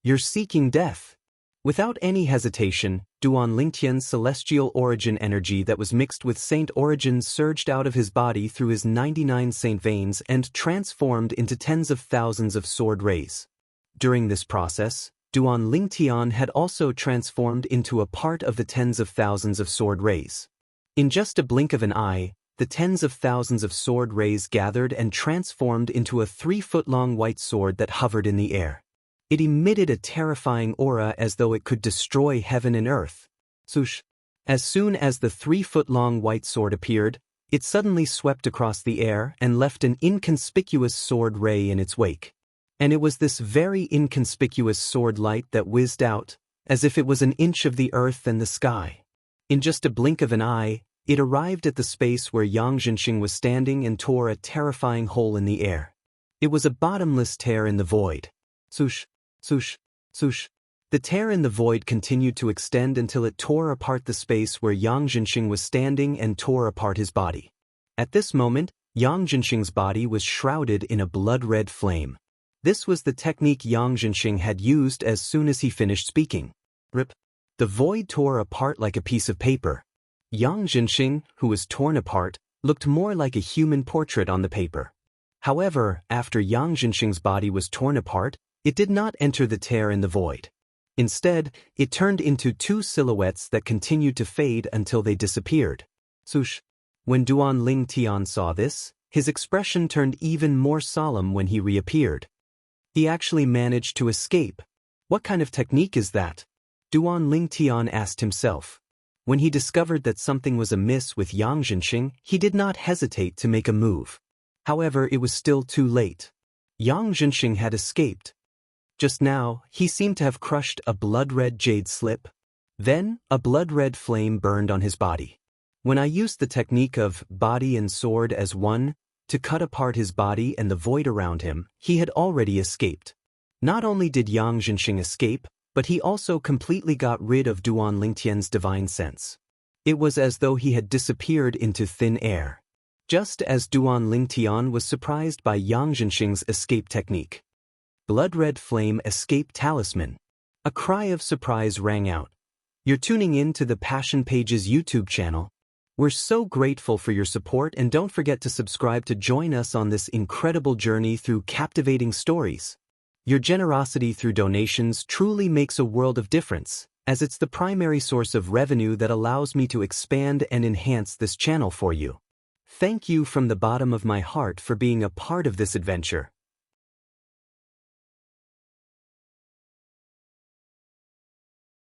You're seeking death. Without any hesitation, Duan Lingtian's celestial origin energy that was mixed with saint origin surged out of his body through his 99 saint veins and transformed into tens of thousands of sword rays. During this process, Duan Lingtian had also transformed into a part of the tens of thousands of sword rays. In just a blink of an eye, the tens of thousands of sword rays gathered and transformed into a 3-foot-long white sword that hovered in the air. It emitted a terrifying aura as though it could destroy heaven and earth. Swoosh! As soon as the 3-foot-long white sword appeared, it suddenly swept across the air and left an inconspicuous sword ray in its wake. And it was this very inconspicuous sword light that whizzed out, as if it was an inch of the earth and the sky. In just a blink of an eye, it arrived at the space where Yang Jinxing was standing and tore a terrifying hole in the air. It was a bottomless tear in the void. Swoosh! Swoosh! Swoosh! The tear in the void continued to extend until it tore apart the space where Yang Jinxing was standing and tore apart his body. At this moment, Yang Jinxing's body was shrouded in a blood-red flame. This was the technique Yang Jinxing had used as soon as he finished speaking. Rip! The void tore apart like a piece of paper. Yang Jinxing, who was torn apart, looked more like a human portrait on the paper. However, after Yang Jinxing's body was torn apart, it did not enter the tear in the void. Instead, it turned into 2 silhouettes that continued to fade until they disappeared. Swoosh! When Duan Lingtian saw this, his expression turned even more solemn when he reappeared. He actually managed to escape. What kind of technique is that? Duan Lingtian asked himself. When he discovered that something was amiss with Yang Jinxing, he did not hesitate to make a move. However, it was still too late. Yang Jinxing had escaped. Just now, he seemed to have crushed a blood-red jade slip. Then, a blood-red flame burned on his body. When I used the technique of body and sword as one, to cut apart his body and the void around him, he had already escaped. Not only did Yang Jinxing escape, but he also completely got rid of Duan Lingtian's divine sense. It was as though he had disappeared into thin air. Just as Duan Lingtian was surprised by Yang Jinxing's escape technique. Blood-red flame escape talisman. A cry of surprise rang out. You're tuning in to the Passion Pages YouTube channel. We're so grateful for your support, and don't forget to subscribe to join us on this incredible journey through captivating stories. Your generosity through donations truly makes a world of difference, as it's the primary source of revenue that allows me to expand and enhance this channel for you. Thank you from the bottom of my heart for being a part of this adventure.